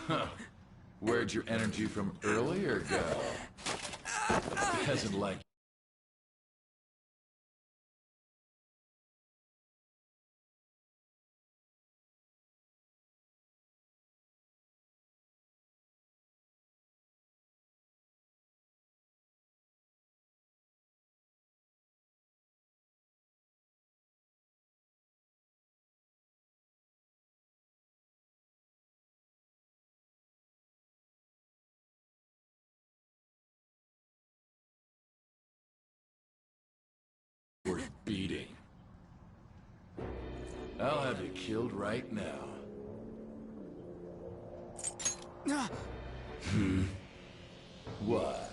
Huh. Where'd your energy from earlier go? Peasant like. Worth beating. I'll have you killed right now. What?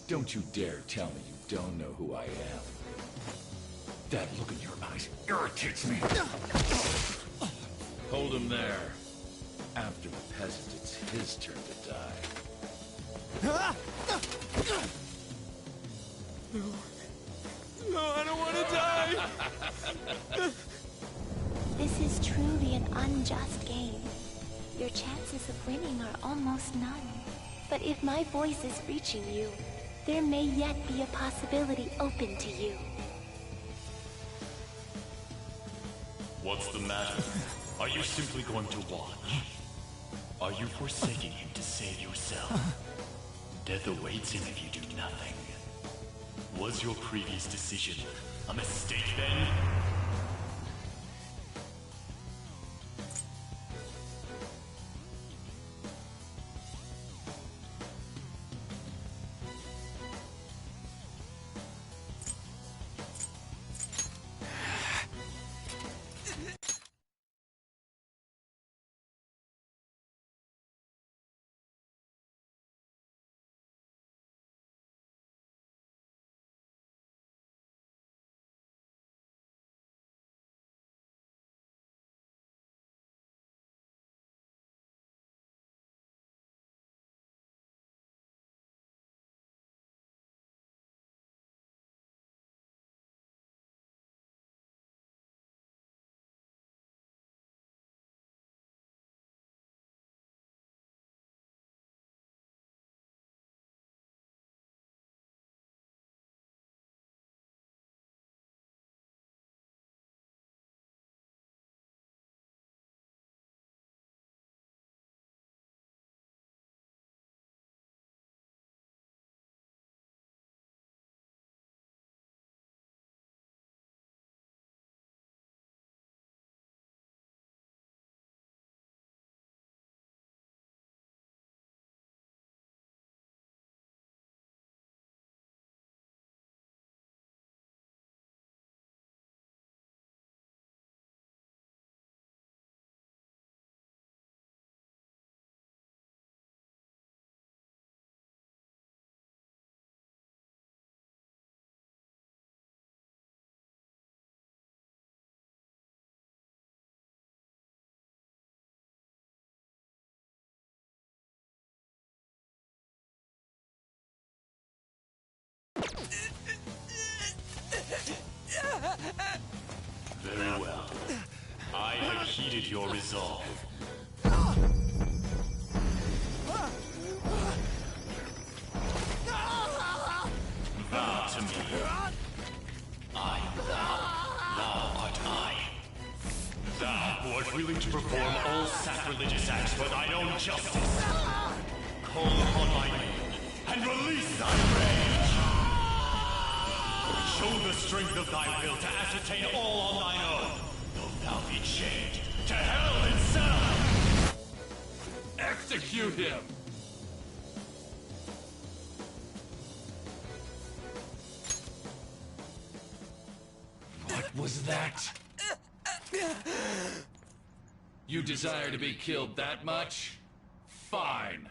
Don't you dare tell me you don't know who I am. That look in your eyes irritates me. Hold him there. After the peasant, it's his turn to die. No, I don't want to die! This is truly an unjust game. Your chances of winning are almost none. But if my voice is reaching you, there may yet be a possibility open to you. What's the matter? Are you simply going to watch? Are you forsaking him to save yourself? Death awaits him if you do nothing. Was your previous decision a mistake then? Very well. I have heeded your resolve. Vow to me. I am thou. Thou art I. Thou who art willing to perform all sacrilegious acts for thine own justice. Call upon my name and release thy rage. Show the strength of thy will to ascertain all on thine own, though thou be chained to hell itself! Execute him! What was that? You desire to be killed that much? Fine.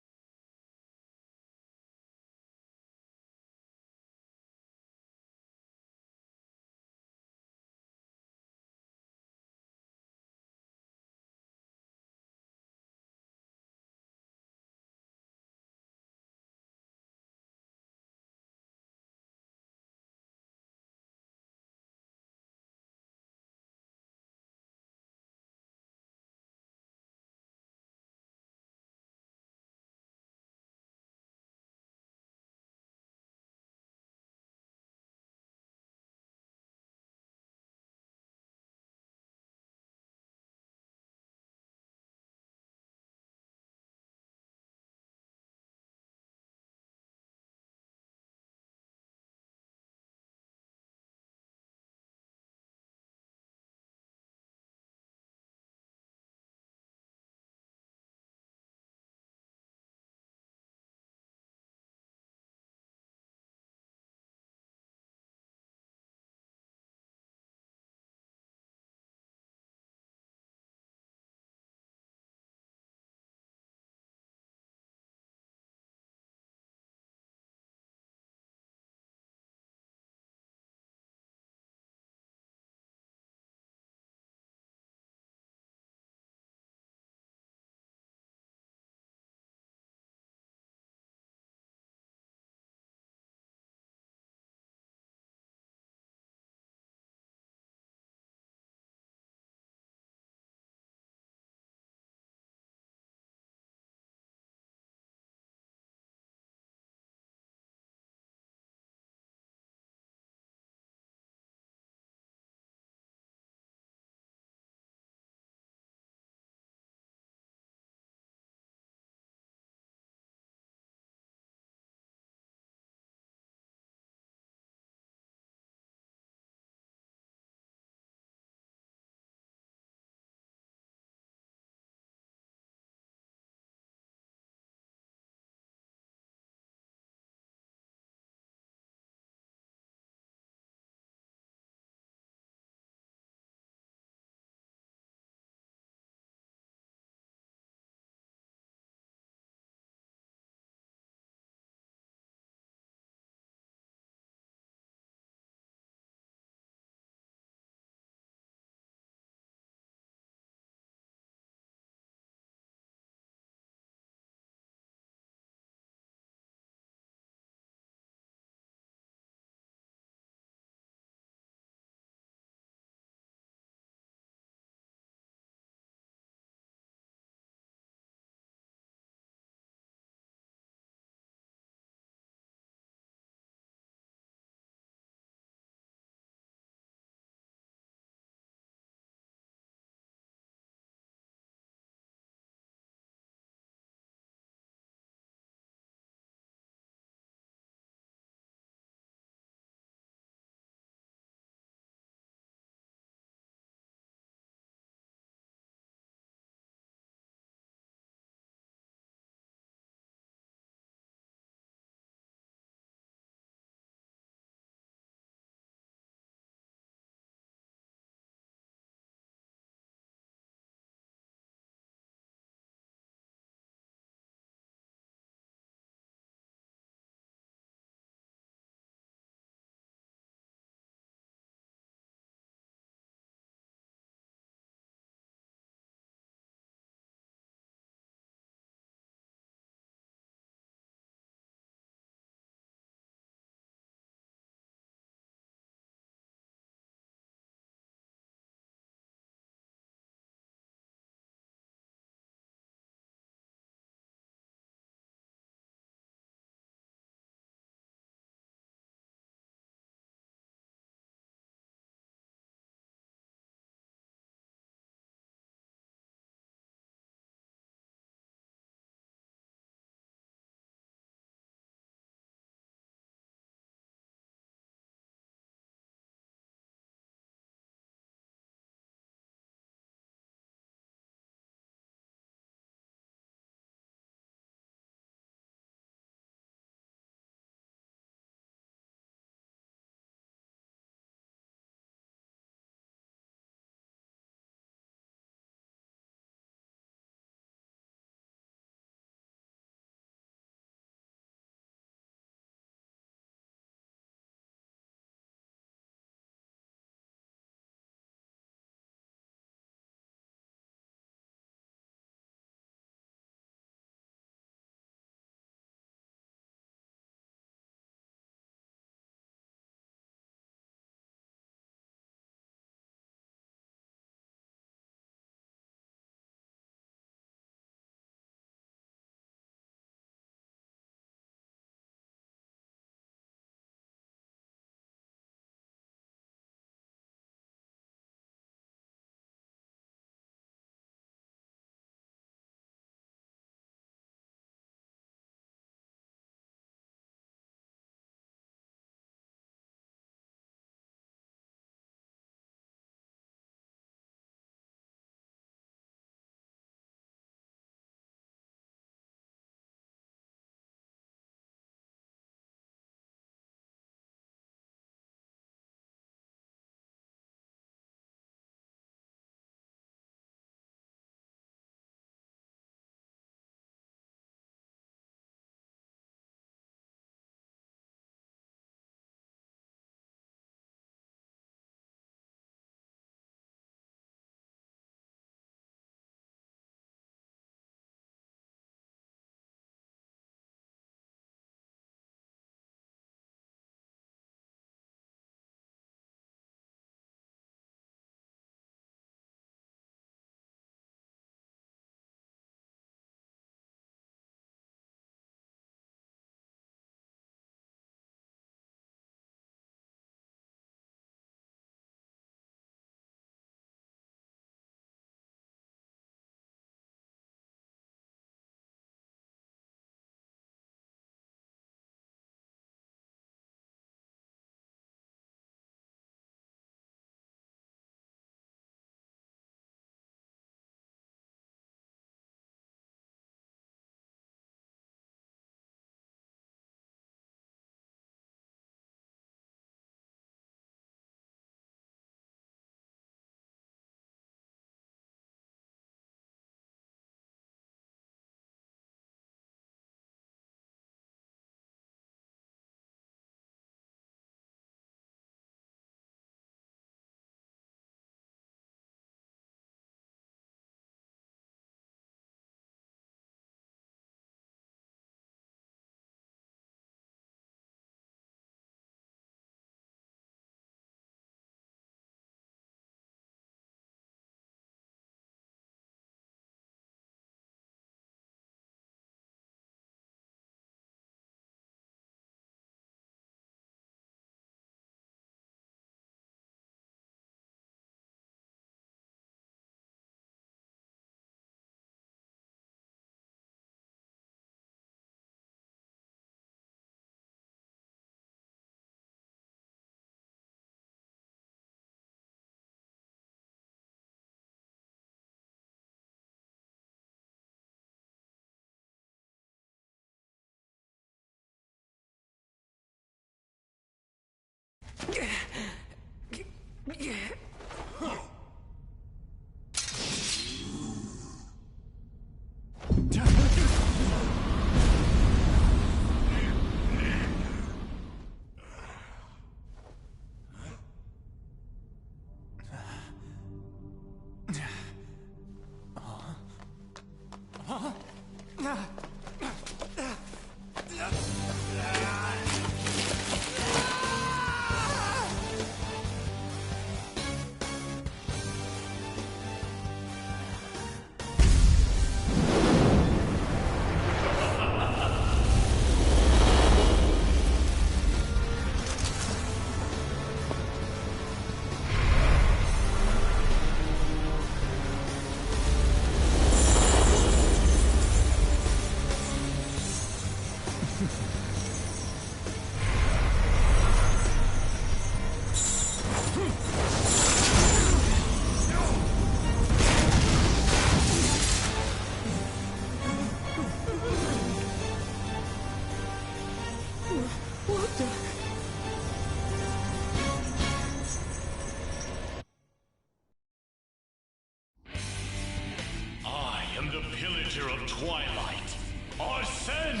I am the Pillager of Twilight, Arsene!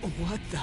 What the?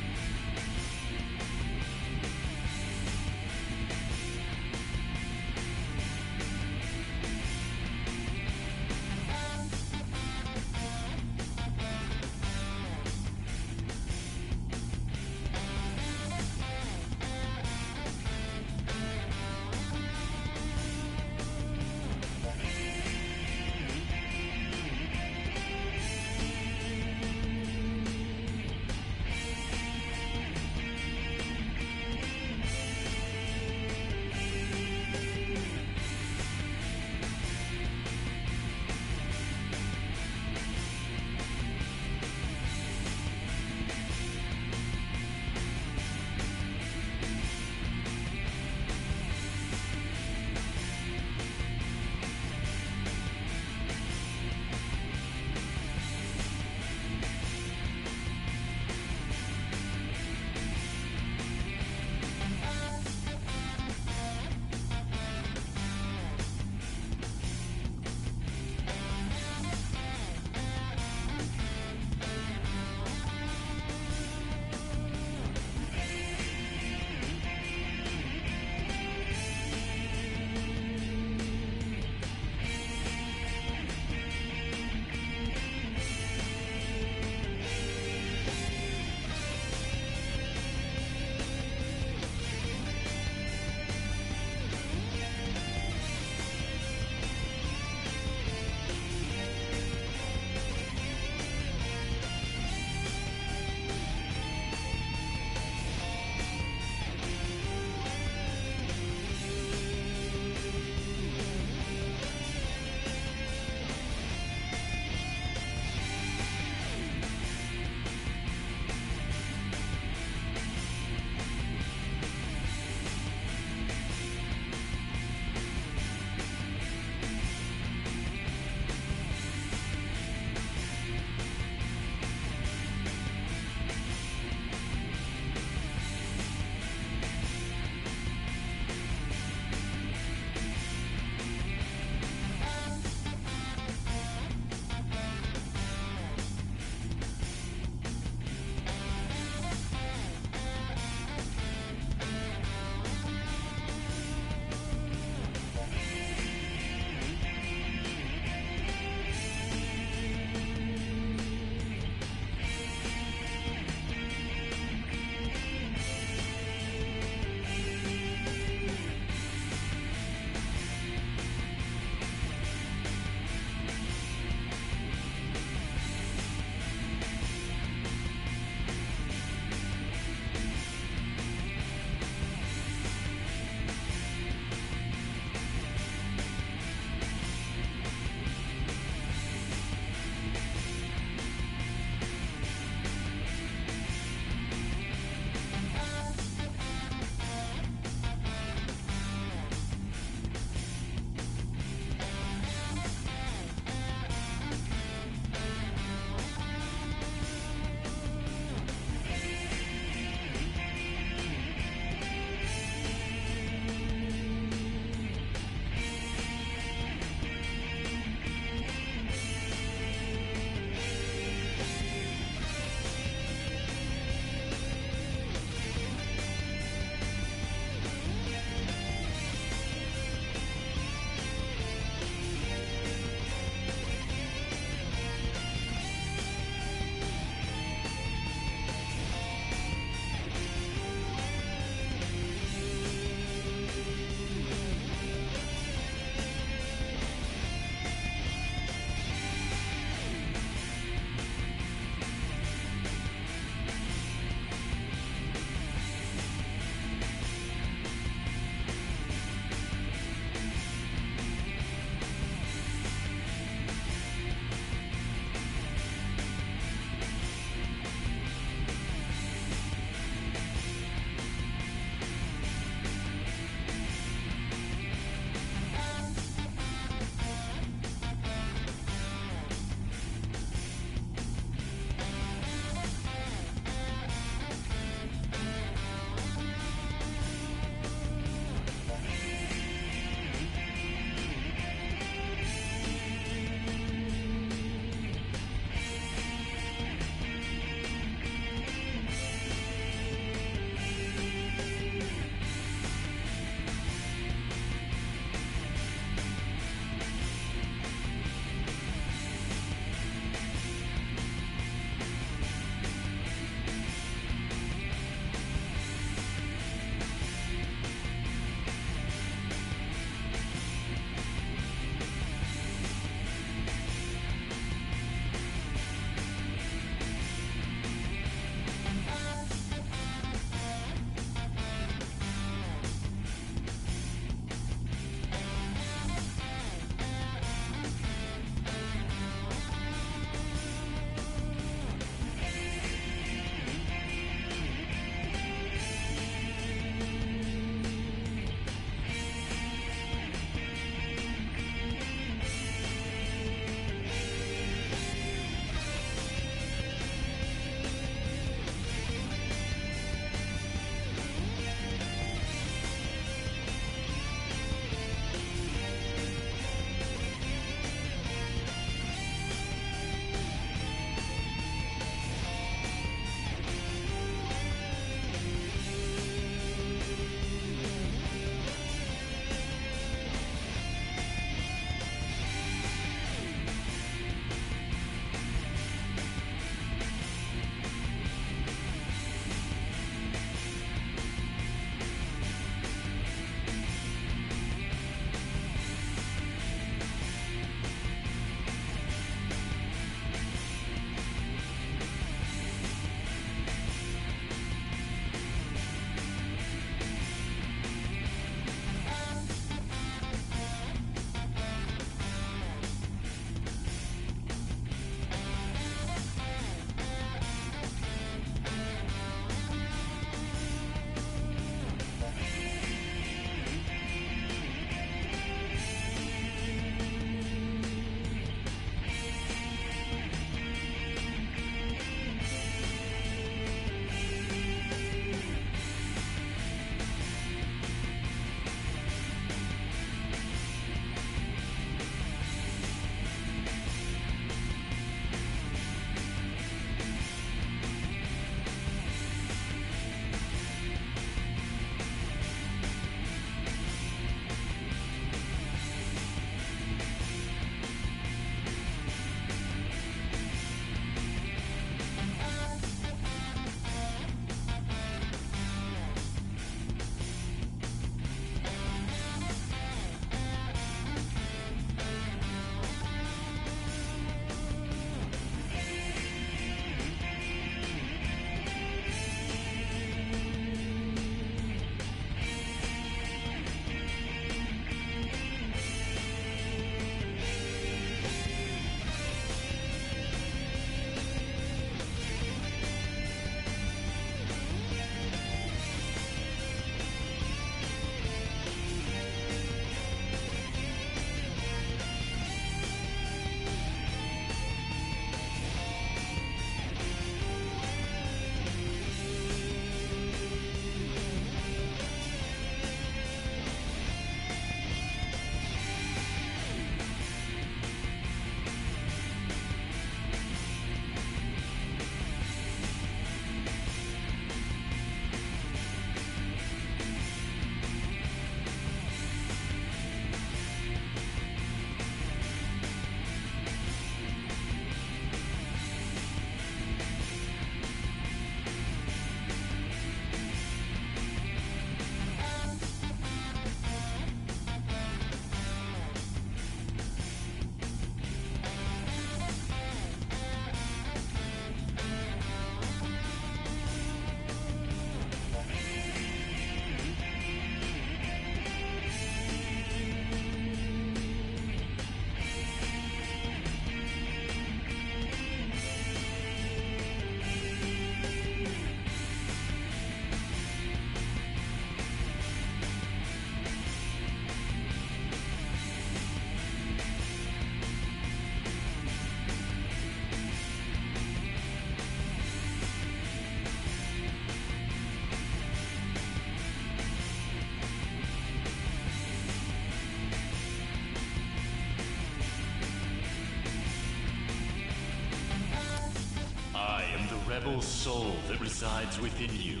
rebel soul that resides within you,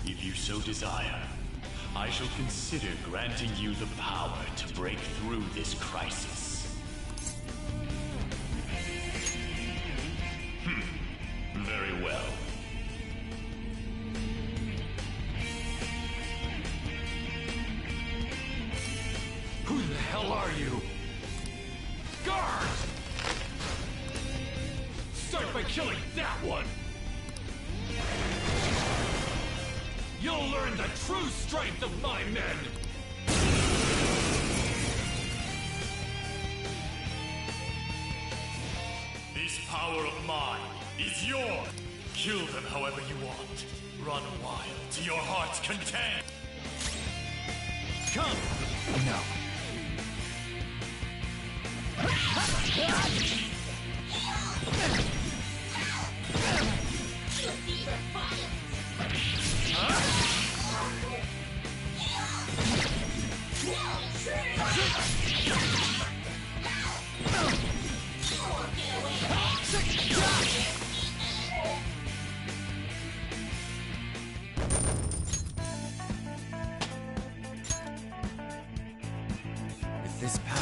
if you so desire, I shall consider granting you the power to break through this crisis. Very well. Who the hell are you? Guard! Start by killing that one! You'll learn the true strength of my men! This power of mine is yours. Kill them however you want. Run wild to your heart's content. Come! No. With this power...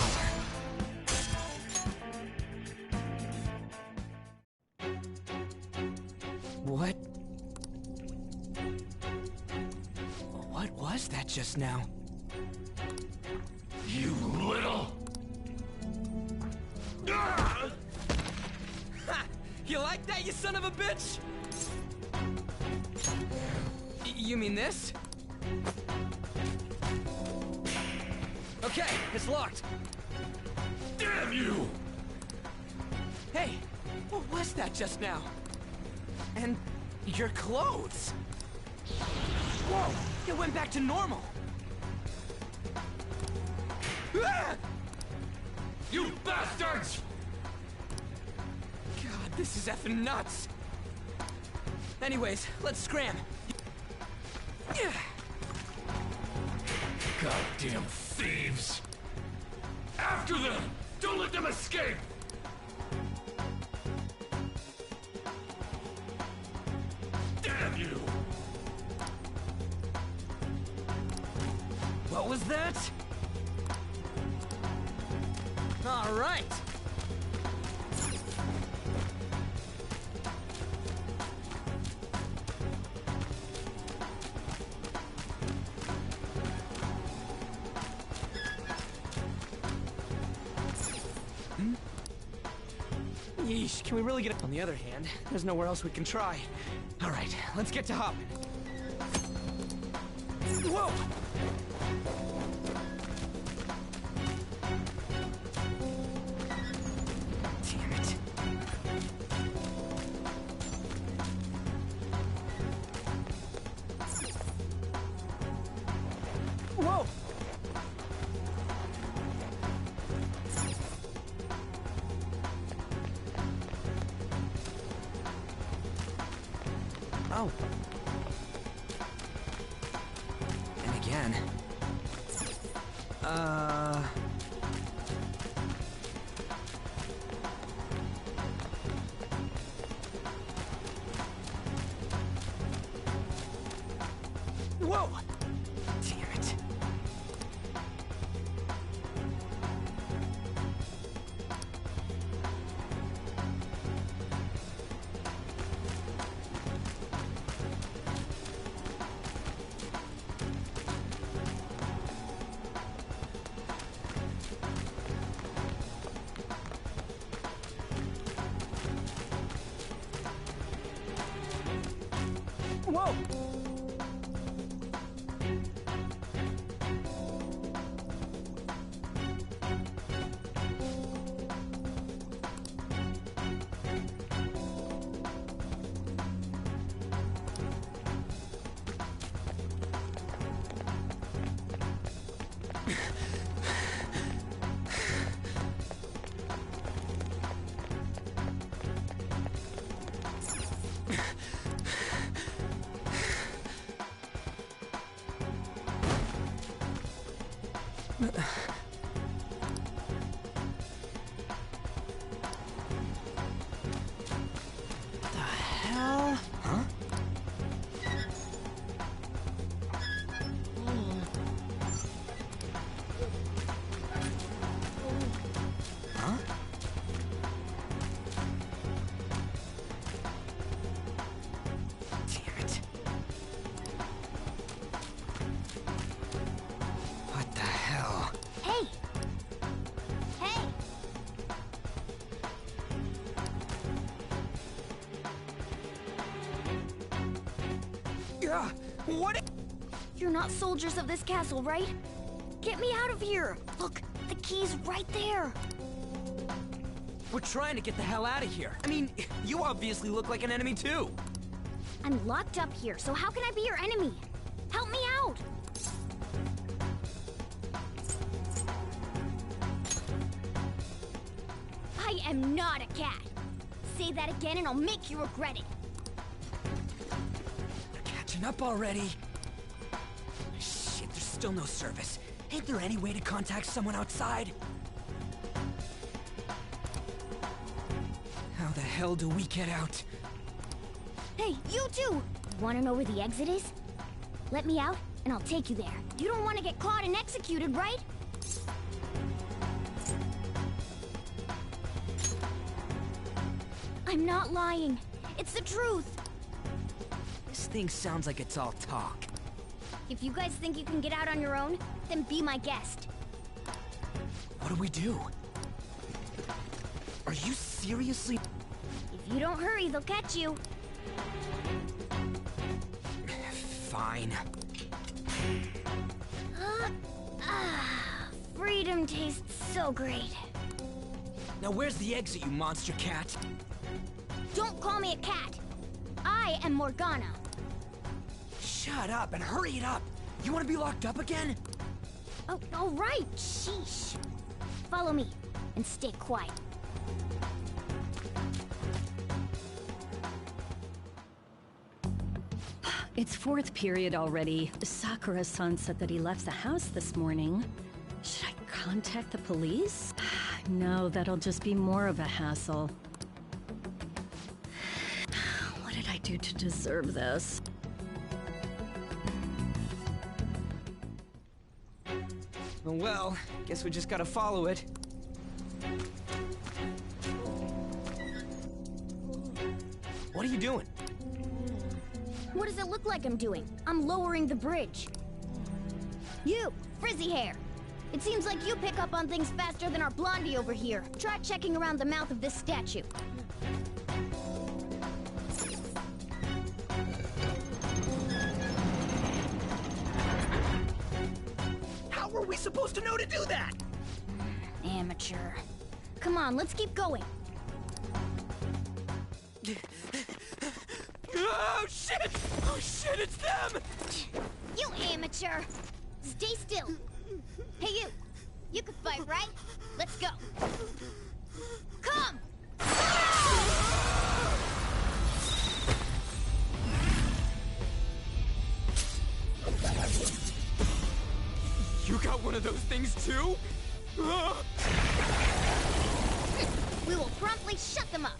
What? What was that just now? You little... Ha! You like that, you son of a bitch? You mean this? Okay, it's locked. Damn you! Hey, what was that just now? And your clothes. Whoa, it went back to normal. Ah! You bastards! God, this is effing nuts. Anyways, let's scram. Yeah. Goddamn thieves! After them! Don't let them escape! Damn you! What was that? All right. Yeesh, can we really get it? On the other hand, there's nowhere else we can try. All right, let's get to Hop. Whoa! Damn it. Whoa! Oh. And again. Whoa! Damn it. Whoa! The hell? What? You're not soldiers of this castle, right? Get me out of here! Look, the key's right there! We're trying to get the hell out of here. I mean, you obviously look like an enemy too. I'm locked up here, so how can I be your enemy? Help me out! I am not a cat. Say that again and I'll make you regret it. They're catching up already. Shit, there's still no service. Ain't there any way to contact someone outside? How the hell do we get out? Hey, you two! Wanna know where the exit is? Let me out, and I'll take you there. You don't want to get caught and executed, right? I'm not lying. It's the truth. This thing sounds like it's all talk. If you guys think you can get out on your own, then be my guest. What do we do? Are you seriously? If you don't hurry, they'll catch you. Fine. Freedom tastes so great. Now where's the exit, you monster cat? Don't call me a cat. I am Morgana. Shut up and hurry it up. You want to be locked up again? Oh, all right. Sheesh. Follow me and stay quiet. It's fourth period already. Sakura-san said that he left the house this morning. Should I contact the police? No, that'll just be more of a hassle. What did I do to deserve this? Well, guess we just gotta follow it. What are you doing? What does it look like I'm doing? I'm lowering the bridge. You, frizzy hair. It seems like you pick up on things faster than our blondie over here. Try checking around the mouth of this statue. How were we supposed to know to do that? Amateur. Come on, let's keep going. Oh shit! Oh shit, it's them! You amateur! Stay still. Hey you! You can fight, right? Let's go. Come! You got one of those things too? We will promptly shut them up.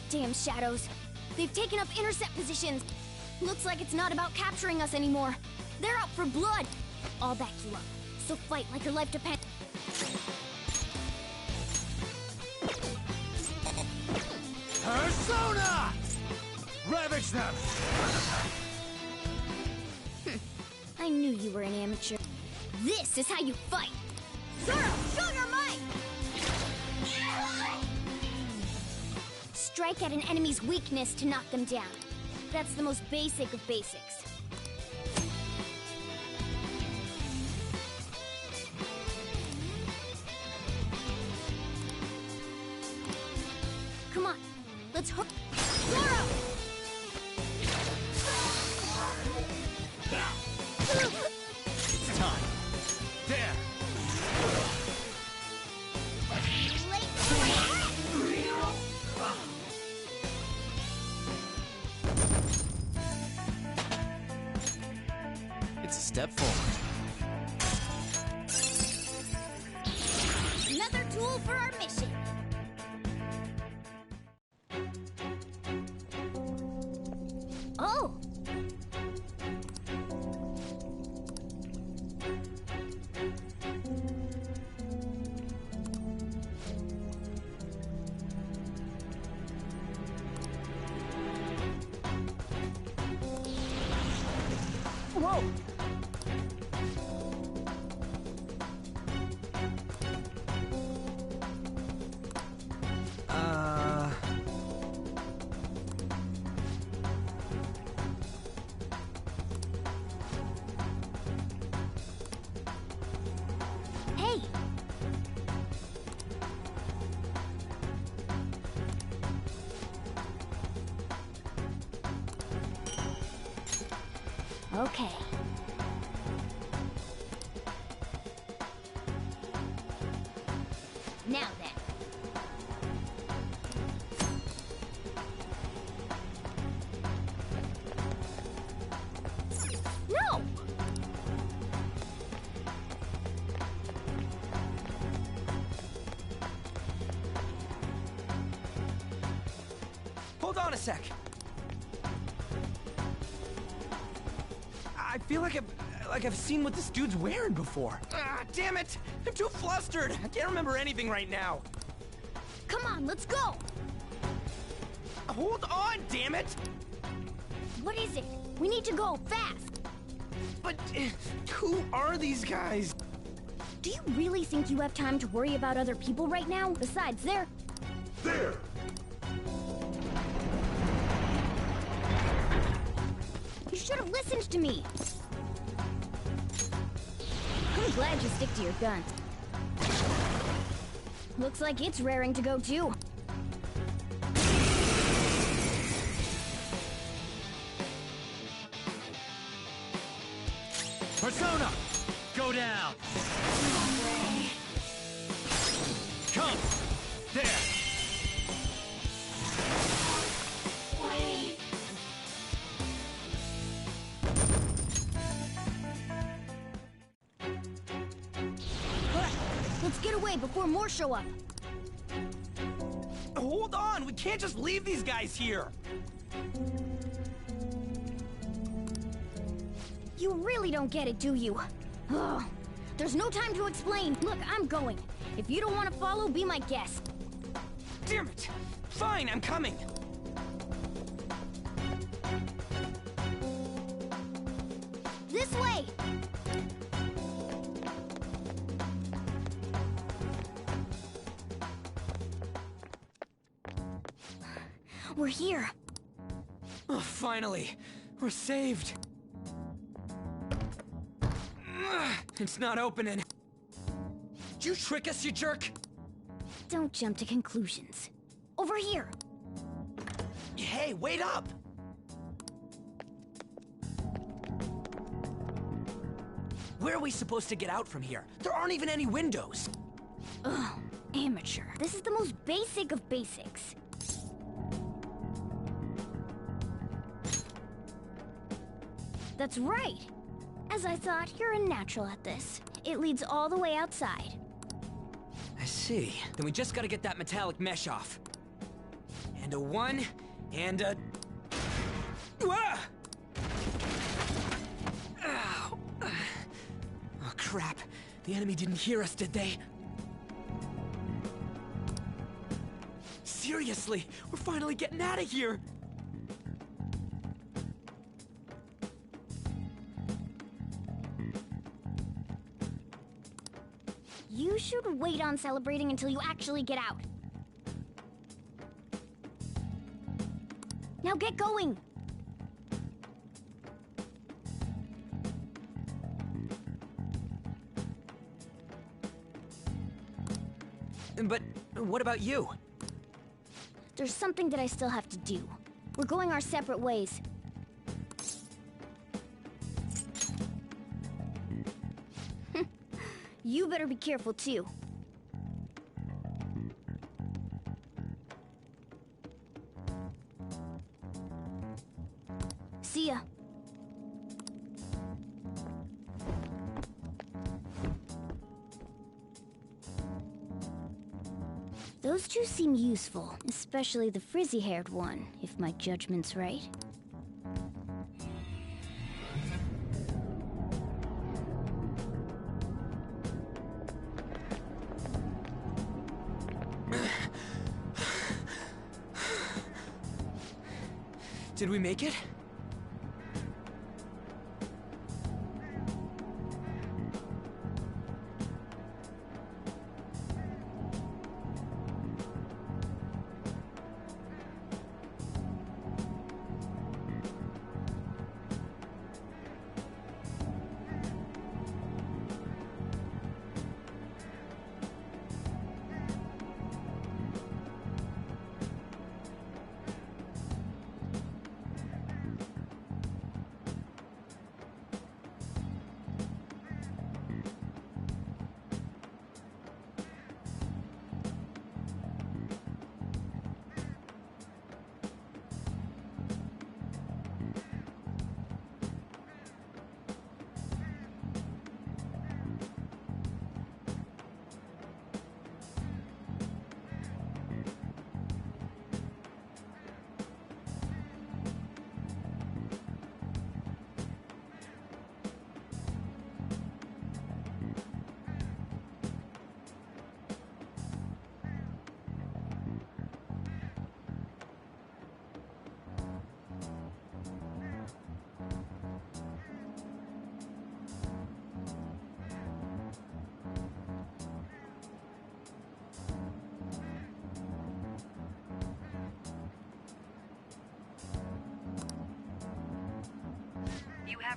Damn shadows. They've taken up intercept positions. Looks like it's not about capturing us anymore. They're out for blood. I'll back you up. So fight like your life depends. Persona! Ravage them! I knew you were an amateur. This is how you fight. Zoro, show your might! Strike at an enemy's weakness to knock them down. That's the most basic of basics. Come on, let's hook. Zoro! It's time. There! It's a step forward. Another tool for our mission. Oh! Whoa! Okay. Now then. No! Hold on a sec. I feel like I've seen what this dude's wearing before. Ah, damn it! I'm too flustered. I can't remember anything right now. Come on, let's go! Hold on, damn it! What is it? We need to go, fast! But who are these guys? Do you really think you have time to worry about other people right now? Besides, they're... There! You should have listened to me! I'm glad you stick to your guns. Looks like it's raring to go, too. Persona! Go down! Come! There! Let's get away before more show up. Hold on, we can't just leave these guys here. You really don't get it, do you? Ugh. There's no time to explain. Look, I'm going. If you don't want to follow, be my guest. Damn it! Fine, I'm coming. This way! We're here. Oh, finally, we're saved. Ugh, it's not opening. Did you trick us, you jerk? Don't jump to conclusions. Over here. Hey, wait up! Where are we supposed to get out from here? There aren't even any windows. Ugh, amateur. This is the most basic of basics. That's right. As I thought, you're a natural at this. It leads all the way outside. I see. Then we just gotta get that metallic mesh off. And a 1, and a... Ah! Ow. Oh, crap. The enemy didn't hear us, did they? Seriously, we're finally getting out of here! You should wait on celebrating until you actually get out. Now get going! But what about you? There's something that I still have to do. We're going our separate ways. You better be careful, too. See ya. Those two seem useful, especially the frizzy-haired one, if my judgment's right. Did we make it?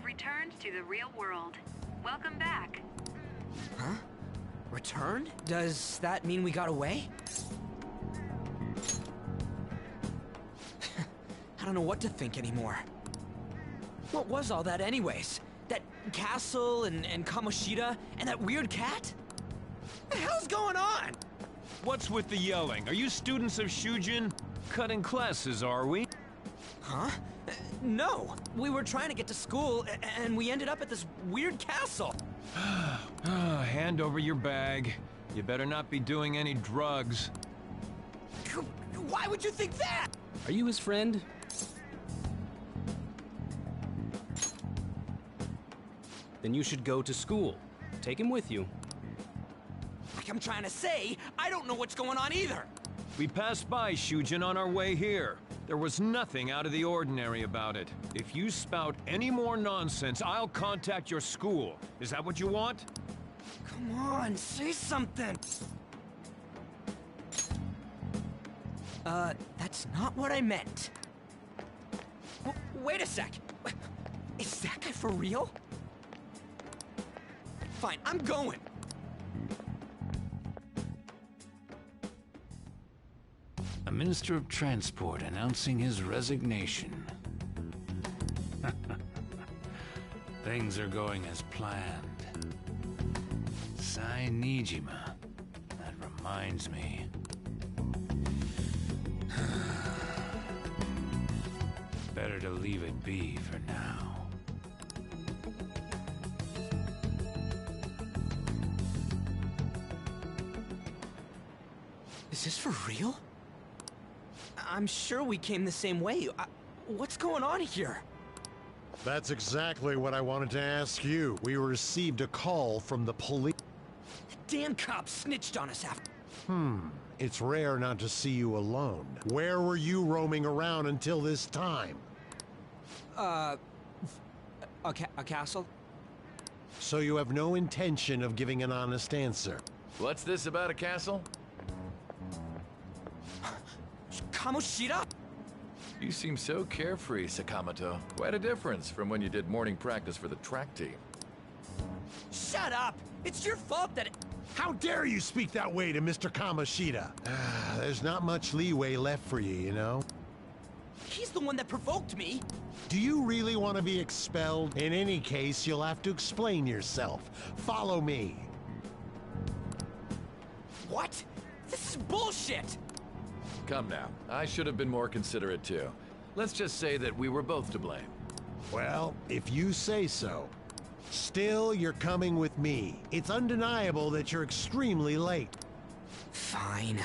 have returned to the real world. Welcome back. Huh? Returned? Does that mean we got away? I don't know what to think anymore. What was all that anyways? That castle and Kamoshida and that weird cat? What the hell's going on? What's with the yelling? Are you students of Shujin? Cutting classes, are we? Huh? No. We were trying to get to school and we ended up at this weird castle. Hand over your bag. You better not be doing any drugs. Why would you think that? Are you his friend? Then you should go to school. Take him with you. Like I'm trying to say, I don't know what's going on either. We passed by Shujin on our way here. There was nothing out of the ordinary about it. If you spout any more nonsense, I'll contact your school. Is that what you want? Come on, say something. That's not what I meant. Wait a sec. Is that guy for real? Fine, I'm going. A Minister of Transport announcing his resignation. Things are going as planned. Sai Nijima. That reminds me. Better to leave it be for now. Is this for real? I'm sure we came the same way. What's going on here? That's exactly what I wanted to ask you. We received a call from the police. The damn cops snitched on us after. It's rare not to see you alone. Where were you roaming around until this time? A castle? So you have no intention of giving an honest answer? What's this about a castle? Kamoshida? You seem so carefree, Sakamoto. Quite a difference from when you did morning practice for the track team. Shut up! It's your fault that How dare you speak that way to Mr. Kamoshida? There's not much leeway left for you, you know? he's the one that provoked me. Do you really want to be expelled? In any case, you'll have to explain yourself. Follow me. What? This is bullshit! Come now. I should have been more considerate too. Let's just say that we were both to blame. Well, if you say so. Still, you're coming with me. It's undeniable that you're extremely late. Fine.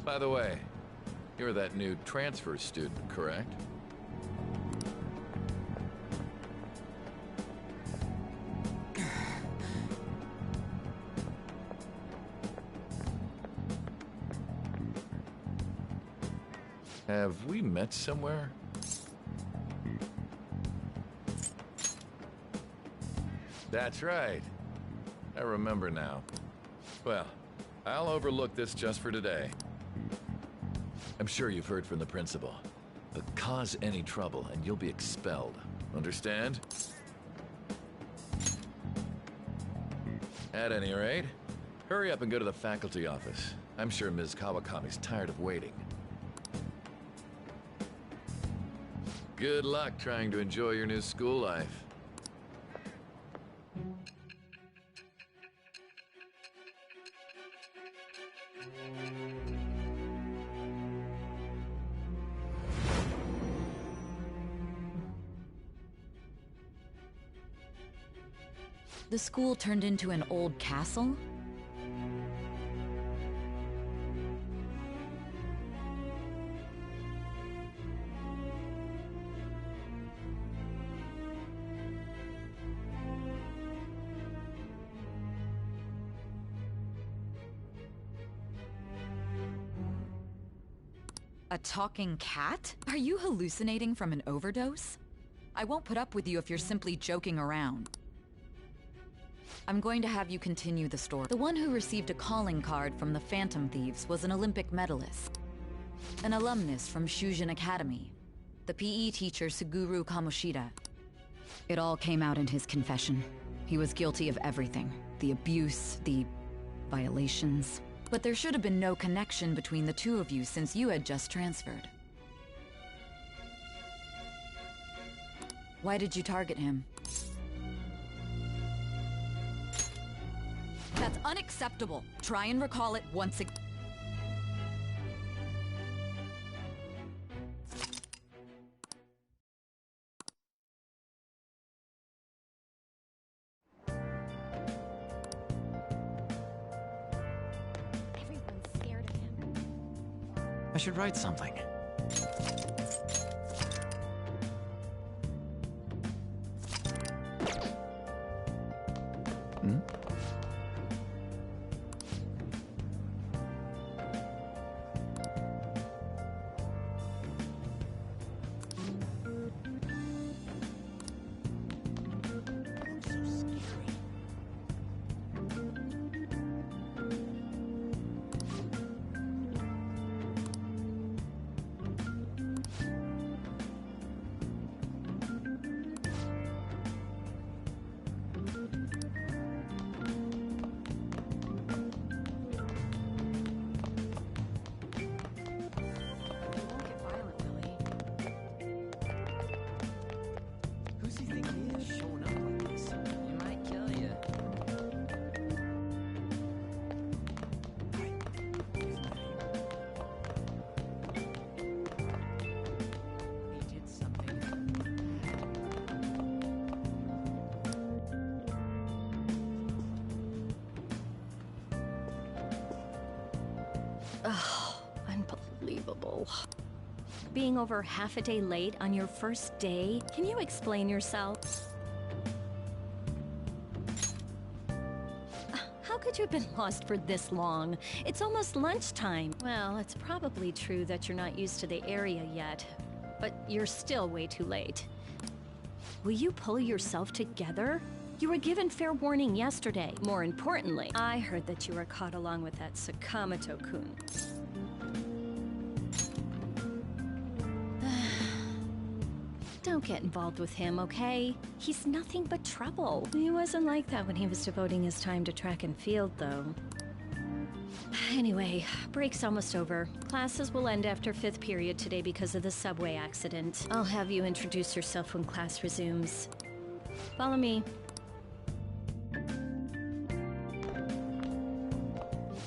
By the way, you're that new transfer student, correct? Have we met somewhere? That's right. I remember now. Well, I'll overlook this just for today. I'm sure you've heard from the principal. But cause any trouble and you'll be expelled. Understand? At any rate, hurry up and go to the faculty office. I'm sure Ms. Kawakami's tired of waiting. Good luck trying to enjoy your new school life. The school turned into an old castle? A talking cat? Are you hallucinating from an overdose? I won't put up with you if you're simply joking around. I'm going to have you continue the story. The one who received a calling card from the Phantom Thieves was an Olympic medalist. An alumnus from Shujin Academy. the PE teacher Suguru Kamoshida. It all came out in his confession. He was guilty of everything. The abuse, the violations. But there should have been no connection between the two of you since you had just transferred. Why did you target him? That's unacceptable. Try and recall it once again. Everyone's scared of him. I should write something. Oh, unbelievable. Being over half a day late on your first day? Can you explain yourself? How could you have been lost for this long? It's almost lunchtime. Well, it's probably true that you're not used to the area yet, but you're still way too late. Will you pull yourself together? You were given fair warning yesterday. More importantly, I heard that you were caught along with that Sakamoto-kun. Don't get involved with him, okay? He's nothing but trouble. He wasn't like that when he was devoting his time to track and field, though. Anyway, break's almost over. Classes will end after 5th period today because of the subway accident. I'll have you introduce yourself when class resumes. Follow me.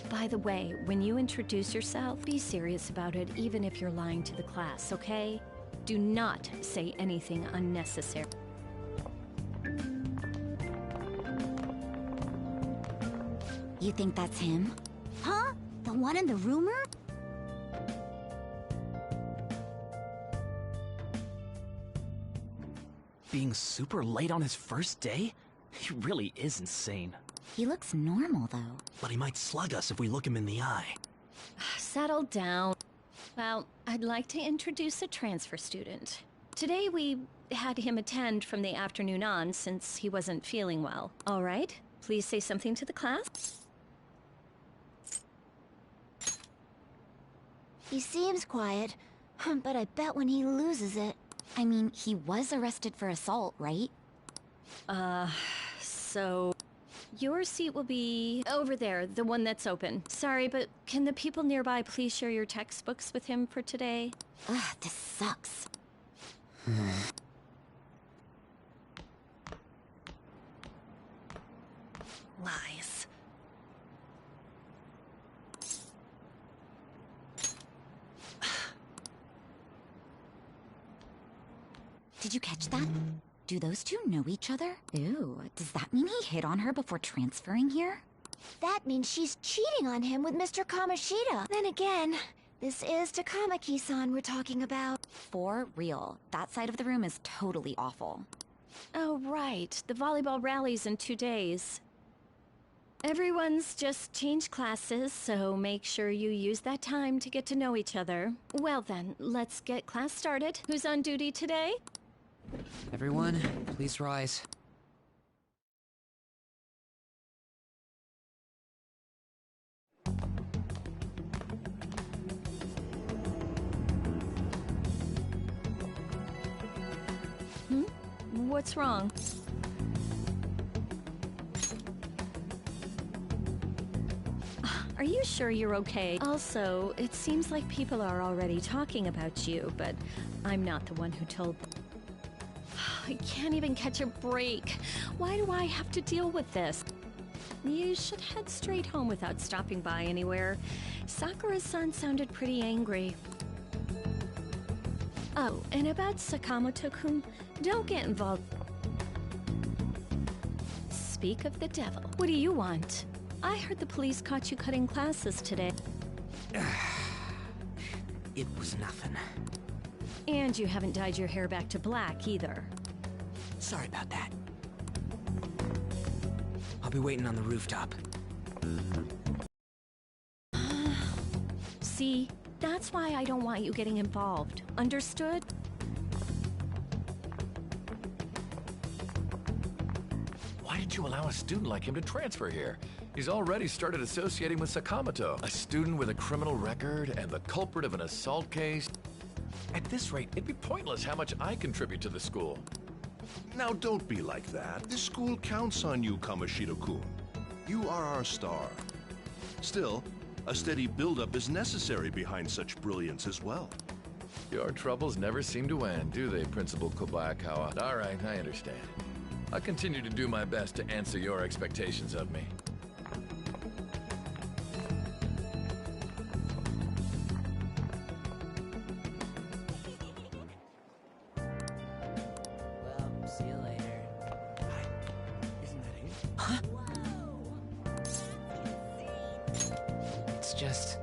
By the way, when you introduce yourself, be serious about it even if you're lying to the class, okay? Do not say anything unnecessary. You think that's him? Huh? The one in the rumor? Being super late on his first day? He really is insane. He looks normal, though. But he might slug us if we look him in the eye. Settle down. Well, I'd like to introduce a transfer student. Today we had him attend from the afternoon on since he wasn't feeling well. All right, please say something to the class. He seems quiet, but I bet when he loses it... I mean, he was arrested for assault, right? So... Your seat will be over there, the one that's open. Sorry, but can the people nearby please share your textbooks with him for today? Ugh, this sucks. Lies. Did you catch that? Do those two know each other? Ew, does that mean he hit on her before transferring here? That means she's cheating on him with Mr. Kamoshida. Then again, this is Takamaki-san we're talking about. For real. That side of the room is totally awful. Oh, right. The volleyball rally's in 2 days. Everyone's just changed classes, so make sure you use that time to get to know each other. Well then, let's get class started. Who's on duty today? Everyone, please rise. What's wrong? Are you sure you're okay? Also, it seems like people are already talking about you, but I'm not the one who told them. I can't even catch a break. Why do I have to deal with this? You should head straight home without stopping by anywhere. Sakura-san sounded pretty angry. Oh, and about Sakamoto-kun, don't get involved. Speak of the devil. What do you want? I heard the police caught you cutting classes today. It was nothing. And you haven't dyed your hair back to black, either. Sorry about that. I'll be waiting on the rooftop. See? That's why I don't want you getting involved. Understood? Why did you allow a student like him to transfer here? He's already started associating with Sakamoto, a student with a criminal record and the culprit of an assault case. At this rate, it'd be pointless how much I contribute to the school. Now don't be like that. This school counts on you, Kamoshida-kun. You are our star. Still, a steady build-up is necessary behind such brilliance as well. Your troubles never seem to end, do they, Principal Kobayakawa? All right, I understand. I'll continue to do my best to answer your expectations of me. Well, see you later. Isn't that it? Huh? It's just...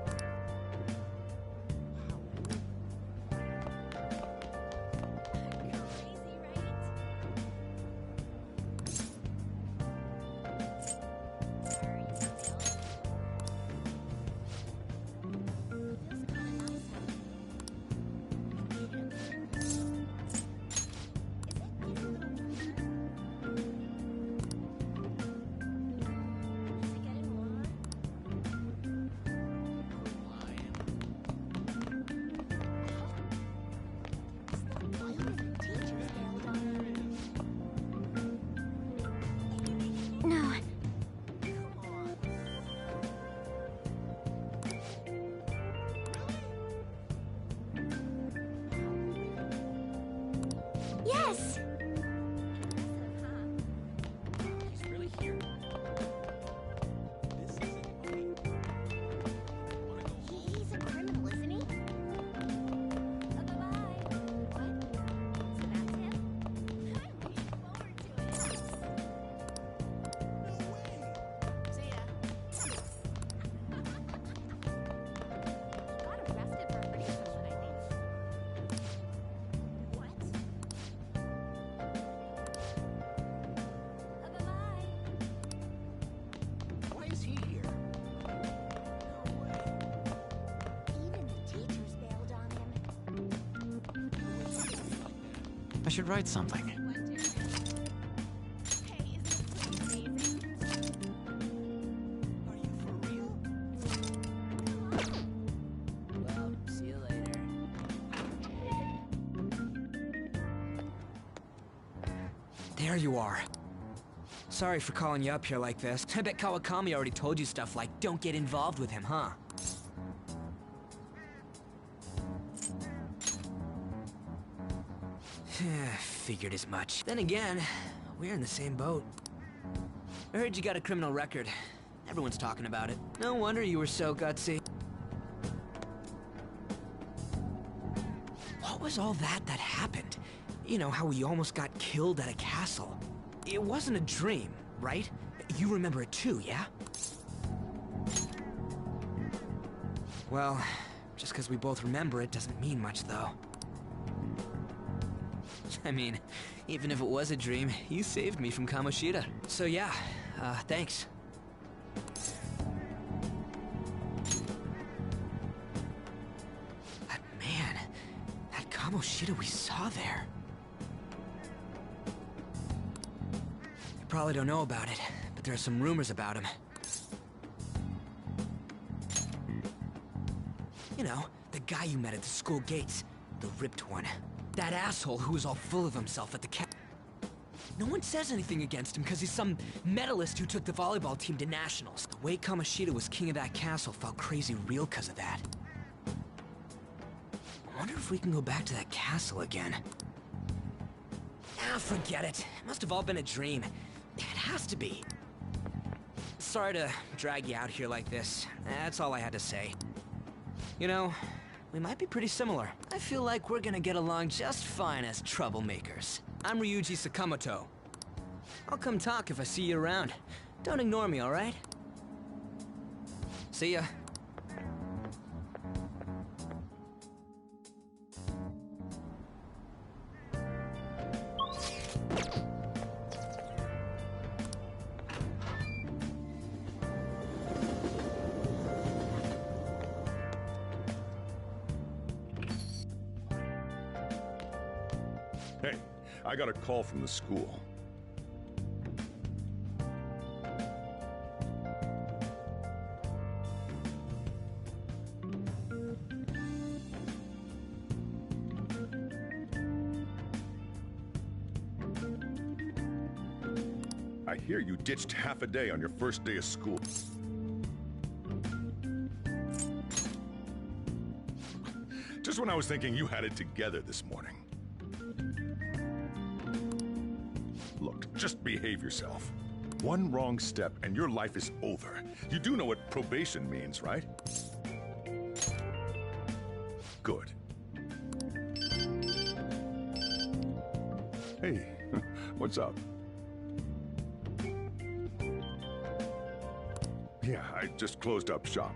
No. Yes! He's really here. This isn't right. He's a criminal, isn't he? Bye-bye. What? So that's him? I'm looking forward to it. See ya. Got arrested for a pretty good one, I think. What? Bye-bye. Why is he here? Even the teachers bailed on him. I should write something. Hey, isn't it amazing? Are you for real? Well, see you later. There you are. Sorry for calling you up here like this. I bet Kawakami already told you stuff like, don't get involved with him, huh? Figured as much. Then again, we're in the same boat. I heard you got a criminal record. Everyone's talking about it. No wonder you were so gutsy. What was all that happened? You know, how we almost got killed at a castle. It wasn't a dream, right? You remember it too, yeah? Well, just because we both remember it doesn't mean much, though. I mean, even if it was a dream, you saved me from Kamoshida. So yeah, thanks. But man, that Kamoshida we saw there. You probably don't know about it, but there are some rumors about him. You know, the guy you met at the school gates. The ripped one. That asshole who was all full of himself at the No one says anything against him because he's some medalist who took the volleyball team to nationals. The way Kamoshida was king of that castle felt crazy real because of that. I wonder if we can go back to that castle again. Ah, forget it. It must have all been a dream. It has to be. Sorry to drag you out here like this. That's all I had to say. You know, we might be pretty similar. I feel like we're gonna get along just fine as troublemakers. I'm Ryuji Sakamoto. I'll come talk if I see you around. Don't ignore me, all right? See ya. Hey, I got a call from the school. I hear you ditched half a day on your first day of school. Just when I was thinking you had it together this morning. Look, just behave yourself. One wrong step and your life is over. You do know what probation means, right? Good. Hey, what's up? Yeah, I just closed up shop.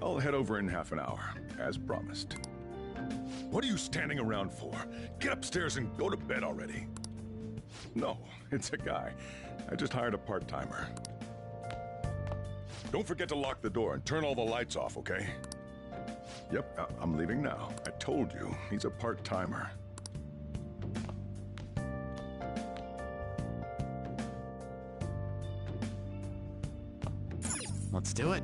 I'll head over in half an hour, as promised. What are you standing around for? Get upstairs and go to bed already. No, it's a guy. I just hired a part-timer. Don't forget to lock the door and turn all the lights off, okay? Yep, I'm leaving now. I told you, he's a part-timer. Let's do it.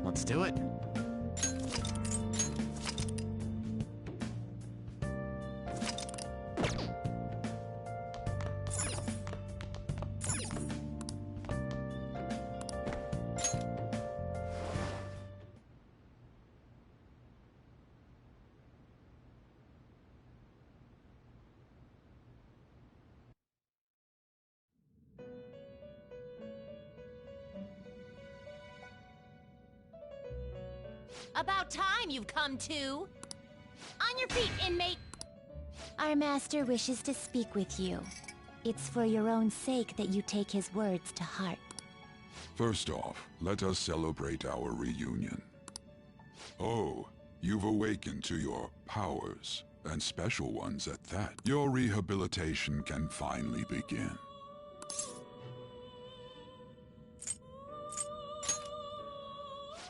Let's do it. About time you've come to. On your feet, inmate! Our master wishes to speak with you. It's for your own sake that you take his words to heart. First off, let us celebrate our reunion. Oh, you've awakened to your powers, and special ones at that. Your rehabilitation can finally begin.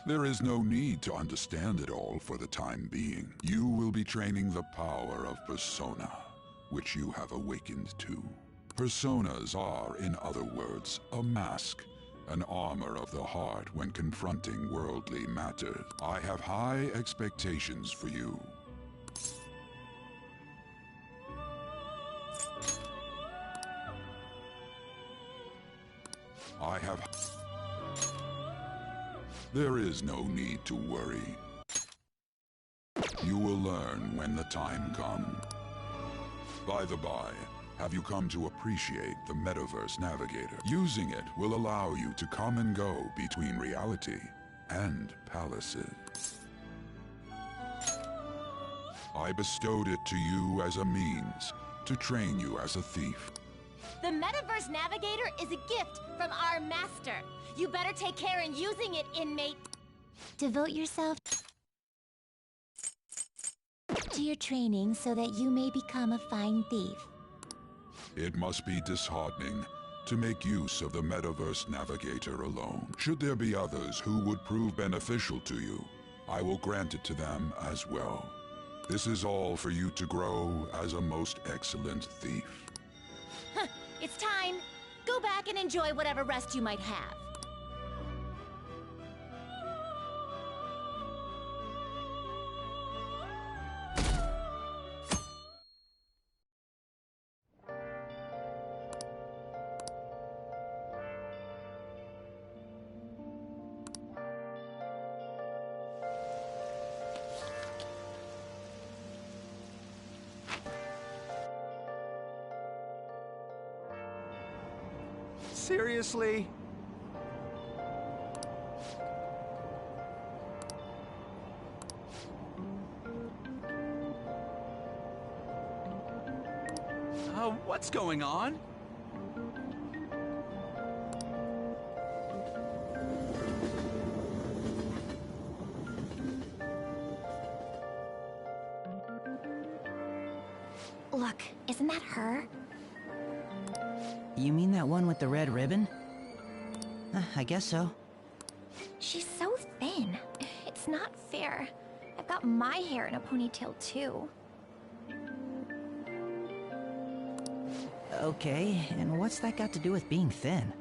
There is no need to understand it all for the time being. You will be training the power of Persona, which you have awakened to. Personas are, in other words, a mask, an armor of the heart when confronting worldly matters. I have high expectations for you. There is no need to worry. You will learn when the time comes. By the by, have you come to appreciate the Metaverse Navigator? Using it will allow you to come and go between reality and palaces. I bestowed it to you as a means to train you as a thief. The Metaverse Navigator is a gift from our master. You better take care in using it, inmate. Devote yourself to your training so that you may become a fine thief. It must be disheartening to make use of the Metaverse Navigator alone. Should there be others who would prove beneficial to you, I will grant it to them as well. This is all for you to grow as a most excellent thief. Huh, it's time. Go back and enjoy whatever rest you might have. Seriously? What's going on? Look, isn't that her? You mean that one with the red ribbon? I guess so. She's so thin. It's not fair. I've got my hair in a ponytail too. Okay, and what's that got to do with being thin?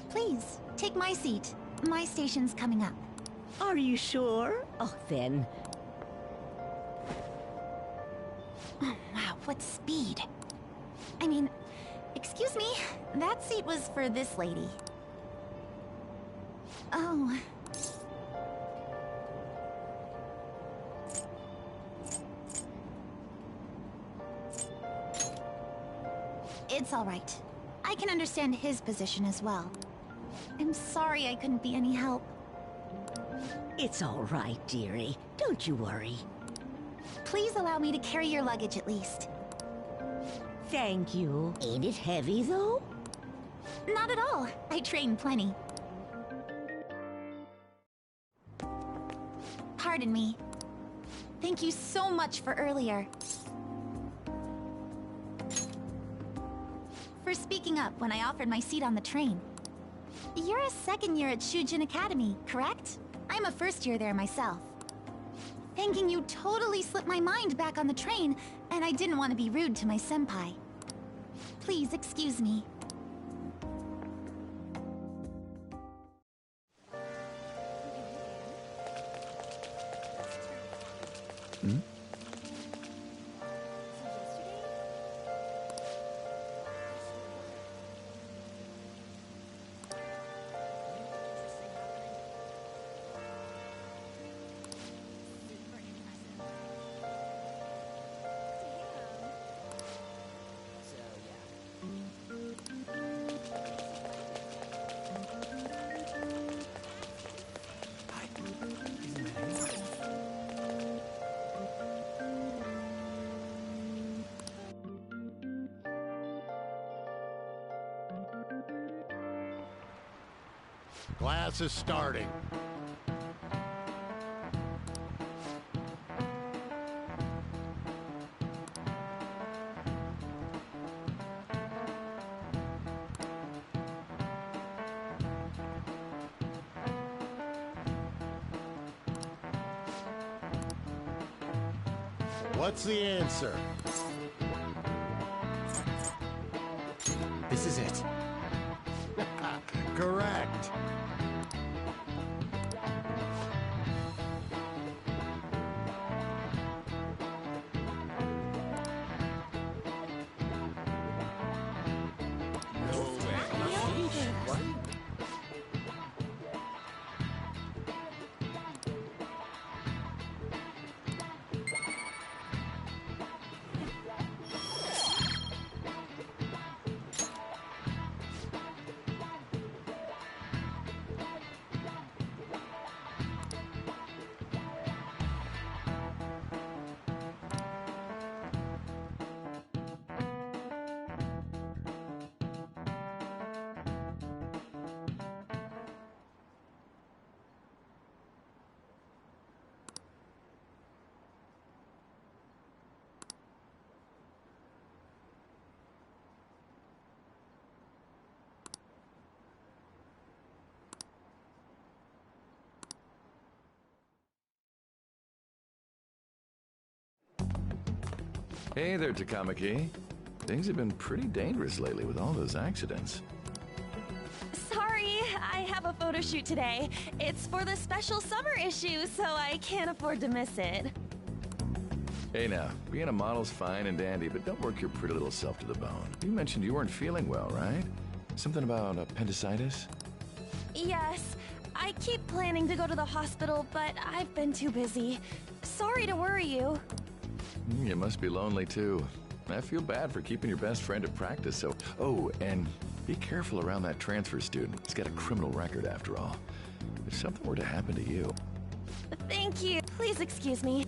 Please, take my seat. My station's coming up. Are you sure? Oh, then. Oh, wow, what speed. I mean, excuse me, that seat was for this lady. Oh. It's all right. I can understand his position as well. I'm sorry I couldn't be any help. It's all right, dearie. Don't you worry. Please allow me to carry your luggage at least. Thank you. Ain't it heavy, though? Not at all. I train plenty. Pardon me. Thank you so much for earlier. For speaking up when I offered my seat on the train. You're a second year at Shujin Academy, correct? I'm a first year there myself. Thanking you totally slipped my mind back on the train, and I didn't want to be rude to my senpai. Please excuse me. Class is starting. What's the answer? This is it. Correct. Hey there, Takamaki. Things have been pretty dangerous lately with all those accidents. Sorry, I have a photo shoot today. It's for the special summer issue, so I can't afford to miss it. Hey now, being a model's fine and dandy, but don't work your pretty little self to the bone. You mentioned you weren't feeling well, right? Something about appendicitis? Yes, I keep planning to go to the hospital, but I've been too busy. Sorry to worry you. You must be lonely too. I feel bad for keeping your best friend at practice, so... Oh, and be careful around that transfer student. He's got a criminal record after all. If something were to happen to you... Thank you. Please excuse me.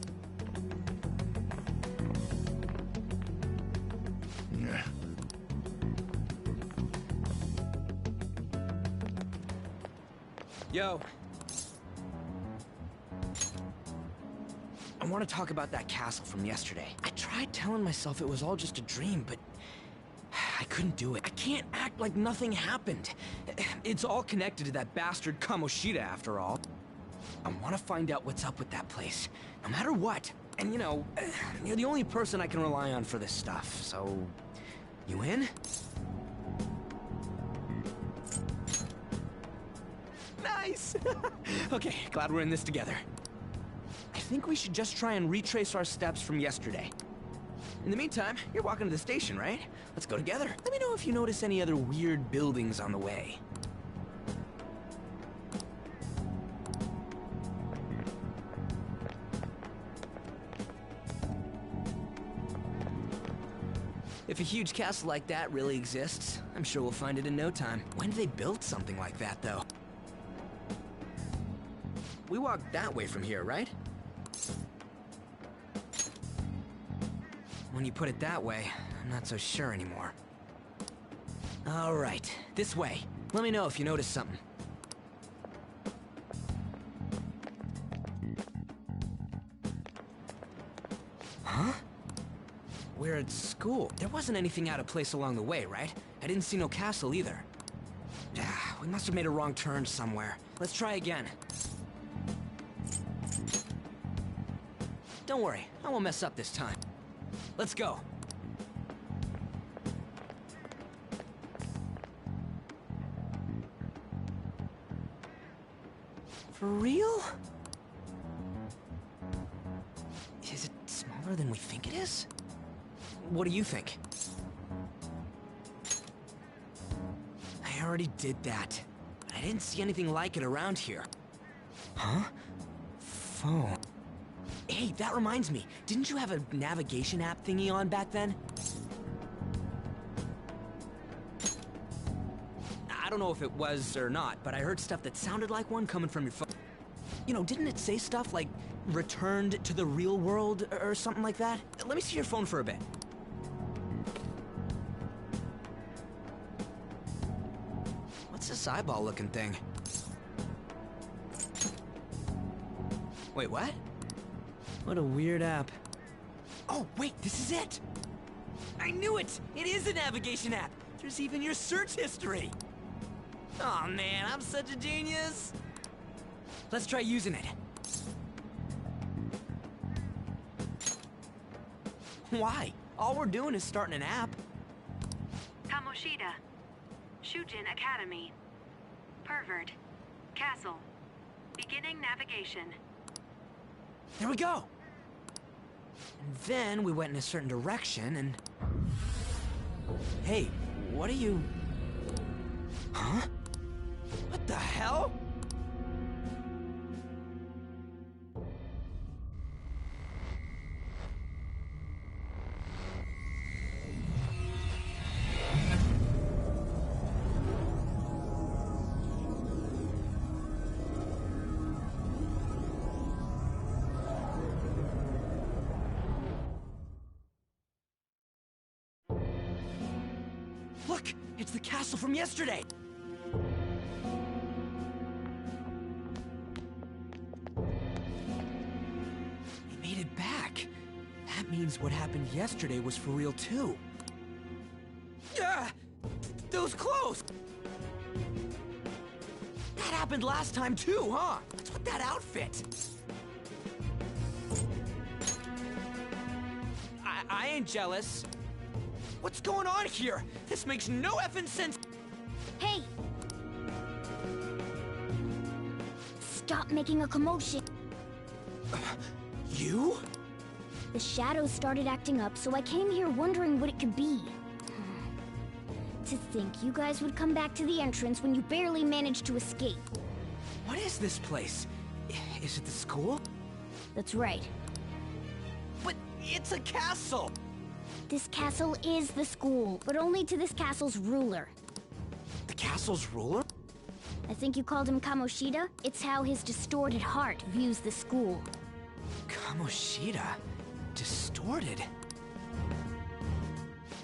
Yo. I want to talk about that castle from yesterday. I tried telling myself it was all just a dream, but I couldn't do it. I can't act like nothing happened. It's all connected to that bastard Kamoshida, after all. I want to find out what's up with that place, no matter what. And you know, you're the only person I can rely on for this stuff, so... You in? Nice! Okay, glad we're in this together. I think we should just try and retrace our steps from yesterday. In the meantime, you're walking to the station, right? Let's go together. Let me know if you notice any other weird buildings on the way. If a huge castle like that really exists, I'm sure we'll find it in no time. When did they build something like that, though? We walk that way from here, right? When you put it that way, I'm not so sure anymore. All right, this way. Let me know if you notice something. Huh? We're at school. There wasn't anything out of place along the way, right? I didn't see no castle either. We must have made a wrong turn somewhere. Let's try again. Don't worry, I won't mess up this time. Let's go. For real? Is it smaller than we think it is? What do you think? I already did that. But I didn't see anything like it around here. Huh? Phone. Hey, that reminds me. Didn't you have a navigation app thingy on back then? I don't know if it was or not, but I heard stuff that sounded like one coming from your phone. You know, didn't it say stuff like, returned to the real world, or something like that? Let me see your phone for a bit. What's this eyeball-looking thing? Wait, what? What a weird app. Oh, wait, this is it! I knew it! It is a navigation app! There's even your search history! Oh man, I'm such a genius! Let's try using it. Why? All we're doing is starting an app. Kamoshida. Shujin Academy. Pervert. Castle. Beginning navigation. There we go! And then we went in a certain direction and... Hey, what are you... Huh? What the hell? Look! It's the castle from yesterday! We made it back. That means what happened yesterday was for real too. Ah! Those clothes! That happened last time too, huh? What's with that outfit? I ain't jealous. What's going on here? This makes no effing sense. Hey! Stop making a commotion. You? The shadows started acting up, so I came here wondering what it could be. To think you guys would come back to the entrance when you barely managed to escape. What is this place? Is it the school? That's right. But it's a castle! This castle is the school, but only to this castle's ruler. The castle's ruler? I think you called him Kamoshida? It's how his distorted heart views the school. Kamoshida? Distorted?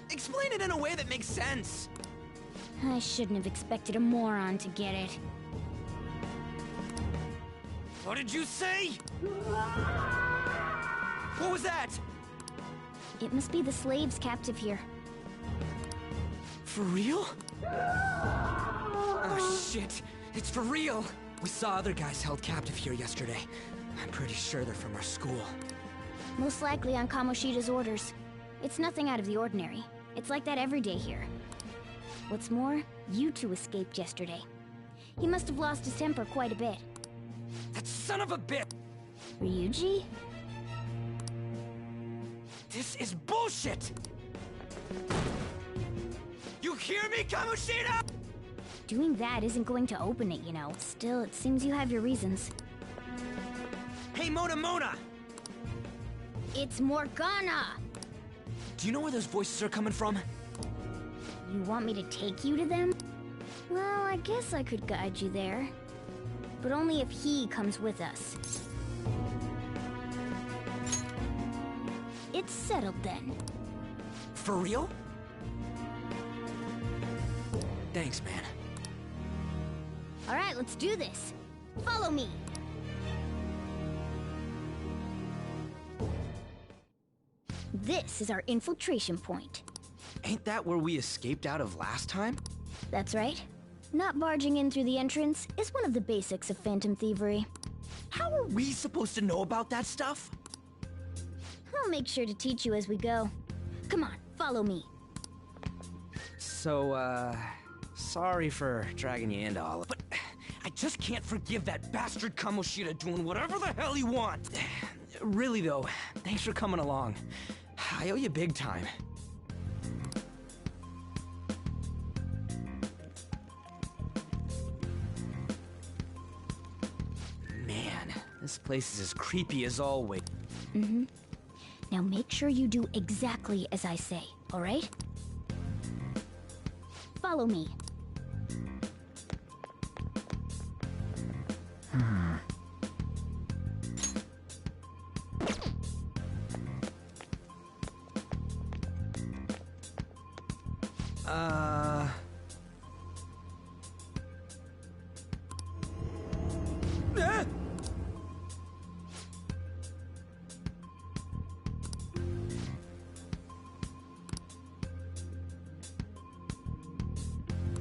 Explain it in a way that makes sense! I shouldn't have expected a moron to get it. What did you say? What was that? It must be the slaves captive here. For real? Oh shit, it's for real! We saw other guys held captive here yesterday. I'm pretty sure they're from our school. Most likely on Kamoshida's orders. It's nothing out of the ordinary. It's like that every day here. What's more, you two escaped yesterday. He must have lost his temper quite a bit. That son of a bitch! Ryuji? This is bullshit! You hear me, Kamoshida?! Doing that isn't going to open it, you know. Still, it seems you have your reasons. Hey, Mona! It's Morgana! Do you know where those voices are coming from? You want me to take you to them? Well, I guess I could guide you there. But only if he comes with us. It's settled then. For real? Thanks, man. Alright, let's do this. Follow me! This is our infiltration point. Ain't that where we escaped out of last time? That's right. Not barging in through the entrance is one of the basics of phantom thievery. How are we supposed to know about that stuff? I'll make sure to teach you as we go. Come on, follow me. So, sorry for dragging you into all of it, but I just can't forgive that bastard Kamoshida doing whatever the hell he wants. Really though, thanks for coming along. I owe you big time. Man, this place is as creepy as always. Mm-hmm. Now make sure you do exactly as I say, all right? Follow me.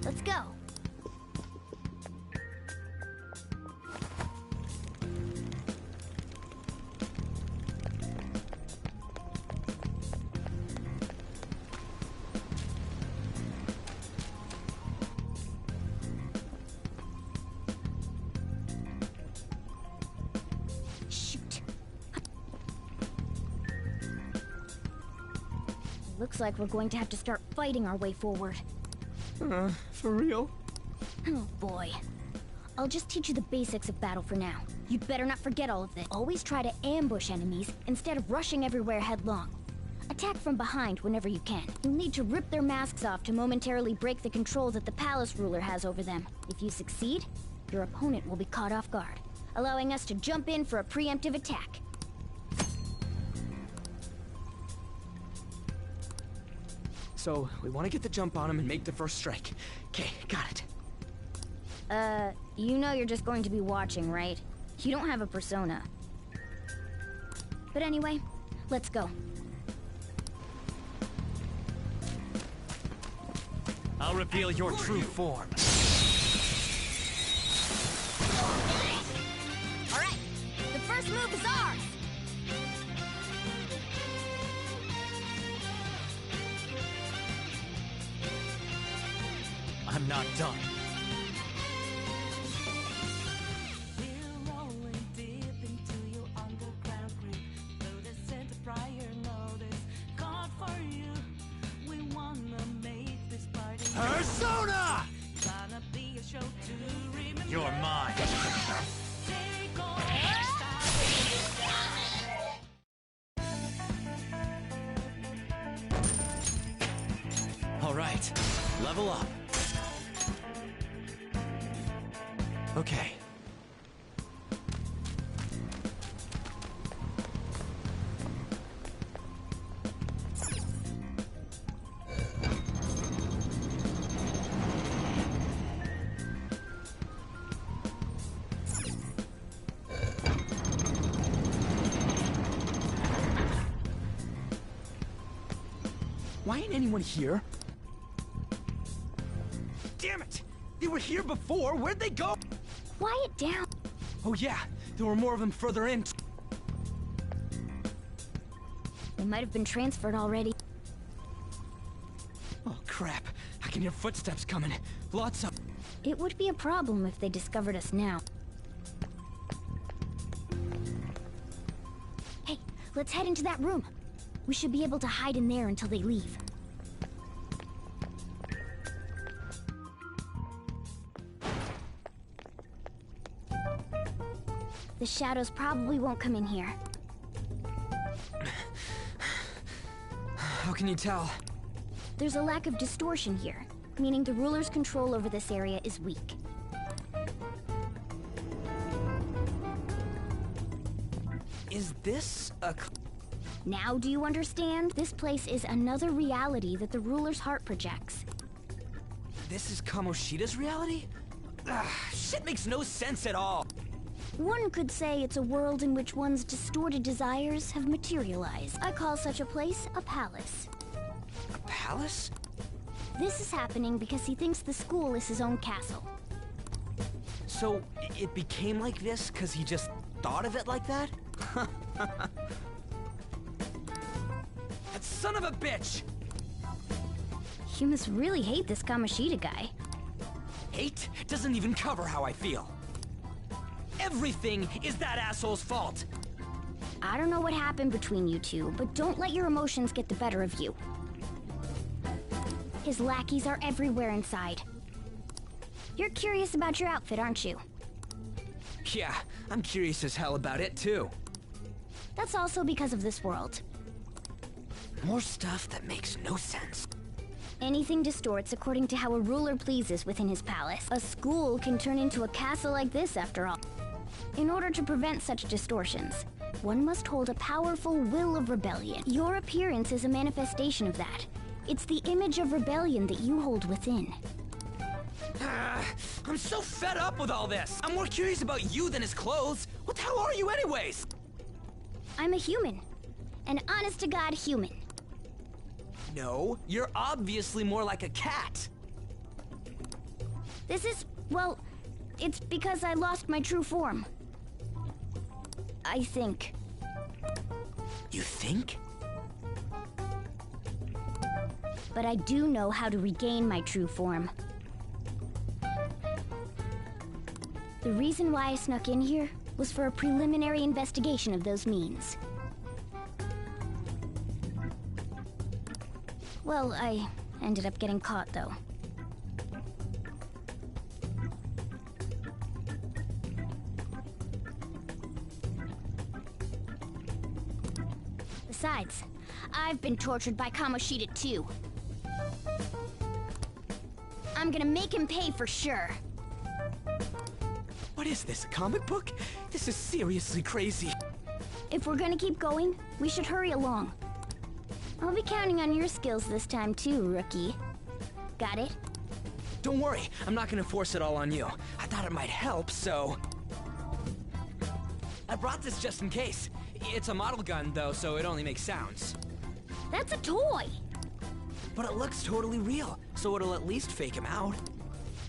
Let's go. Shoot. Looks like we're going to have to start fighting our way forward. For real? Oh boy. I'll just teach you the basics of battle for now. You'd better not forget all of this. Always try to ambush enemies instead of rushing everywhere headlong. Attack from behind whenever you can. You'll need to rip their masks off to momentarily break the control that the palace ruler has over them. If you succeed, your opponent will be caught off guard, allowing us to jump in for a preemptive attack. So, we want to get the jump on him and make the first strike. Okay, got it. You know you're just going to be watching, right? You don't have a persona. But anyway, let's go. I'll reveal your true form. Alright, the first move is ours! not done. Persona! You're mine. All right, level up. Okay. Why ain't anyone here? Damn it! They were here before! Where'd they go? Quiet down. Oh yeah, there were more of them further in. They might have been transferred already. Oh crap, I can hear footsteps coming. Lots of... It would be a problem if they discovered us now. Hey, let's head into that room. We should be able to hide in there until they leave. The shadows probably won't come in here. How can you tell? There's a lack of distortion here, meaning the ruler's control over this area is weak. Is this a... Now do you understand? This place is another reality that the ruler's heart projects. This is Kamoshida's reality? Shit makes no sense at all. One could say it's a world in which one's distorted desires have materialized. I call such a place a palace. A palace? This is happening because he thinks the school is his own castle. So, it became like this because he just thought of it like that? That son of a bitch! You must really hate this Kamoshida guy. Hate doesn't even cover how I feel. Everything is that asshole's fault! I don't know what happened between you two, but don't let your emotions get the better of you. His lackeys are everywhere inside. You're curious about your outfit, aren't you? Yeah, I'm curious as hell about it too. That's also because of this world. More stuff that makes no sense. Anything distorts according to how a ruler pleases within his palace. A school can turn into a castle like this, after all. In order to prevent such distortions, one must hold a powerful will of rebellion. Your appearance is a manifestation of that. It's the image of rebellion that you hold within. I'm so fed up with all this! I'm more curious about you than his clothes! What the hell are you anyways? I'm a human. An honest-to-God human. No, you're obviously more like a cat. This is, well, it's because I lost my true form. I think. You think? But I do know how to regain my true form. The reason why I snuck in here was for a preliminary investigation of those means. Well, I ended up getting caught, though. Besides, I've been tortured by Kamoshida too. I'm gonna make him pay for sure. What is this, a comic book? This is seriously crazy. If we're gonna keep going, we should hurry along. I'll be counting on your skills this time too, rookie. Got it? Don't worry, I'm not gonna force it all on you. I thought it might help, so... I brought this just in case. It's a model gun, though, so it only makes sounds. That's a toy! But it looks totally real, so it'll at least fake him out.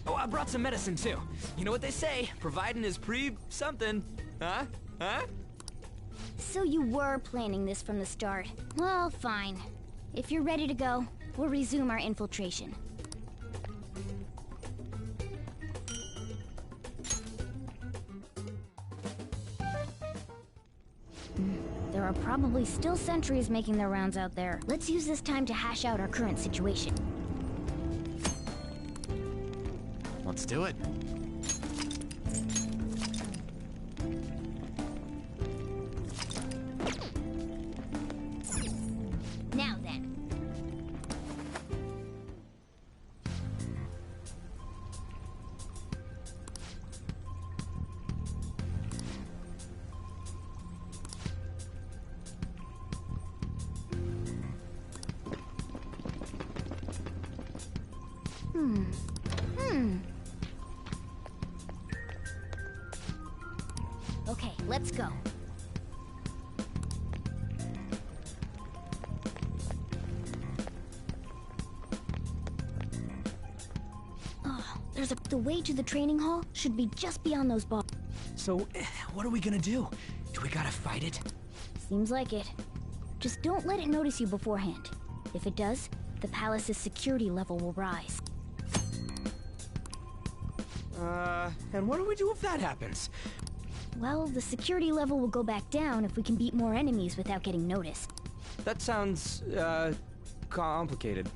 Oh, I brought some medicine, too. You know what they say, providing is something. Huh? Huh? So you were planning this from the start. Well, fine. If you're ready to go, we'll resume our infiltration. are probably still sentries making their rounds out there. Let's use this time to hash out our current situation. Let's do it. Now then. Okay, let's go. The way to the training hall should be just beyond those balls. So, what are we gonna do? Do we gotta fight it? Seems like it. Just don't let it notice you beforehand. If it does, the palace's security level will rise. And what do we do if that happens? Well, the security level will go back down if we can beat more enemies without getting noticed. That sounds, complicated.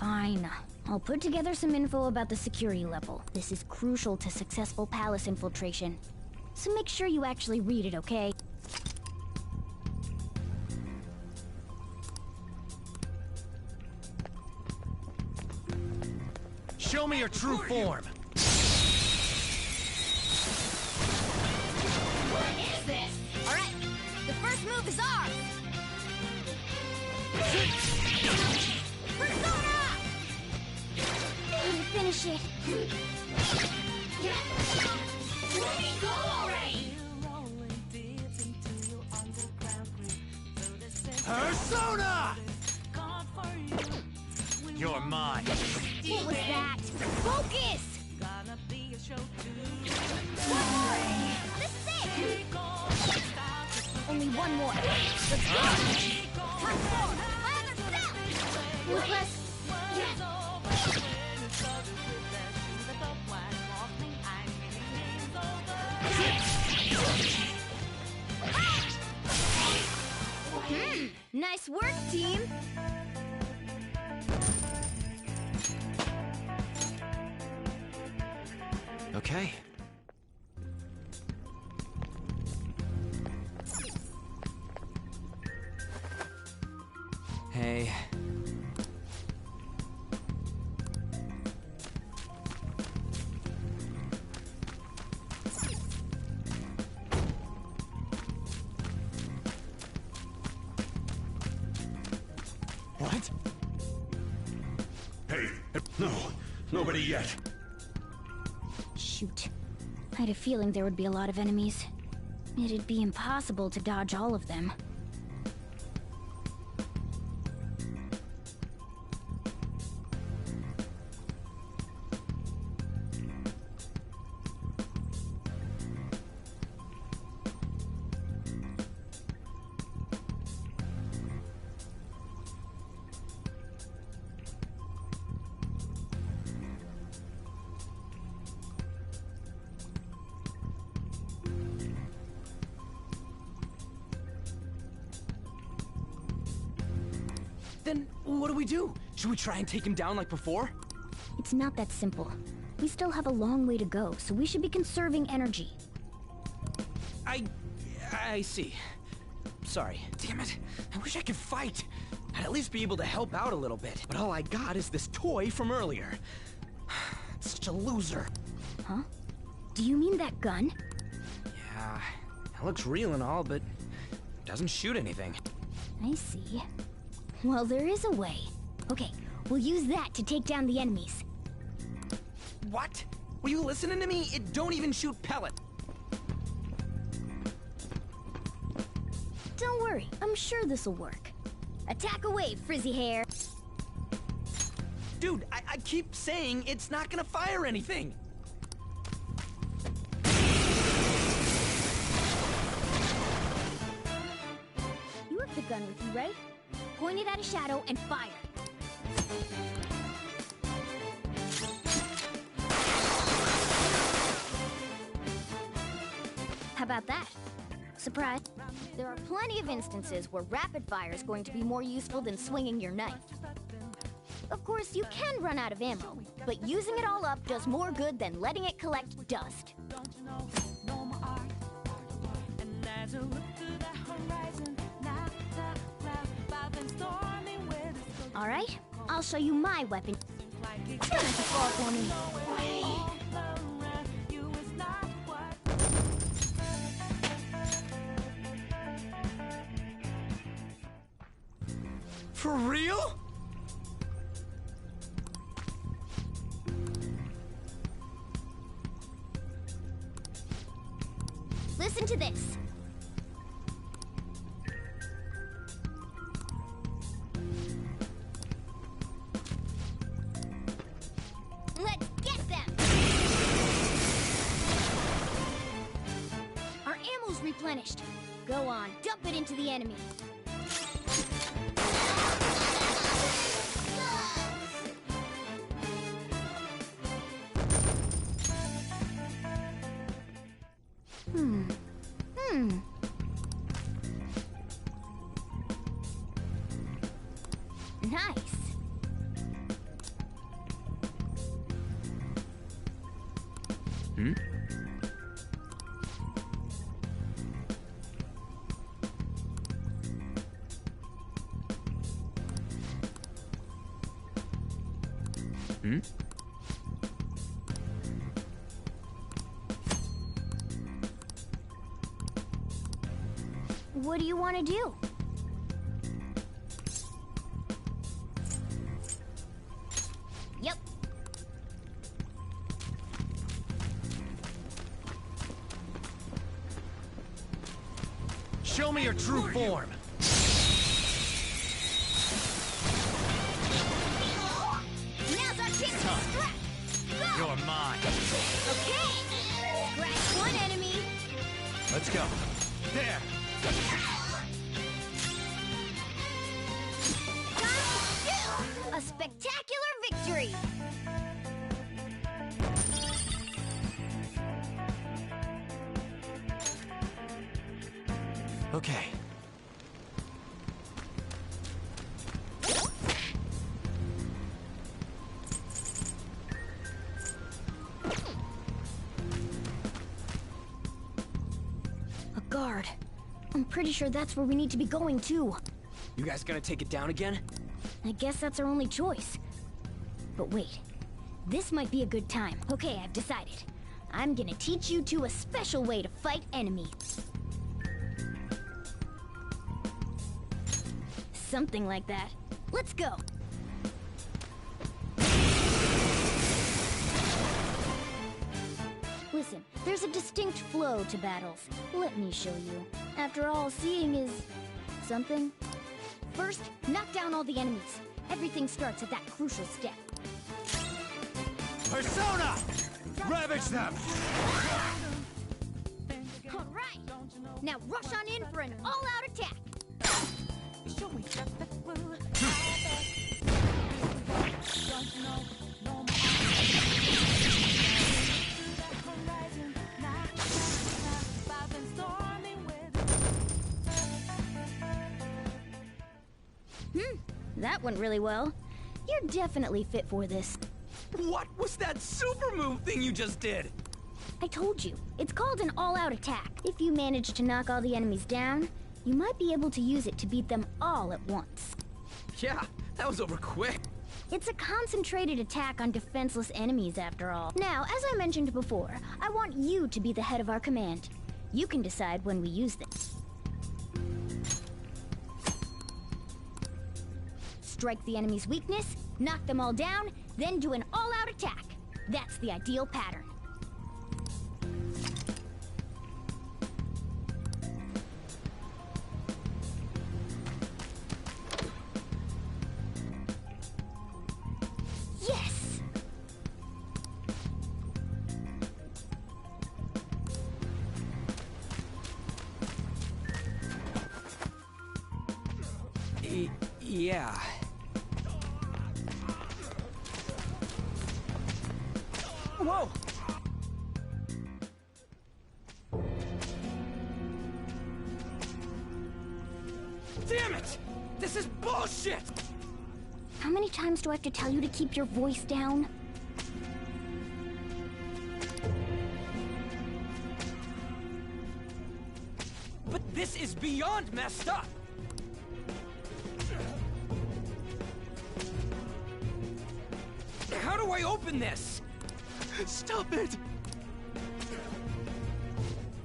Fine. I'll put together some info about the security level. This is crucial to successful palace infiltration. So make sure you actually read it, okay? Show me your true form! What is this? Alright, the first move is ours! Persona! Finish it. Go already! Persona! You're mine. What was that? Focus! One more! This is it! Only one more. Let's go! Transform! My other self! Ruthless! Nice work, team! Okay. Hey. What? Hey, no, nobody yet. Shoot. I had a feeling there would be a lot of enemies. It'd be impossible to dodge all of them. Then what do we do? Should we try and take him down like before? It's not that simple. We still have a long way to go, so we should be conserving energy. I see. Sorry. Damn it. I wish I could fight. I'd at least be able to help out a little bit. But all I got is this toy from earlier. Such a loser. Huh? Do you mean that gun? Yeah, it looks real and all, but doesn't shoot anything. I see. Well, there is a way. Okay, we'll use that to take down the enemies. What? Were you listening to me? It don't even shoot pellet. Don't worry, I'm sure this'll work. Attack away, frizzy hair. Dude, I keep saying it's not gonna fire anything. You have the gun with you, right? Point it at a shadow and fire. How about that? Surprise. There are plenty of instances where rapid fire is going to be more useful than swinging your knife. Of course, you can run out of ammo, but using it all up does more good than letting it collect dust. All right, I'll show you my weapon. Try not to fall for me. For real? Listen to this. Let's get them! Our ammo's replenished. Go on, dump it into the enemy. Nice. Hmm? Hmm? What do you want to do? Yep. Show me your true form. Now's our chance to strike. Go! You're mine. Okay. Scratch one enemy. Let's go. There. A spectacular victory! Okay. A guard. I'm pretty sure that's where we need to be going, too. You guys gonna take it down again? I guess that's our only choice. But wait, this might be a good time. Okay, I've decided. I'm gonna teach you two a special way to fight enemies. Something like that. Let's go. Listen, there's a distinct flow to battles. Let me show you. After all, seeing is something. First, knock down all the enemies. Everything starts at that crucial step. Persona! Ravage them! All right! Now rush on in for an all-out attack! That went really well. You're definitely fit for this. What was that super move thing you just did? I told you, it's called an all-out attack. If you manage to knock all the enemies down, you might be able to use it to beat them all at once. Yeah, that was over quick. It's a concentrated attack on defenseless enemies, after all. Now, as I mentioned before, I want you to be the head of our command. You can decide when we use this. Strike the enemy's weakness, knock them all down, then do an all-out attack. That's the ideal pattern. Yes! Yeah. Whoa! Damn it! This is bullshit! How many times do I have to tell you to keep your voice down? But this is beyond messed up! How do I open this? Stop it!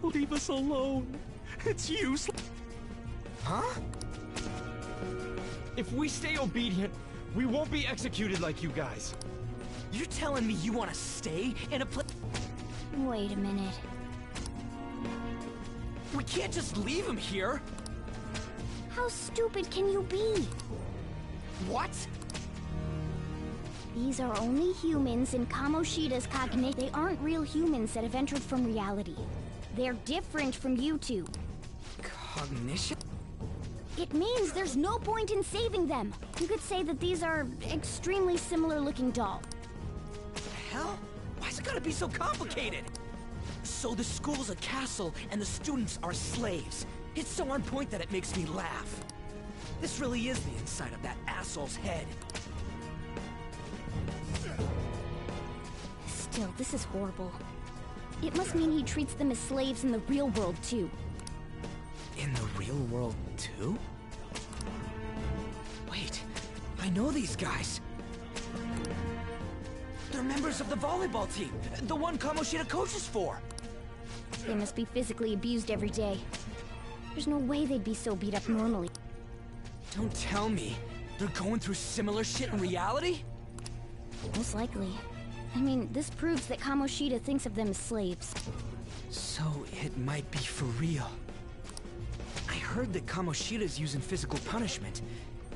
Leave us alone. It's useless. Huh? If we stay obedient, we won't be executed like you guys. You're telling me you want to stay in a place? Wait a minute. We can't just leave him here! How stupid can you be? What? These are only humans in Kamoshida's cognition. They aren't real humans that have entered from reality. They're different from you two. Cognition? It means there's no point in saving them. You could say that these are extremely similar-looking dolls. The hell? Why's it gotta be so complicated? So the school's a castle and the students are slaves. It's so on point that it makes me laugh. This really is the inside of that asshole's head. Still, this is horrible. It must mean he treats them as slaves in the real world, too. In the real world, too? Wait, I know these guys. They're members of the volleyball team, the one Kamoshida coaches for. They must be physically abused every day. There's no way they'd be so beat up normally. Don't tell me they're going through similar shit in reality? Most likely. I mean, this proves that Kamoshida thinks of them as slaves. So it might be for real. I heard that Kamoshida's using physical punishment.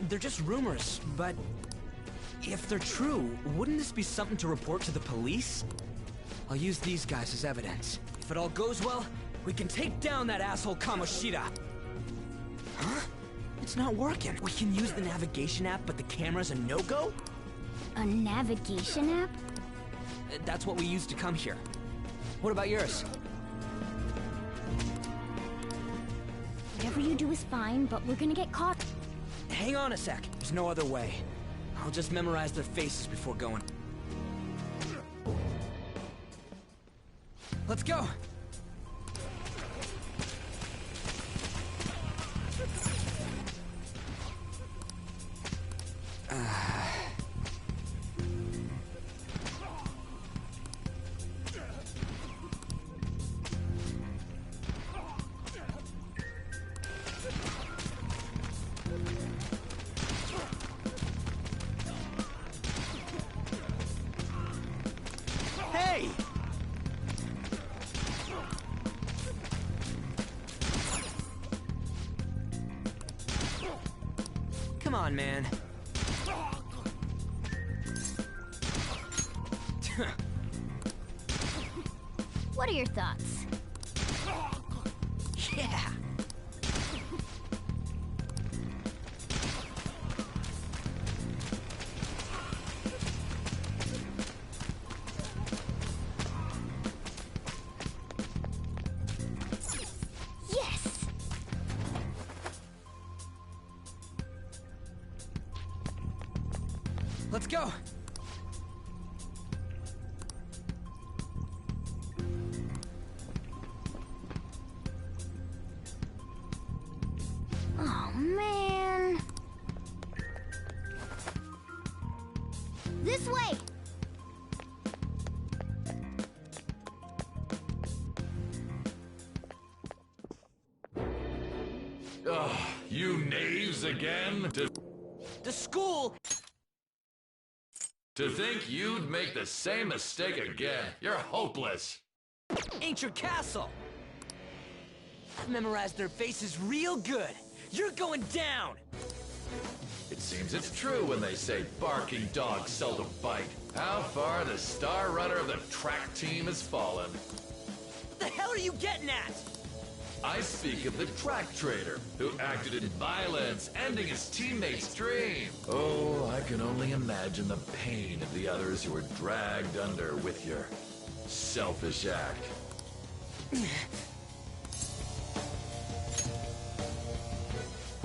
They're just rumors, but if they're true, wouldn't this be something to report to the police? I'll use these guys as evidence. If it all goes well, we can take down that asshole Kamoshida. Huh? It's not working. We can use the navigation app, but the camera's a no-go? A navigation app? That's what we used to come here. What about yours? Whatever you do is fine, but we're gonna get caught. Hang on a sec. There's no other way. I'll just memorize their faces before going. Let's go! Hey! Come on, man. What are your thoughts? Yeah! Yes! Let's go! Oh, man. This way! Ugh, you knaves again? The school! To think you'd make the same mistake again. You're hopeless. Ain't your castle! I've memorized their faces real good. You're going down! It seems it's true when they say barking dogs seldom bite. How far the star runner of the track team has fallen. What the hell are you getting at? I speak of the track trader, who acted in violence, ending his teammate's dream. Oh, I can only imagine the pain of the others who were dragged under with your selfish act.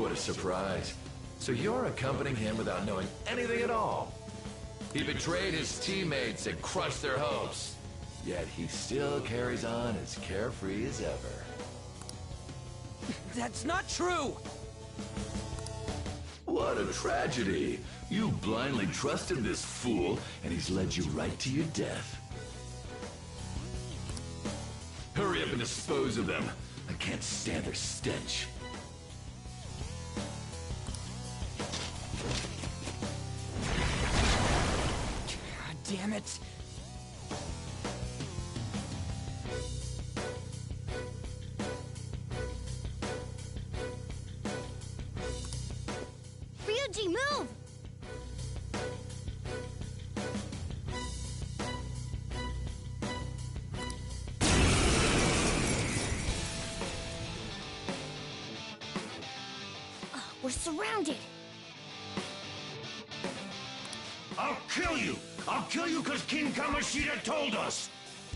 What a surprise. So you're accompanying him without knowing anything at all. He betrayed his teammates and crushed their hopes. Yet he still carries on as carefree as ever. That's not true! What a tragedy. You blindly trusted this fool, and he's led you right to your death. Hurry up and dispose of them. I can't stand their stench. God damn it. Ryuji, move! We're surrounded! I'll kill you! I'll kill you because King Kamoshida told us!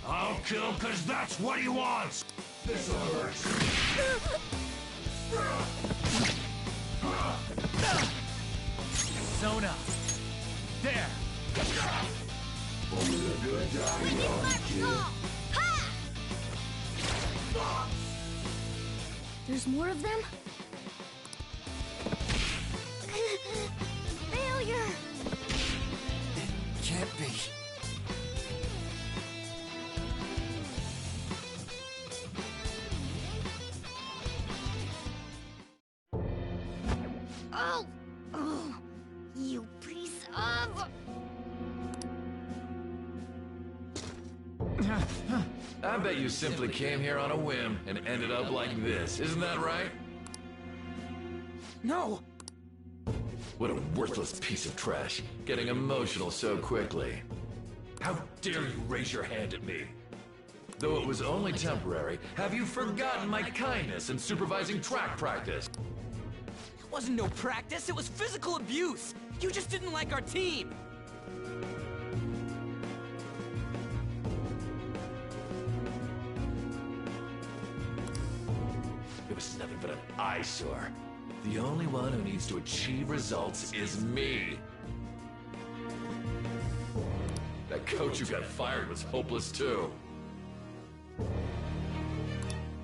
I'll kill because that's what he wants! This'll hurt. Sona! There! Only a good dying on, kid. There's more of them? Failure! Can't be. Oh! Oh! You piece of... I bet you simply came here on a whim and ended up like this. Isn't that right? No! What a worthless piece of trash, getting emotional so quickly. How dare you raise your hand at me? Though it was only temporary, have you forgotten my kindness in supervising track practice? It wasn't no practice, it was physical abuse! You just didn't like our team! It was nothing but an eyesore. The only one who needs to achieve results is me. That coach who got fired was hopeless too.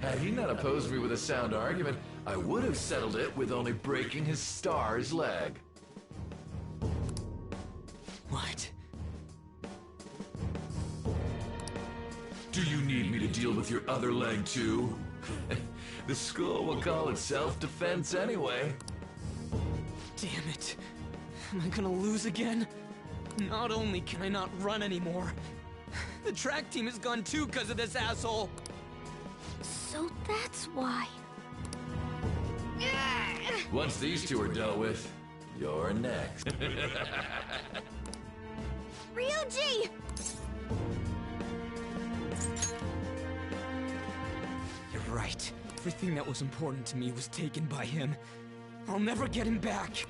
Had he not opposed me with a sound argument, I would have settled it with only breaking his star's leg. What? Do you need me to deal with your other leg too? The school will call it self-defense anyway. Damn it. Am I gonna lose again? Not only can I not run anymore, the track team is gone too because of this asshole. So that's why. Once these two are dealt with, you're next. Ryuji! You're right. Everything that was important to me was taken by him. I'll never get him back.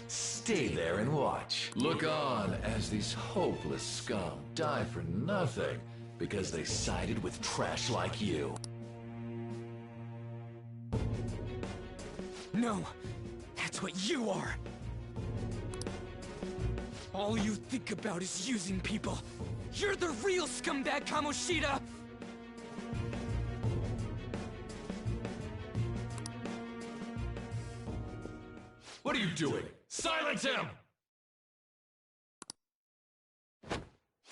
Stay there and watch. Look on as these hopeless scum die for nothing because they sided with trash like you. No, that's what you are. All you think about is using people. You're the real scumbag, Kamoshida! What are you doing? Silence him!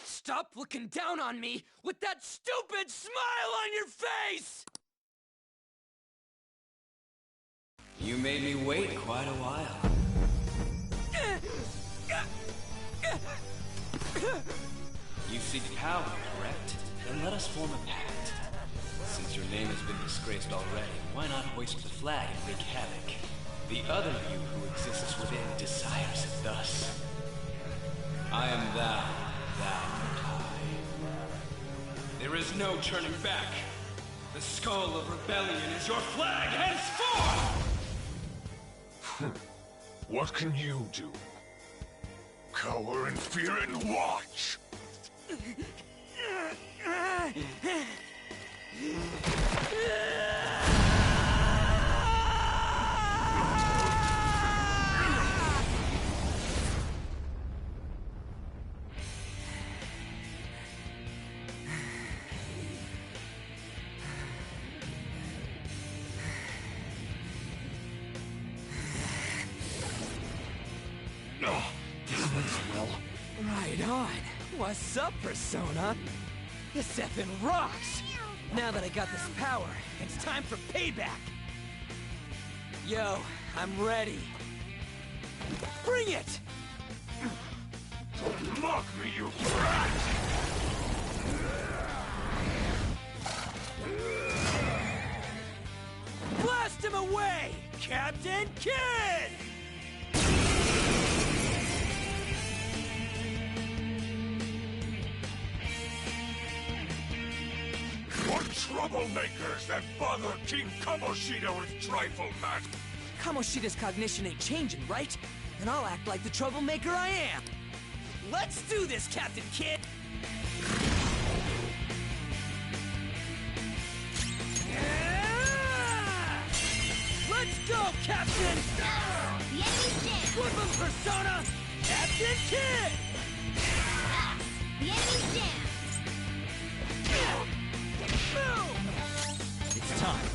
Stop looking down on me with that stupid smile on your face! You made me wait quite a while. You seek power, correct? Then let us form a pact. Since your name has been disgraced already, why not hoist the flag and wreak havoc? The other you who exists within desires it thus. I am thou, thou art I. There is no turning back. The skull of rebellion is your flag henceforth! What can you do? Cower in fear and watch! on. What's up, Persona? This effing rocks! Now that I got this power, it's time for payback! Yo, I'm ready. Bring it! Don't mock me, you brat! Blast him away, Captain Kidd! What troublemakers that bother King Kamoshida with trifle matters? Kamoshida's cognition ain't changing, right? Then I'll act like the troublemaker I am. Let's do this, Captain Kidd! Let's go, Captain! The enemy's down! Flip him, Persona! Captain Kidd! The enemy's down! It's time.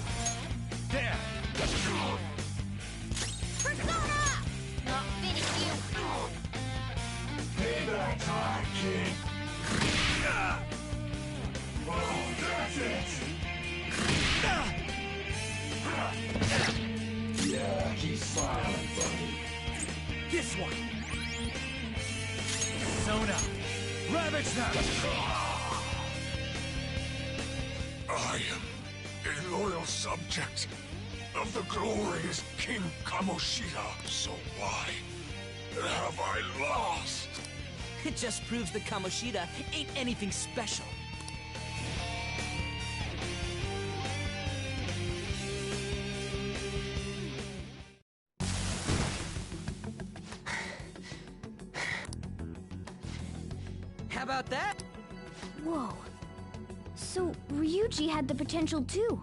There! Persona! I'll finish you! Payback time, King! Oh, that's it! Yeah, keep smiling, buddy. This one! Persona! Ravage them! I am a loyal subject of the glorious King Kamoshida, so why have I lost? It just proves that Kamoshida ain't anything special. How about that? Whoa. So, Ryuji had the potential too.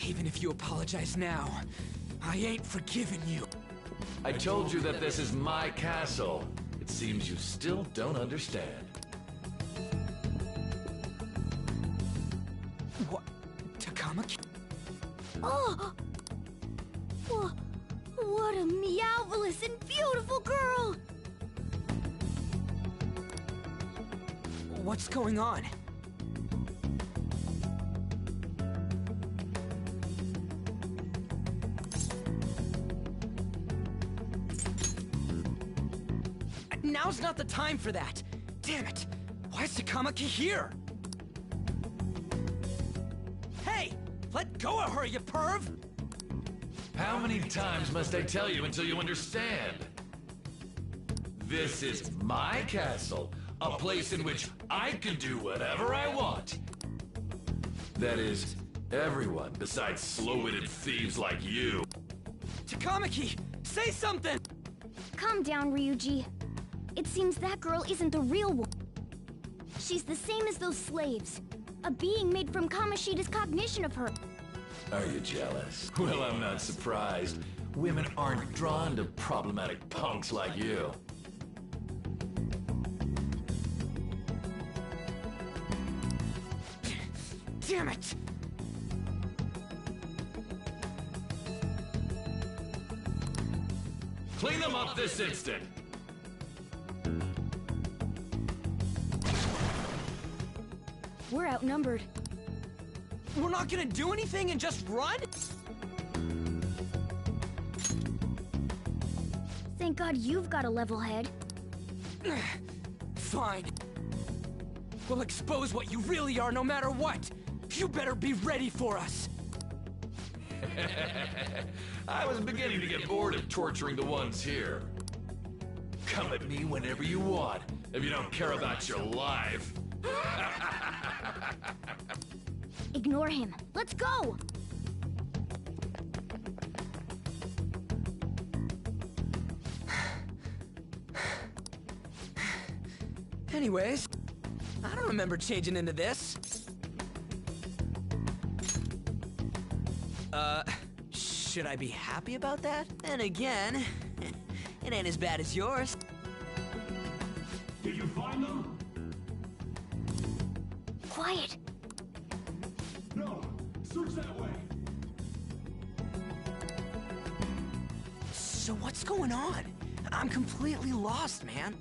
Even if you apologize now, I ain't forgiven you. I told you that this is my castle. It seems you still don't understand. What? Takamaki? Oh! What a meowvelous and beautiful girl! What's going on? Now's not the time for that! Damn it! Why is Takamaki here? Hey! Let go of her, you perv! How many times must I tell you until you understand? This is my castle, a place in which I can do whatever I want. That is, everyone besides slow-witted thieves like you. Takamaki! Say something! Calm down, Ryuji. It seems that girl isn't the real one. She's the same as those slaves. A being made from Kamoshida's cognition of her. Are you jealous? Well, I'm not surprised. Women aren't drawn to problematic punks like you. Damn it! Clean them up this instant! We're outnumbered. We're not gonna do anything and just run? Thank God you've got a level head. Fine. We'll expose what you really are no matter what. You better be ready for us. I was beginning to get bored of torturing the ones here. Come at me whenever you want, if you don't care about your life. Ignore him. Let's go! Anyways, I don't remember changing into this. Should I be happy about that? And again, it ain't as bad as yours. Did you find them? Quiet. No, search that way. So what's going on? I'm completely lost, man.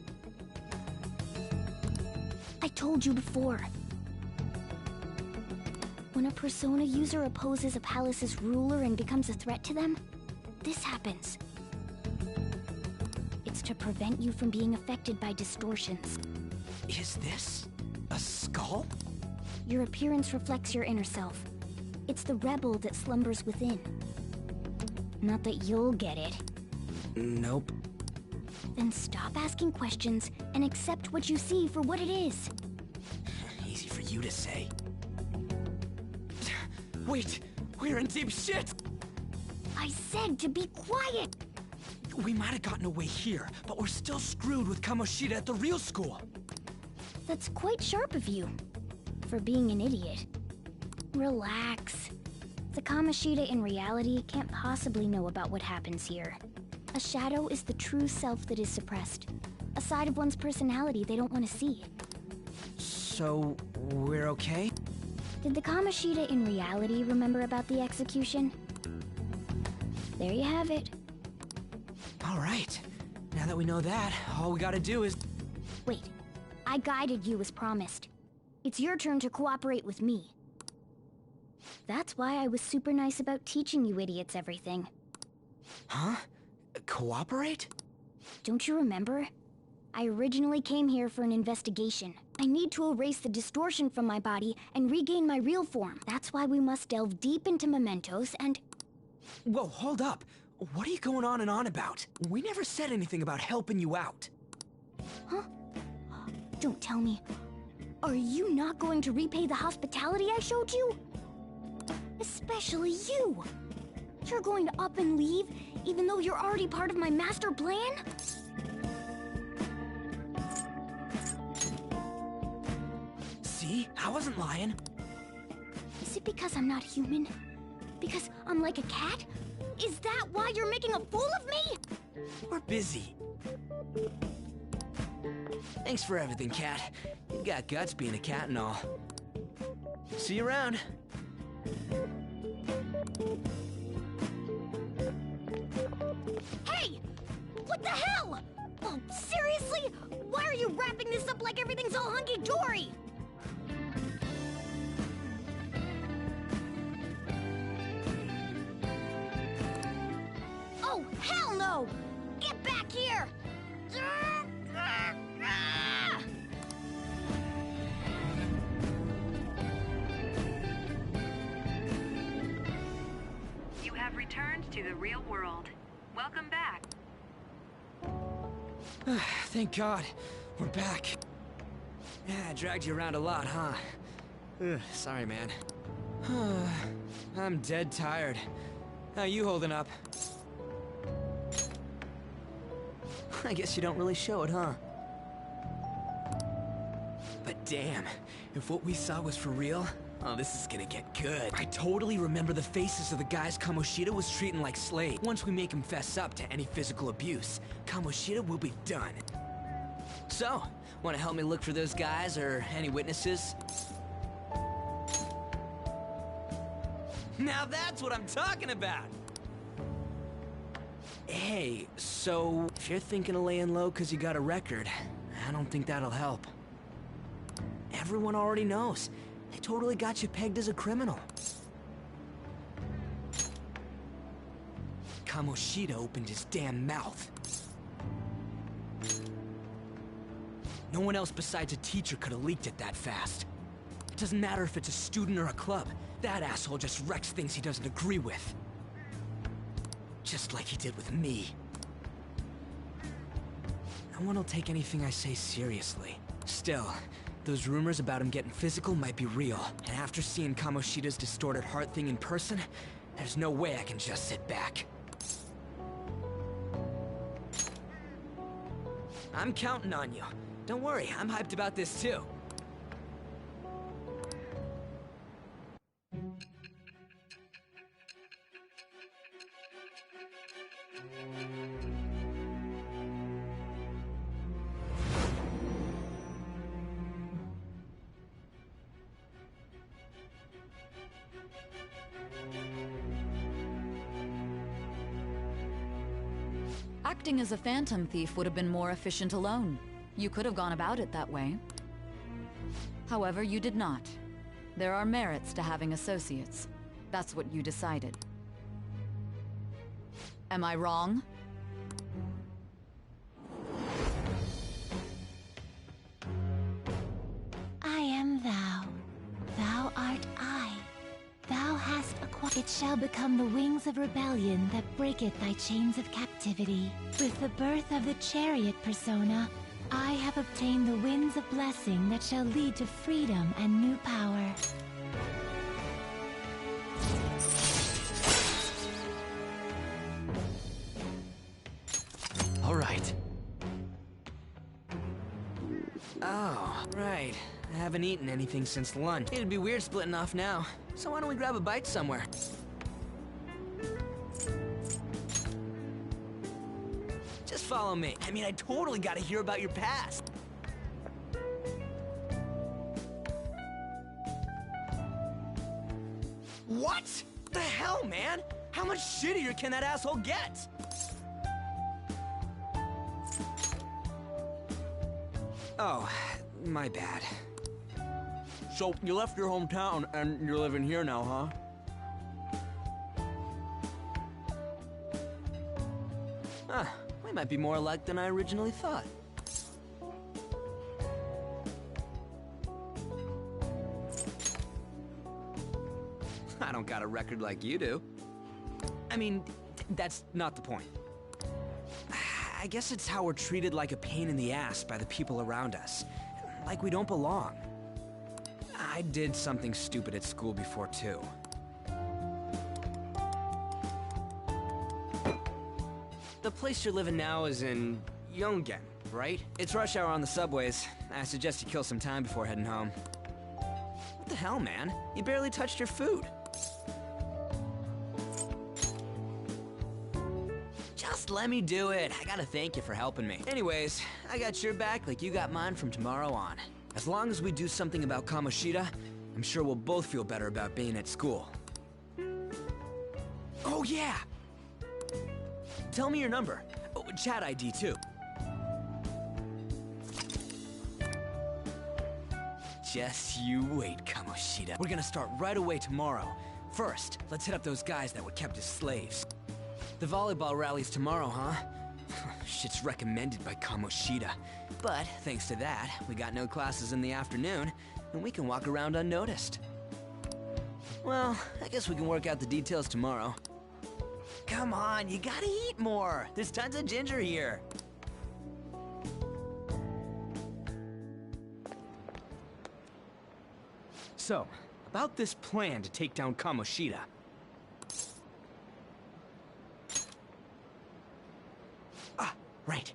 I told you before. When a Persona user opposes a palace's ruler and becomes a threat to them, this happens. It's to prevent you from being affected by distortions. Is this a skull? Your appearance reflects your inner self. It's the rebel that slumbers within. Not that you'll get it. Nope. Then stop asking questions and accept what you see for what it is. Easy for you to say. Wait, we're in deep shit! I said to be quiet! We might have gotten away here, but we're still screwed with Kamoshida at the real school. That's quite sharp of you. For being an idiot. Relax. The Kamoshida in reality can't possibly know about what happens here. A shadow is the true self that is suppressed. A side of one's personality they don't want to see. So, we're okay? Did the Kamoshida in reality remember about the execution? There you have it. All right. Now that we know that, all we gotta do is... Wait. I guided you as promised. It's your turn to cooperate with me. That's why I was super nice about teaching you idiots everything. Huh? Cooperate? Don't you remember? I originally came here for an investigation. I need to erase the distortion from my body and regain my real form. That's why we must delve deep into mementos and... Whoa, hold up. What are you going on and on about? We never said anything about helping you out. Huh? Don't tell me. Are you not going to repay the hospitality I showed you? Especially you. You're going to up and leave, even though you're already part of my master plan? See? I wasn't lying. Is it because I'm not human? Because I'm like a cat? Is that why you're making a fool of me? We're busy. Thanks for everything, Cat. You've got guts being a cat and all. See you around. Hey! What the hell? Oh, seriously? Why are you wrapping this up like everything's all hunky-dory? Oh, hell no! Get back here! You have returned to the real world. Welcome back. Thank God. We're back. Yeah, I dragged you around a lot, huh? Sorry, man. I'm dead tired. How you holding up? I guess you don't really show it, huh? But damn, if what we saw was for real, oh, this is gonna get good. I totally remember the faces of the guys Kamoshida was treating like slaves. Once we make him fess up to any physical abuse, Kamoshida will be done. So, wanna help me look for those guys or any witnesses? Now that's what I'm talking about! Hey, so if you're thinking of laying low because you got a record, I don't think that'll help. Everyone already knows. They totally got you pegged as a criminal. Kamoshida opened his damn mouth. No one else besides a teacher could have leaked it that fast. It doesn't matter if it's a student or a club. That asshole just wrecks things he doesn't agree with. Just like he did with me. No one will take anything I say seriously. Still, those rumors about him getting physical might be real. And after seeing Kamoshida's distorted heart thing in person, there's no way I can just sit back. I'm counting on you. Don't worry, I'm hyped about this too. Acting as a phantom thief would have been more efficient alone. You could have gone about it that way. However, you did not. There are merits to having associates. That's what you decided. Am I wrong? I am thou. Thou art I. Thou hast acquired. It shall become the wings of rebellion that breaketh thy chains of captivity. With the birth of the chariot persona, I have obtained the winds of blessing that shall lead to freedom and new power. All right. Oh, right. I haven't eaten anything since lunch. It'd be weird splitting off now. So why don't we grab a bite somewhere? Just follow me. I mean, I totally gotta hear about your past. What? The hell, man? How much shittier can that asshole get? Oh, my bad. So, you left your hometown and you're living here now, huh? Huh, we might be more alike than I originally thought. I don't got a record like you do. I mean, that's not the point. I guess it's how we're treated like a pain in the ass by the people around us. Like we don't belong. I did something stupid at school before, too. The place you're living now is in Yongen, right? It's rush hour on the subways. I suggest you kill some time before heading home. What the hell, man? You barely touched your food. Just let me do it. I gotta thank you for helping me. Anyways, I got your back like you got mine from tomorrow on. As long as we do something about Kamoshida, I'm sure we'll both feel better about being at school. Oh yeah! Tell me your number. Oh, chat ID too. Just you wait, Kamoshida. We're gonna start right away tomorrow. First, let's hit up those guys that were kept as slaves. The volleyball rally's tomorrow, huh? Shit's recommended by Kamoshida. But, thanks to that, we got no classes in the afternoon, and we can walk around unnoticed. Well, I guess we can work out the details tomorrow. Come on, you gotta eat more! There's tons of ginger here! So, about this plan to take down Kamoshida. Ah, right.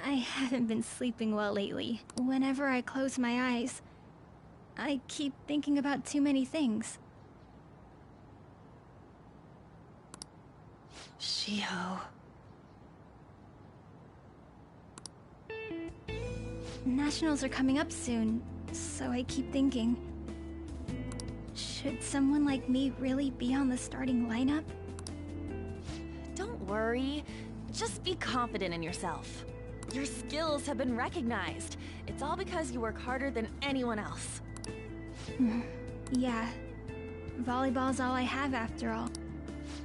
I haven't been sleeping well lately. Whenever I close my eyes, I keep thinking about too many things. Shiho. Nationals are coming up soon, so I keep thinking, should someone like me really be on the starting lineup? Don't worry. Just be confident in yourself. Your skills have been recognized. It's all because you work harder than anyone else. Yeah. Volleyball's all I have after all.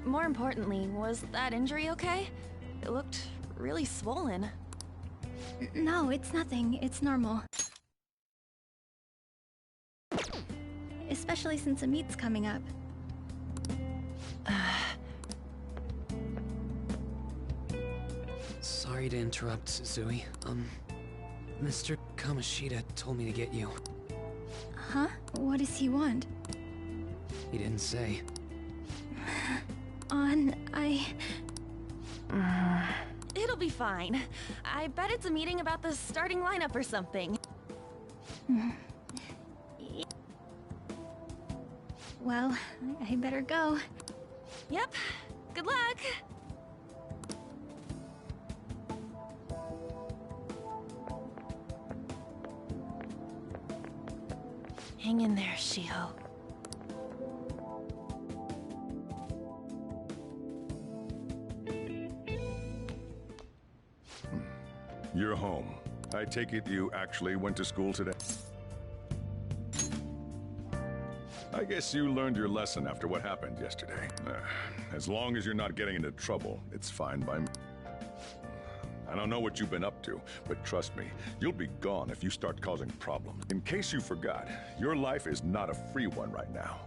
More importantly, was that injury okay? It looked really swollen. No, it's nothing. It's normal. Especially since a meet's coming up. Sorry to interrupt, Zui. Mr. Kamoshida told me to get you. Huh? What does he want? He didn't say. It'll be fine. I bet it's a meeting about the starting lineup or something. Well, I better go. Yep. Good luck. Hang in there, Shiho. You're home. I take it you actually went to school today? I guess you learned your lesson after what happened yesterday. As long as you're not getting into trouble, it's fine by me. I don't know what you've been up to, but trust me, you'll be gone if you start causing problems. In case you forgot, your life is not a free one right now.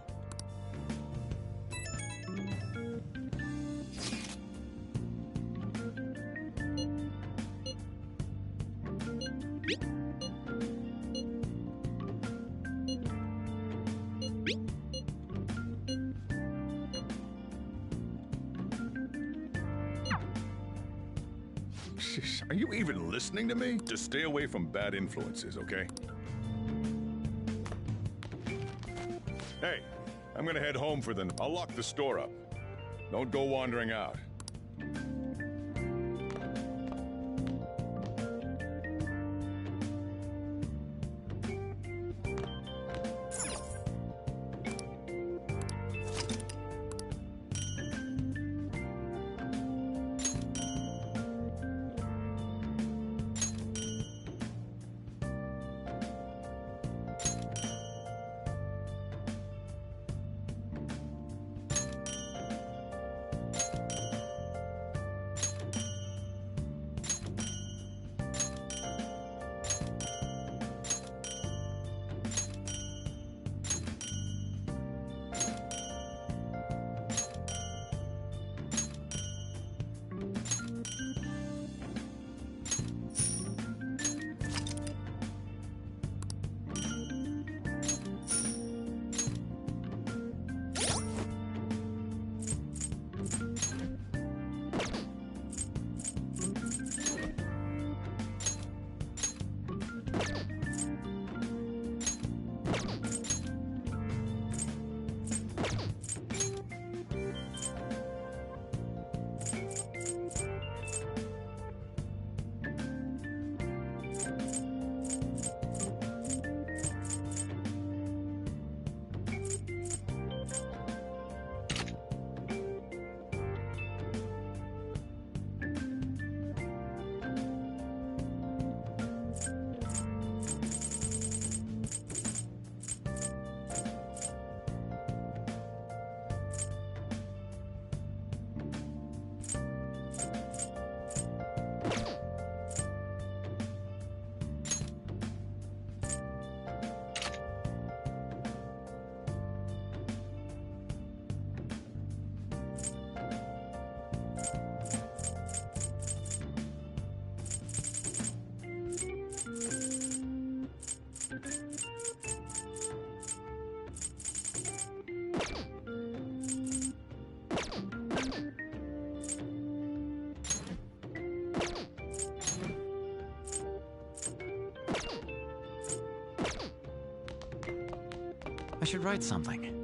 Are you even listening to me? Just stay away from bad influences, okay? Hey, I'm gonna head home for the... I'll lock the store up. Don't go wandering out. I should write something.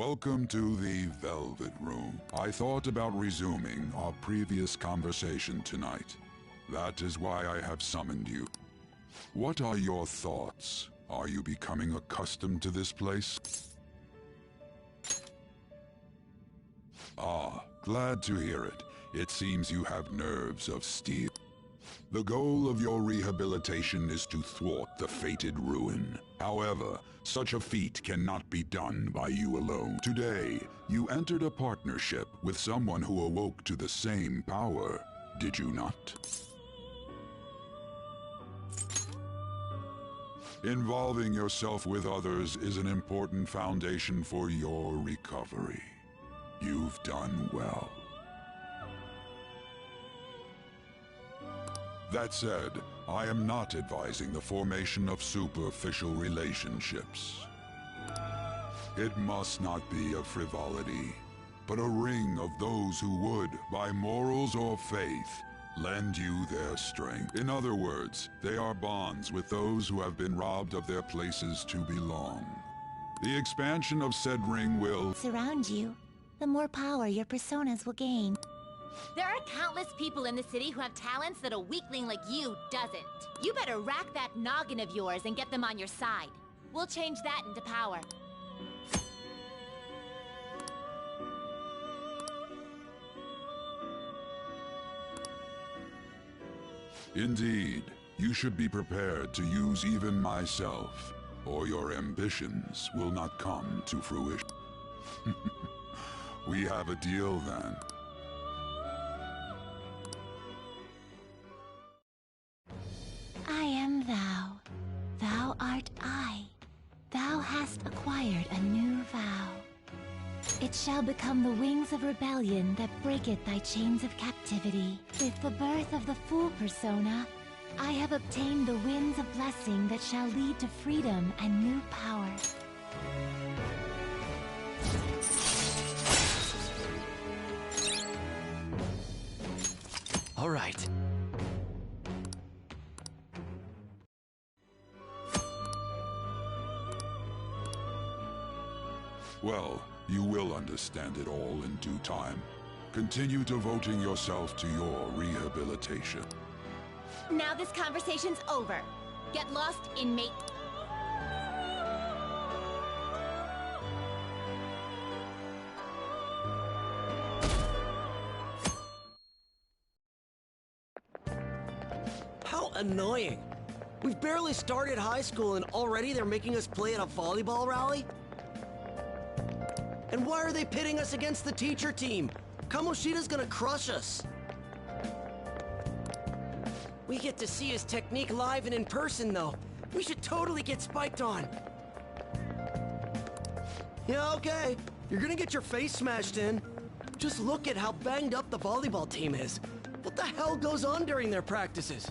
Welcome to the Velvet Room. I thought about resuming our previous conversation tonight. That is why I have summoned you. What are your thoughts? Are you becoming accustomed to this place? Ah, glad to hear it. It seems you have nerves of steel. The goal of your rehabilitation is to thwart the fated ruin. However, such a feat cannot be done by you alone. Today, you entered a partnership with someone who awoke to the same power, did you not? Involving yourself with others is an important foundation for your recovery. You've done well. That said, I am not advising the formation of superficial relationships. It must not be a frivolity, but a ring of those who would, by morals or faith, lend you their strength. In other words, they are bonds with those who have been robbed of their places to belong. The expansion of said ring will surround you. The more power your personas will gain. There are countless people in the city who have talents that a weakling like you doesn't. You better rack that noggin of yours and get them on your side. We'll change that into power. Indeed, you should be prepared to use even myself, or your ambitions will not come to fruition. We have a deal then. I am thou. Thou art I. Thou hast acquired a new vow. It shall become the wings of rebellion that breaketh thy chains of captivity. With the birth of the Fool persona, I have obtained the winds of blessing that shall lead to freedom and new power. All right. Well, you will understand it all in due time. Continue devoting yourself to your rehabilitation. Now this conversation's over. Get lost, inmate. How annoying. We've barely started high school and already they're making us play at a volleyball rally? And why are they pitting us against the teacher team? Kamoshida's gonna crush us. We get to see his technique live and in person, though. We should totally get spiked on. Yeah, okay. You're gonna get your face smashed in. Just look at how banged up the volleyball team is. What the hell goes on during their practices?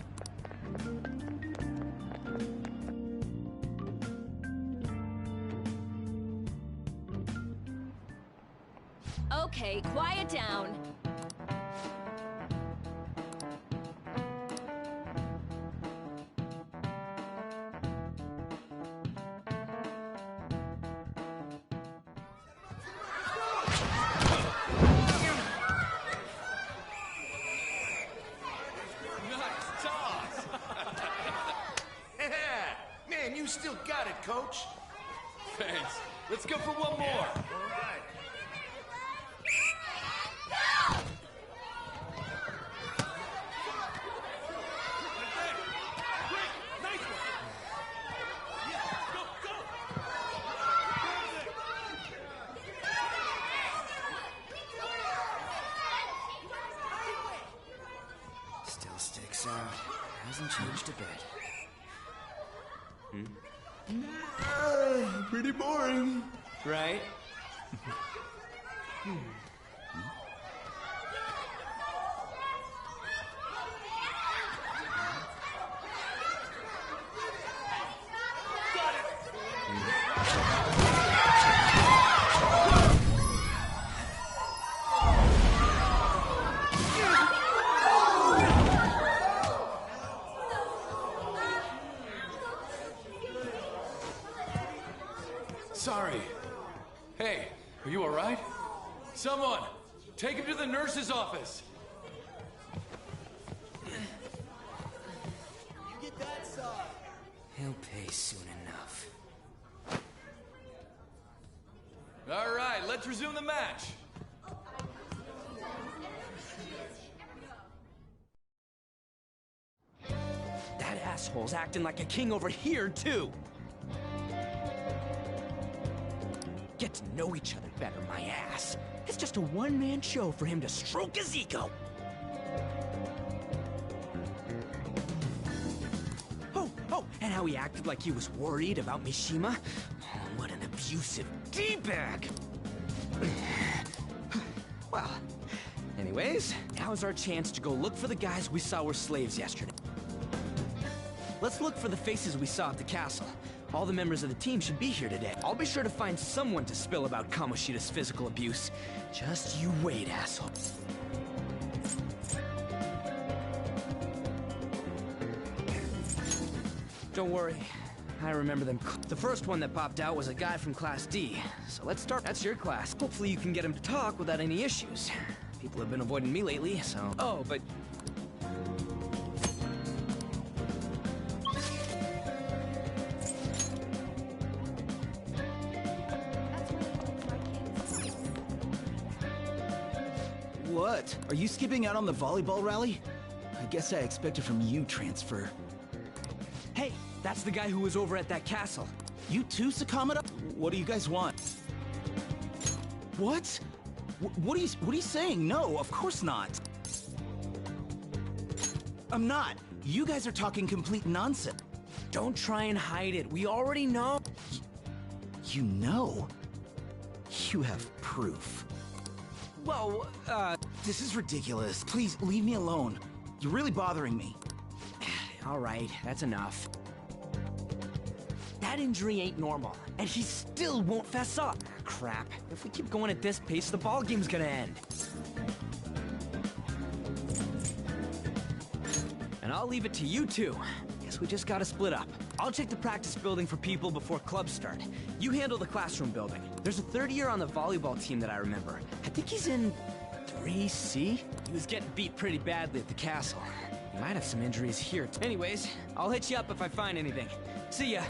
Okay, quiet down. Man, you still got it, Coach. Thanks. Let's go for one more. All right. Still sticks out. Hasn't changed a bit. Pretty boring. Right? Sorry. Hey, Are you alright? Someone! Take him to the nurse's office! You get that side. He'll pay soon enough. Alright, let's resume the match! That asshole's acting like a king over here, too! Get to know each other better, my ass. It's just a one-man show for him to stroke his ego. Oh, and how he acted like he was worried about Mishima. Oh, what an abusive D-bag! Well, anyways, now's our chance to go look for the guys we saw were slaves yesterday. Let's look for the faces we saw at the castle. All the members of the team should be here today. I'll be sure to find someone to spill about Kamoshida's physical abuse. Just you wait, asshole. Don't worry, I remember them. The first one that popped out was a guy from Class D. So let's start. That's your class. Hopefully you can get him to talk without any issues. People have been avoiding me lately, so... Oh, but... What? Are you skipping out on the volleyball rally? I guess I expected from you, Transfer. Hey, that's the guy who was over at that castle. You too, Sakamada? What do you guys want? What? What are you saying? No, of course not. I'm not. You guys are talking complete nonsense. Don't try and hide it. We already know. You know? You have proof. Well, This is ridiculous. Please, leave me alone. You're really bothering me. All right, that's enough. That injury ain't normal, and he still won't fess up. Crap. If we keep going at this pace, the ball game's gonna end. And I'll leave it to you two. Guess we just gotta split up. I'll check the practice building for people before clubs start. You handle the classroom building. There's a third year on the volleyball team that I remember. I think he's in 3C? He was getting beat pretty badly at the castle. He might have some injuries here. Anyways, I'll hit you up if I find anything. See ya.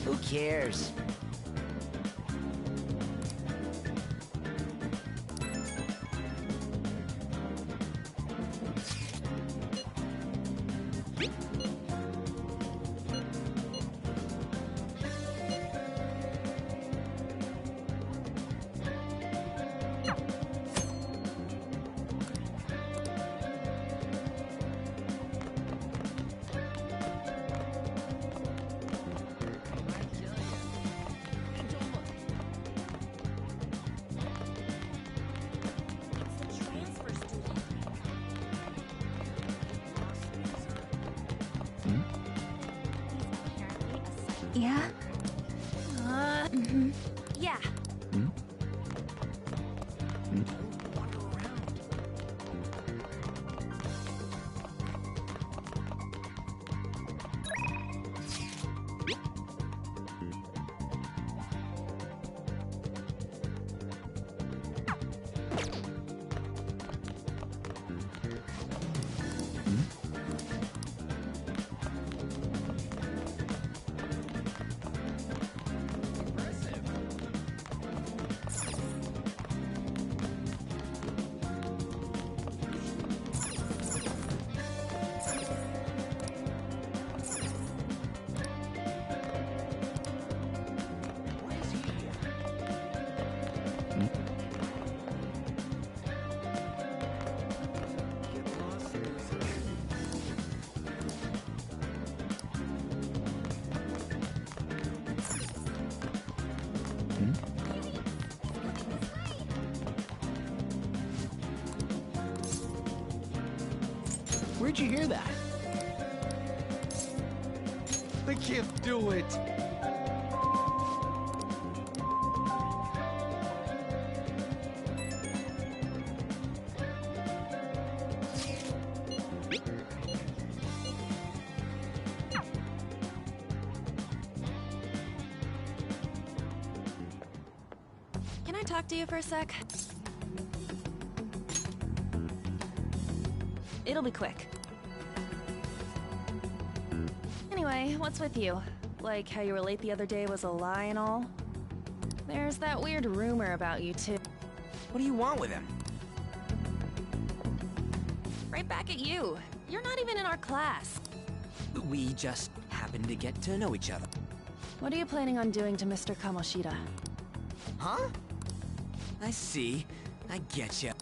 Who cares? Yeah? Yeah. Where'd you hear that? I can't do it. Can I talk to you for a sec? It'll be quick. Anyway, what's with you? Like how you were late the other day was a lie and all? There's that weird rumor about you too. What do you want with him? Right back at you. You're not even in our class. We just happened to get to know each other. What are you planning on doing to Mr. Kamoshida? Huh? I see. I getcha.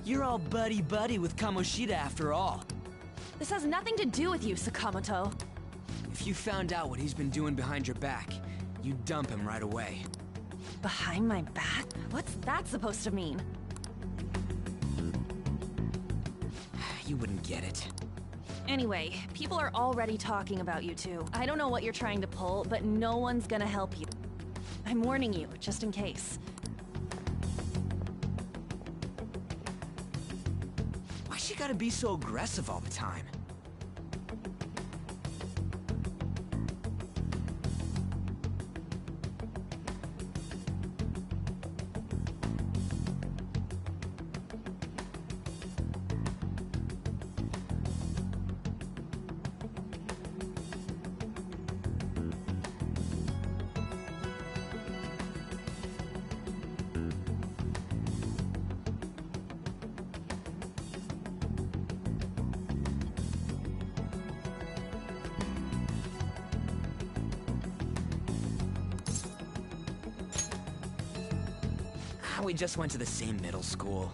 You're all buddy-buddy with Kamoshida after all. This has nothing to do with you, Sakamoto. If you found out what he's been doing behind your back, you'd dump him right away. Behind my back? What's that supposed to mean? You wouldn't get it. Anyway, people are already talking about you two. I don't know what you're trying to pull, but no one's gonna help you. I'm warning you, just in case. Why's she gotta be so aggressive all the time? We just went to the same middle school.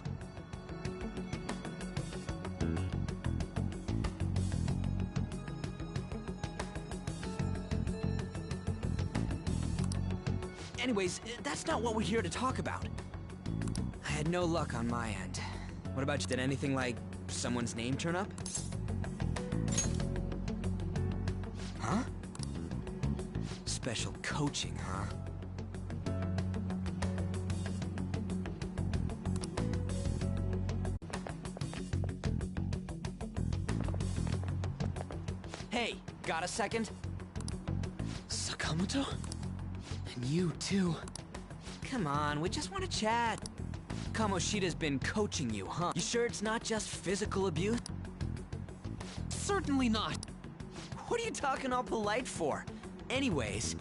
Anyways, that's not what we're here to talk about. I had no luck on my end. What about you? Did anything like someone's name turn up? Huh? Special coaching, huh? Hey, got a second? Sakamoto? And you, too. Come on, we just want to chat. Kamoshida's been coaching you, huh? You sure it's not just physical abuse? Certainly not. What are you talking all polite for? Anyways,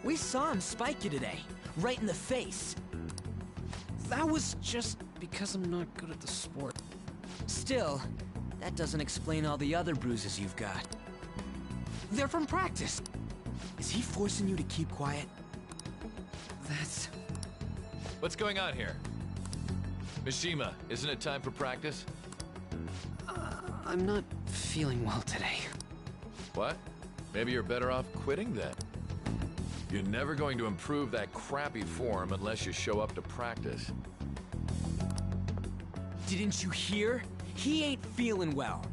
we saw him spike you today, right in the face. That was just because I'm not good at the sport. Still, that doesn't explain all the other bruises you've got. They're from practice. Is he forcing you to keep quiet? That's... What's going on here? Mishima, isn't it time for practice? I'm not feeling well today. What? Maybe you're better off quitting then. You're never going to improve that crappy form unless you show up to practice. Didn't you hear? He ain't feeling well.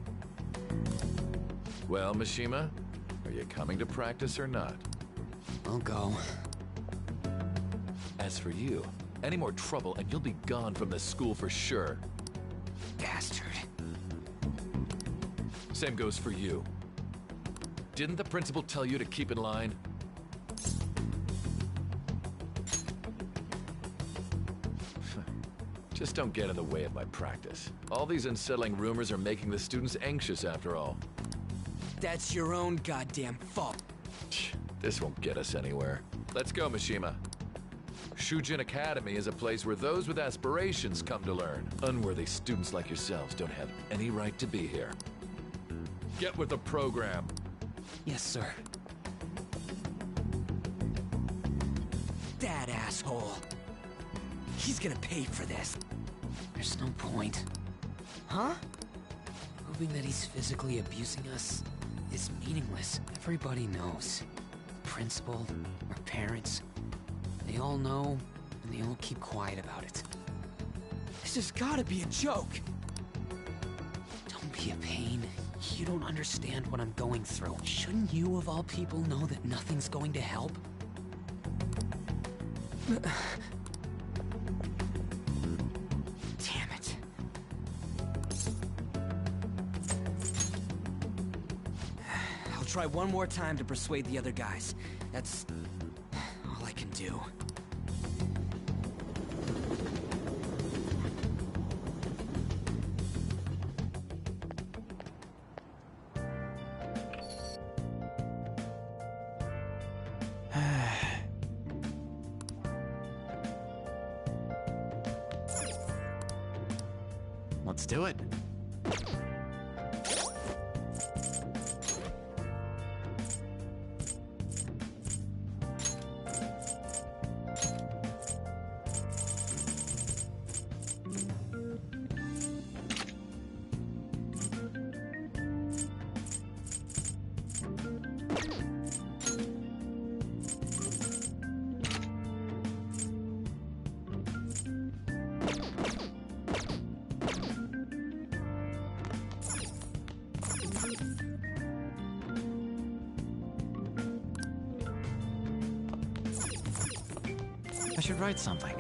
Well, Mishima, Are you coming to practice or not? I'll go. As for you, any more trouble and you'll be gone from this school for sure. Bastard. Same goes for you. Didn't the principal tell you to keep in line? Just don't get in the way of my practice. All these unsettling rumors are making the students anxious after all. That's your own goddamn fault. This won't get us anywhere. Let's go, Mishima. Shujin Academy is a place where those with aspirations come to learn. Unworthy students like yourselves don't have any right to be here. Get with the program. Yes, sir. That asshole. He's gonna pay for this. There's no point. Huh? Proving that he's physically abusing us is meaningless. Everybody knows. The principal, our parents, they all know, and they all keep quiet about it. This has gotta be a joke! Don't be a pain. You don't understand what I'm going through. Shouldn't you, of all people, know that nothing's going to help? Damn it. I'll try one more time to persuade the other guys. That's all I can do. Let's do it. I should write something.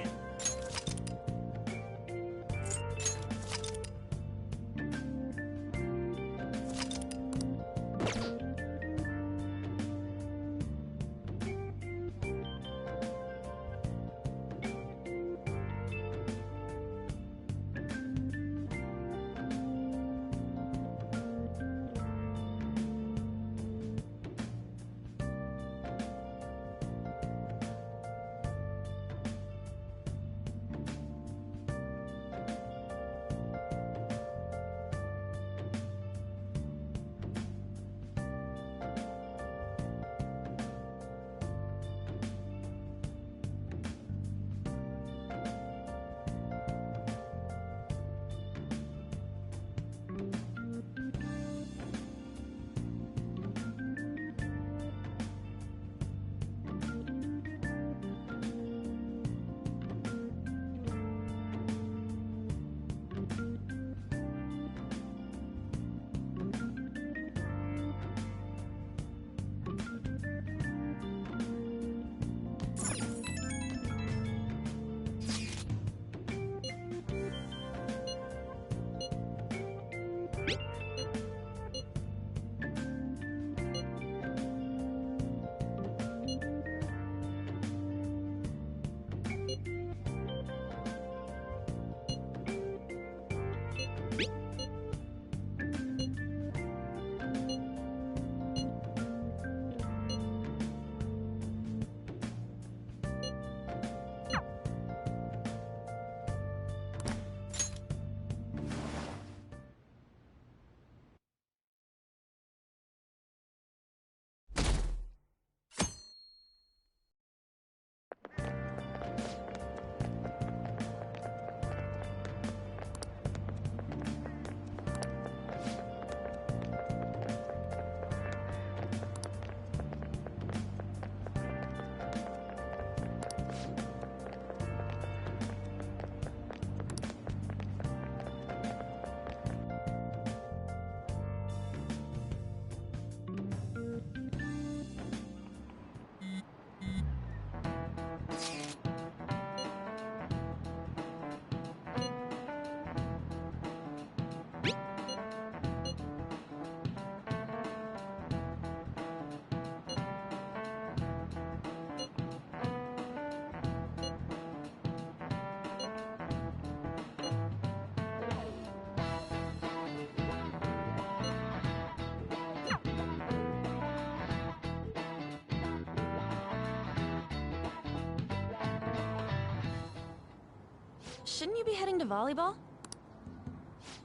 shouldn't you be heading to volleyball?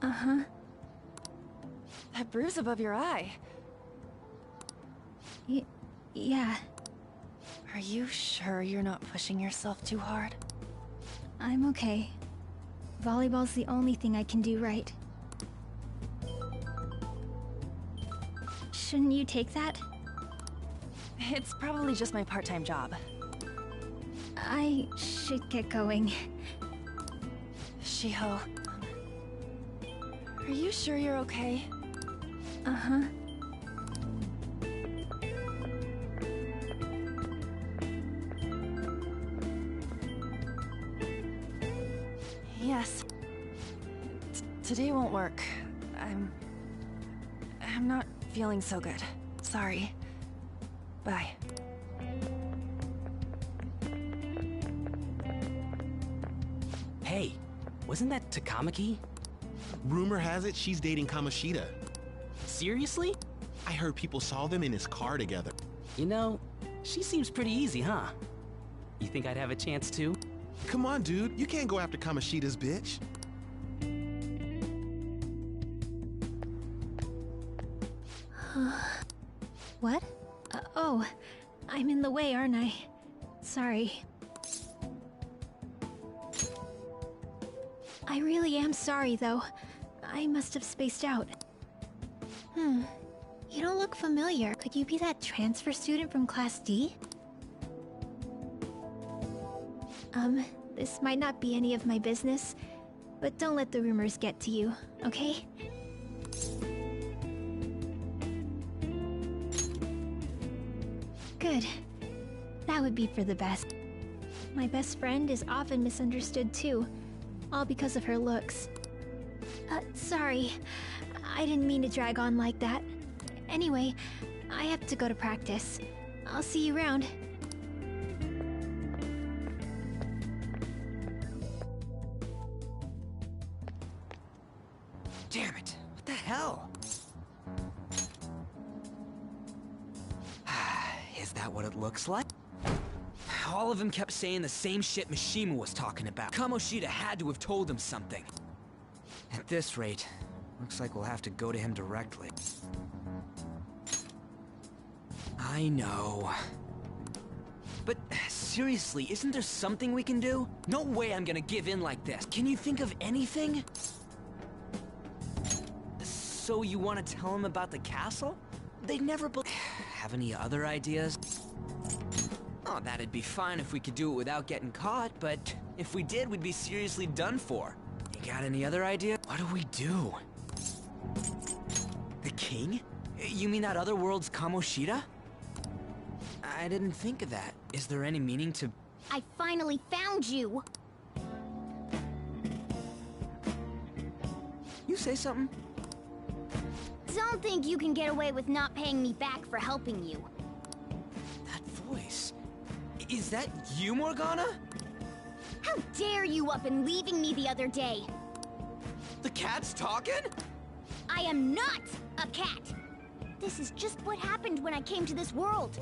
Uh-huh. That bruise above your eye. Yeah. Are you sure you're not pushing yourself too hard? I'm okay. Volleyball's the only thing I can do right. Shouldn't you take that? It's probably just my part-time job. I should get going. Shiho. Are you sure you're okay? Uh-huh. Yes. Today won't work. I'm not feeling so good. Sorry. Bye. Hey, wasn't that Takamaki? Rumor has it she's dating Kamoshida. Seriously? I heard people saw them in his car together. You know, she seems pretty easy, huh? You think I'd have a chance too? Come on, dude. You can't go after Kamoshida's bitch. What? Oh, I'm in the way, aren't I? Sorry. I really am sorry, though. I must have spaced out. You don't look familiar. Could you be that transfer student from Class D? This might not be any of my business, but don't let the rumors get to you, okay? Good. That would be for the best. My best friend is often misunderstood too, all because of her looks. Sorry. I didn't mean to drag on like that. Anyway, I have to go to practice. I'll see you around. Damn it! What the hell? Is that what it looks like? All of them kept saying the same shit Mishima was talking about. Kamoshida had to have told him something. At this rate, looks like we'll have to go to him directly. I know. But seriously, isn't there something we can do? No way I'm gonna give in like this. Can you think of anything? So you want to tell him about the castle? They'd never have any other ideas? Oh, that'd be fine if we could do it without getting caught, but if we did, we'd be seriously done for. You got any other idea? What do we do? The king? You mean that other world's Kamoshida? I didn't think of that. Is there any meaning to... I finally found you! You say something? Don't think you can get away with not paying me back for helping you. That voice... Is that you, Morgana? How dare you up and leaving me the other day? The cat's talking? I am not a cat! This is just what happened when I came to this world.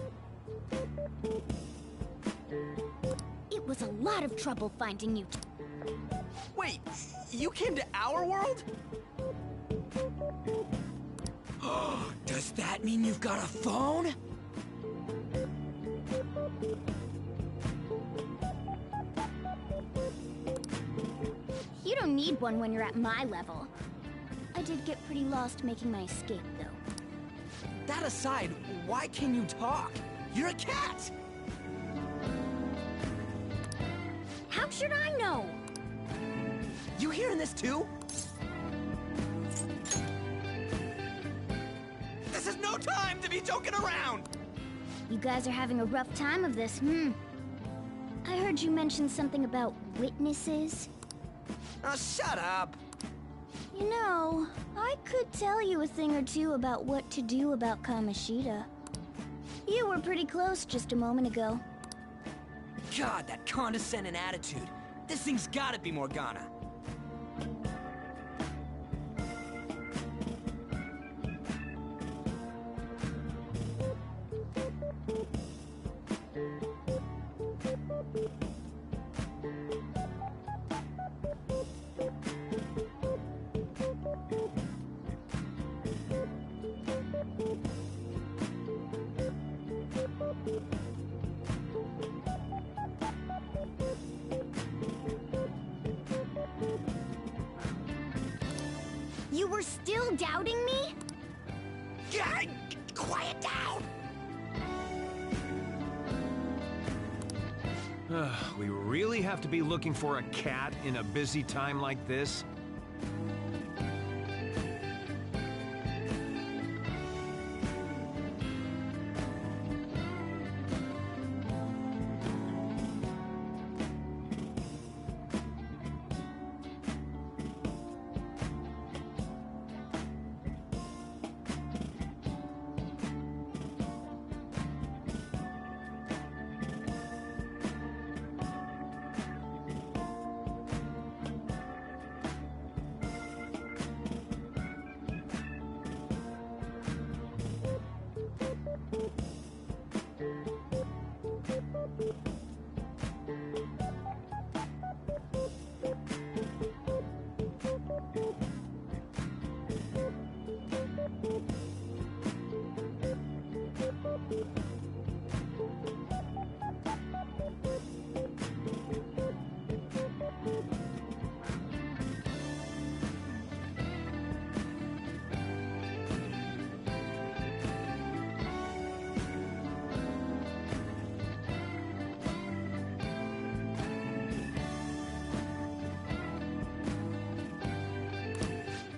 It was a lot of trouble finding you. Wait, you came to our world? Does that mean you've got a phone? You don't need one when you're at my level. I did get pretty lost making my escape, though. That aside, why can you talk? You're a cat! How should I know? You hearing this too? This is no time to be joking around! You guys are having a rough time of this, I heard you mention something about witnesses. Oh, shut up! You know, I could tell you a thing or two about what to do about Kamoshida. You were pretty close just a moment ago. God, that condescending attitude. This thing's gotta be Morgana. You were still doubting me? Quiet down! We really have to be looking for a cat in a busy time like this?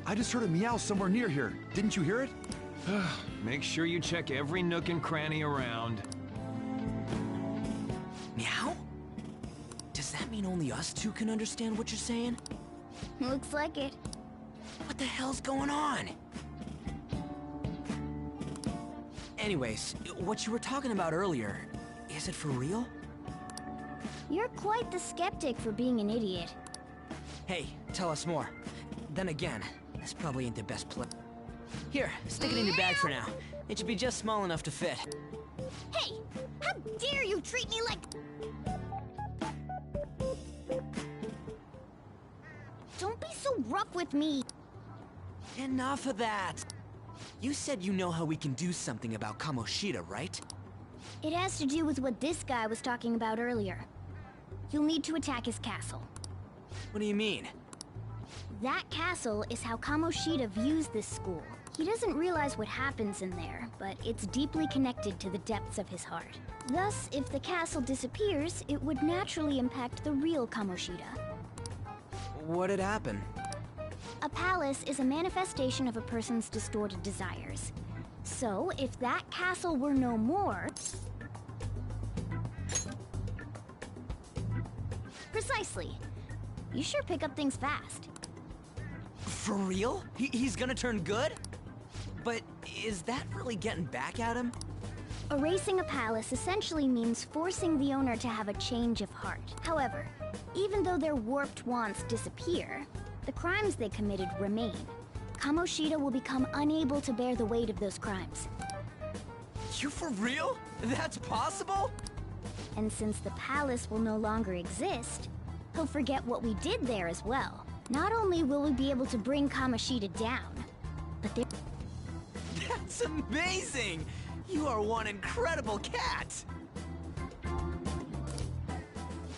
I just heard a meow somewhere near here. Didn't you hear it? Make sure you check every nook and cranny around. Meow? Does that mean only us two can understand what you're saying? Looks like it. What the hell's going on? Anyways, what you were talking about earlier, is it for real? You're quite the skeptic for being an idiot. Hey, tell us more. Then again, this probably ain't the best play. Here, stick it in your bag for now. It should be just small enough to fit. Hey! How dare you treat me like... Don't be so rough with me! Enough of that! You said you know how we can do something about Kamoshida, right? It has to do with what this guy was talking about earlier. You'll need to attack his castle. What do you mean? That castle is how Kamoshida views this school. He doesn't realize what happens in there, but it's deeply connected to the depths of his heart. Thus, if the castle disappears, it would naturally impact the real Kamoshida. What'd happen? A palace is a manifestation of a person's distorted desires. So, if that castle were no more... Precisely. You sure pick up things fast. For real? He's gonna turn good? But is that really getting back at him? Erasing a palace essentially means forcing the owner to have a change of heart. However, even though their warped wants disappear, the crimes they committed remain. Kamoshida will become unable to bear the weight of those crimes. You for real? That's possible? And since the palace will no longer exist, he'll forget what we did there as well. Not only will we be able to bring Kamoshida down, but there... That's amazing! You are one incredible cat!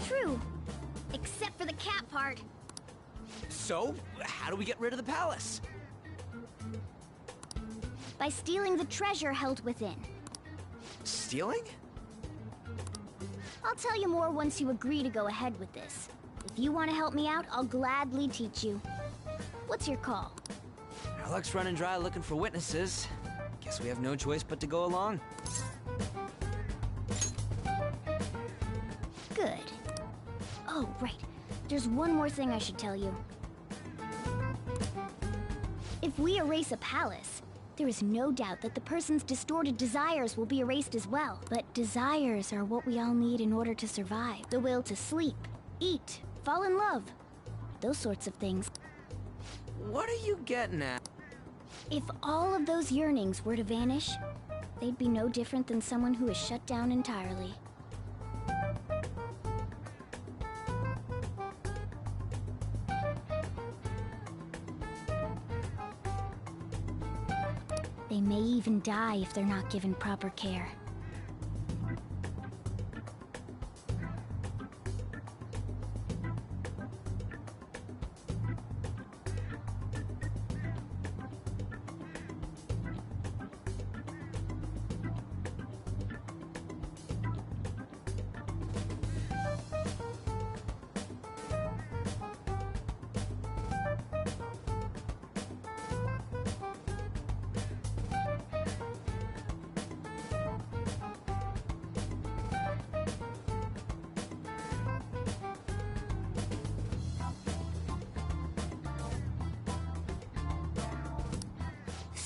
True. Except for the cat part. So, how do we get rid of the palace? By stealing the treasure held within. Stealing? I'll tell you more once you agree to go ahead with this. If you want to help me out, I'll gladly teach you. What's your call? Our luck's running dry looking for witnesses. Guess we have no choice but to go along. Good. Oh, right. There's one more thing I should tell you. If we erase a palace, there is no doubt that the person's distorted desires will be erased as well. But desires are what we all need in order to survive. The will to sleep, eat, fall in love. Those sorts of things. What are you getting at? If all of those yearnings were to vanish, they'd be no different than someone who is shut down entirely. They may even die if they're not given proper care.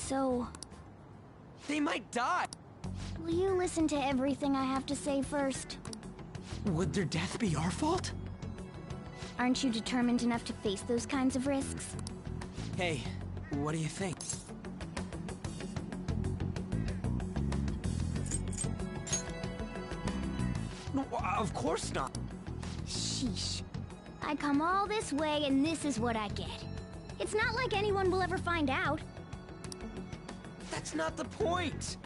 So... They might die! will you listen to everything I have to say first? Would their death be our fault? Aren't you determined enough to face those kinds of risks? Hey, what do you think? No, of course not. Sheesh. I come all this way and this is what I get. It's not like anyone will ever find out. That's not the point!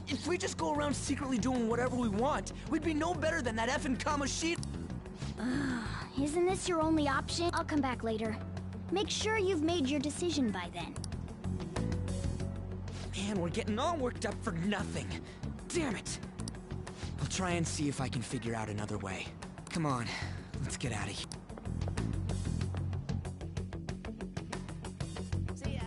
If we just go around secretly doing whatever we want, we'd be no better than that effing Kamoshida. Isn't this your only option? I'll come back later. Make sure you've made your decision by then. Man, we're getting all worked up for nothing. Damn it! I'll try and see if I can figure out another way. Come on, let's get out of here. See ya.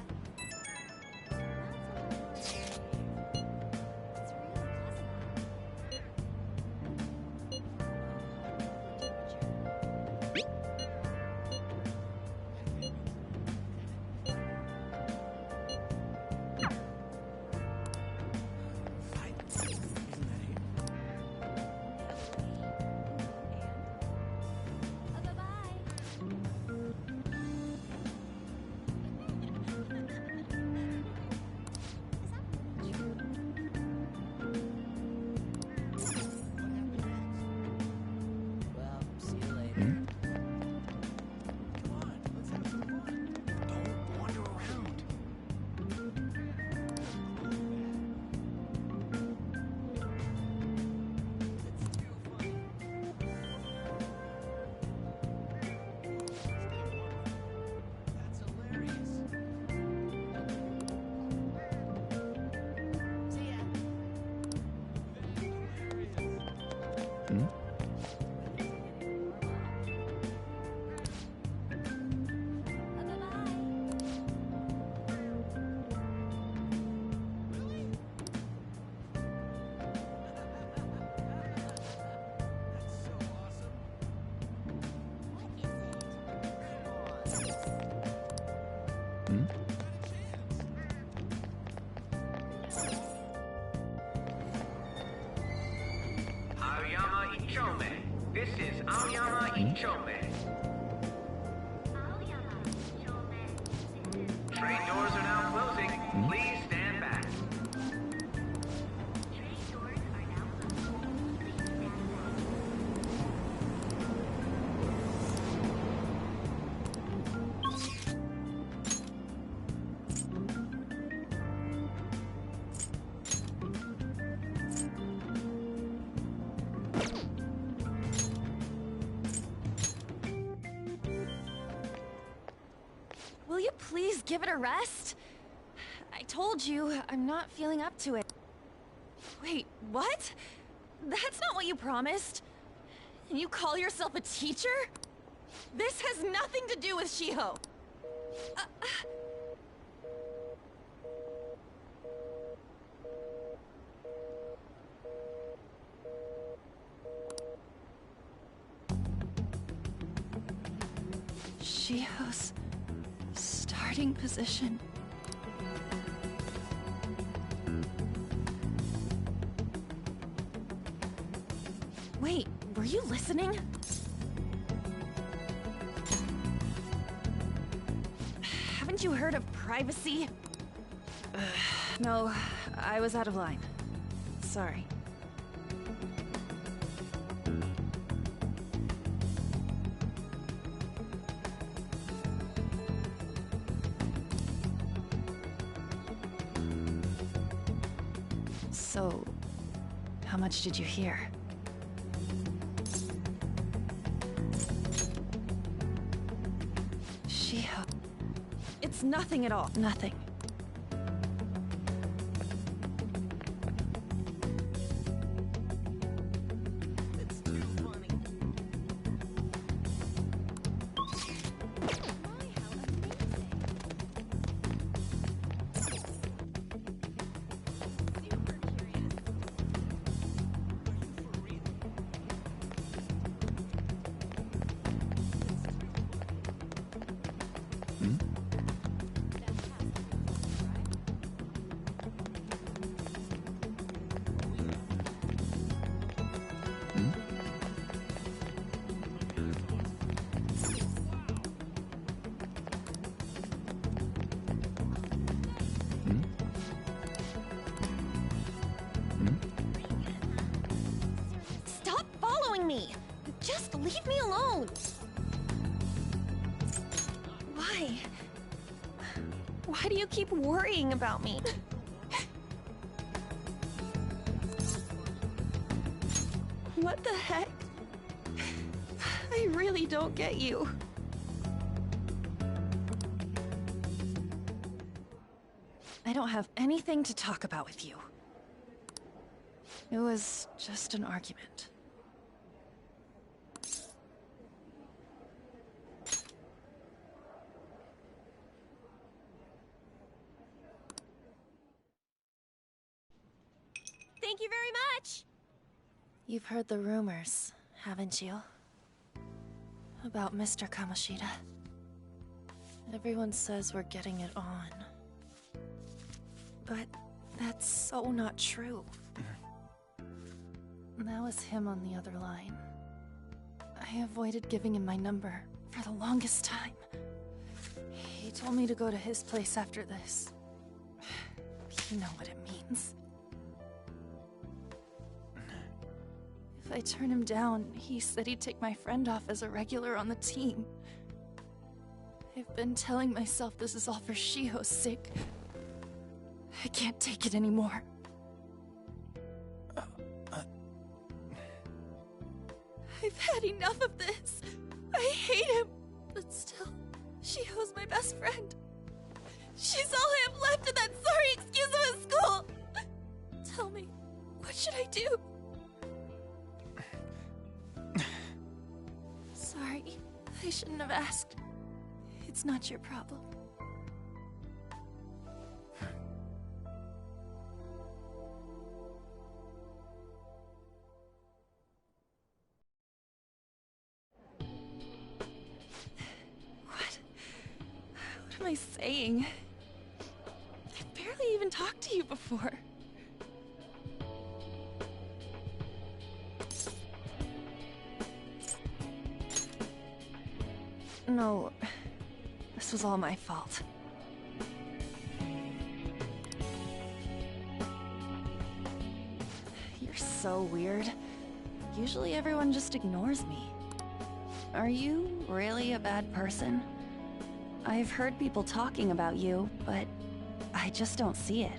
Aoyama Ichome. This is Aoyama Ichome. Train doors are now closing. Please stand back. Will you please give it a rest? I told you, I'm not feeling up to it. Wait, what? That's not what you promised. And you call yourself a teacher? This has nothing to do with Shiho. Shiho's starting position. Wait, were you listening? Haven't you heard of privacy? No, I was out of line. Sorry. So, how much did you hear? Shiho. It's nothing at all. Nothing. Just leave me alone! Why? Why do you keep worrying about me? What the heck? I really don't get you. I don't have anything to talk about with you. It was just an argument. Thank you very much! You've heard the rumors, haven't you? About Mr. Kamoshida. Everyone says we're getting it on. But that's so not true. That was him on the other line. I avoided giving him my number for the longest time. He told me to go to his place after this. You know what it means. If I turn him down, he said he'd take my friend off as a regular on the team. I've been telling myself this is all for Shiho's sake. I can't take it anymore. I've had enough of this. I hate him. But still, Shiho's my best friend. She's all I have left in that sorry excuse of a school. Tell me, what should I do? Sorry, I shouldn't have asked. It's not your problem. What am I saying? I've barely even talked to you before. No, this was all my fault. You're so weird. Usually everyone just ignores me. Are you really a bad person? I've heard people talking about you, but I just don't see it.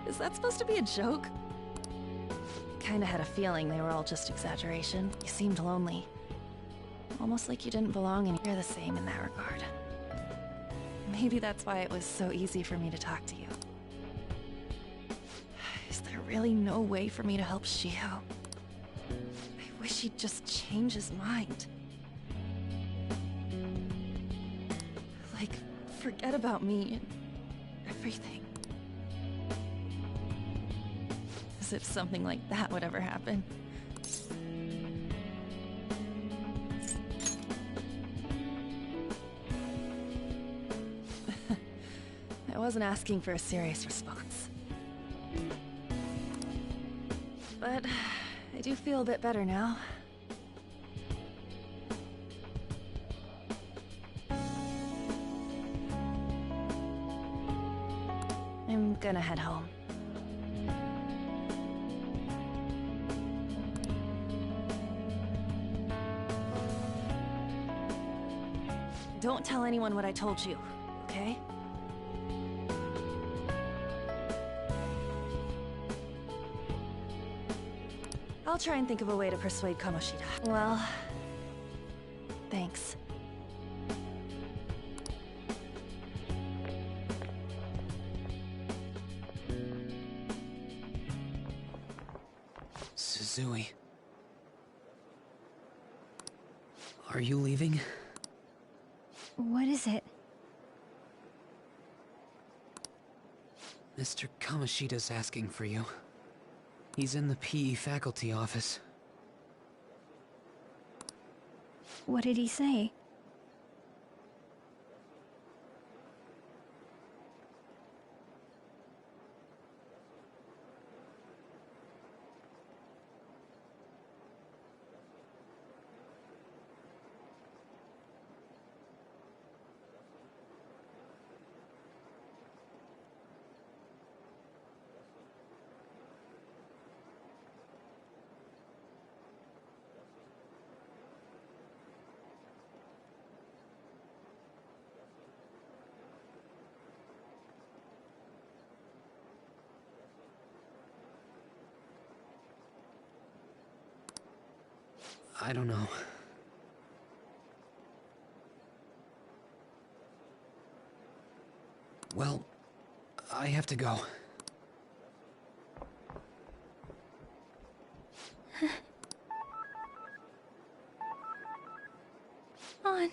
Is that supposed to be a joke? Kinda had a feeling they were all just exaggeration. You seemed lonely. Almost like you didn't belong, and you're the same in that regard. Maybe that's why it was so easy for me to talk to you. Is there really no way for me to help Shiho? I wish he'd just change his mind. Like, forget about me and everything. As if something like that would ever happen. I wasn't asking for a serious response. But I do feel a bit better now. I'm gonna head home. Don't tell anyone what I told you, okay? I'll try and think of a way to persuade Kamoshida. Well, thanks. Suzui. Are you leaving? What is it? Mr. Kamoshida's asking for you. He's in the PE faculty office. What did he say? I don't know. Well, I have to go. On.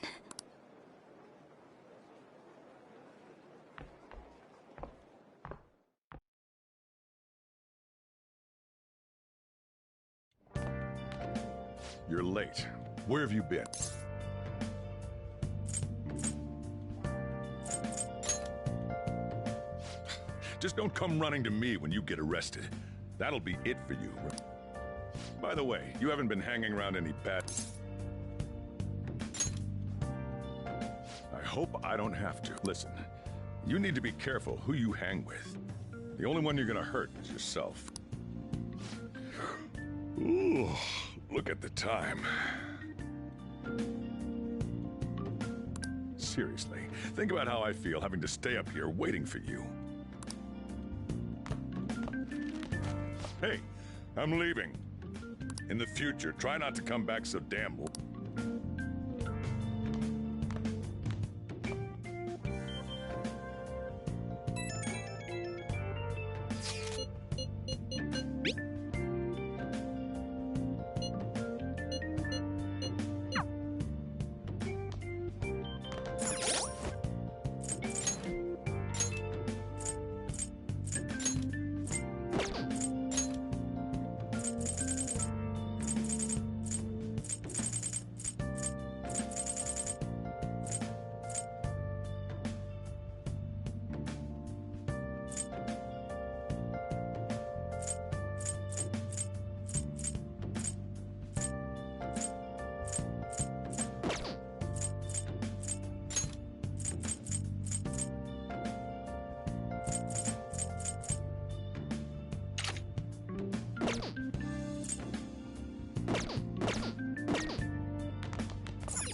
You're late. Where have you been? Just don't come running to me when you get arrested. That'll be it for you. By the way, you haven't been hanging around any bad... I hope I don't have to. Listen, you need to be careful who you hang with. The only one you're gonna hurt is yourself. Ooh, look at the time. Seriously, think about how I feel having to stay up here waiting for you. Hey, I'm leaving. In the future, try not to come back so damn...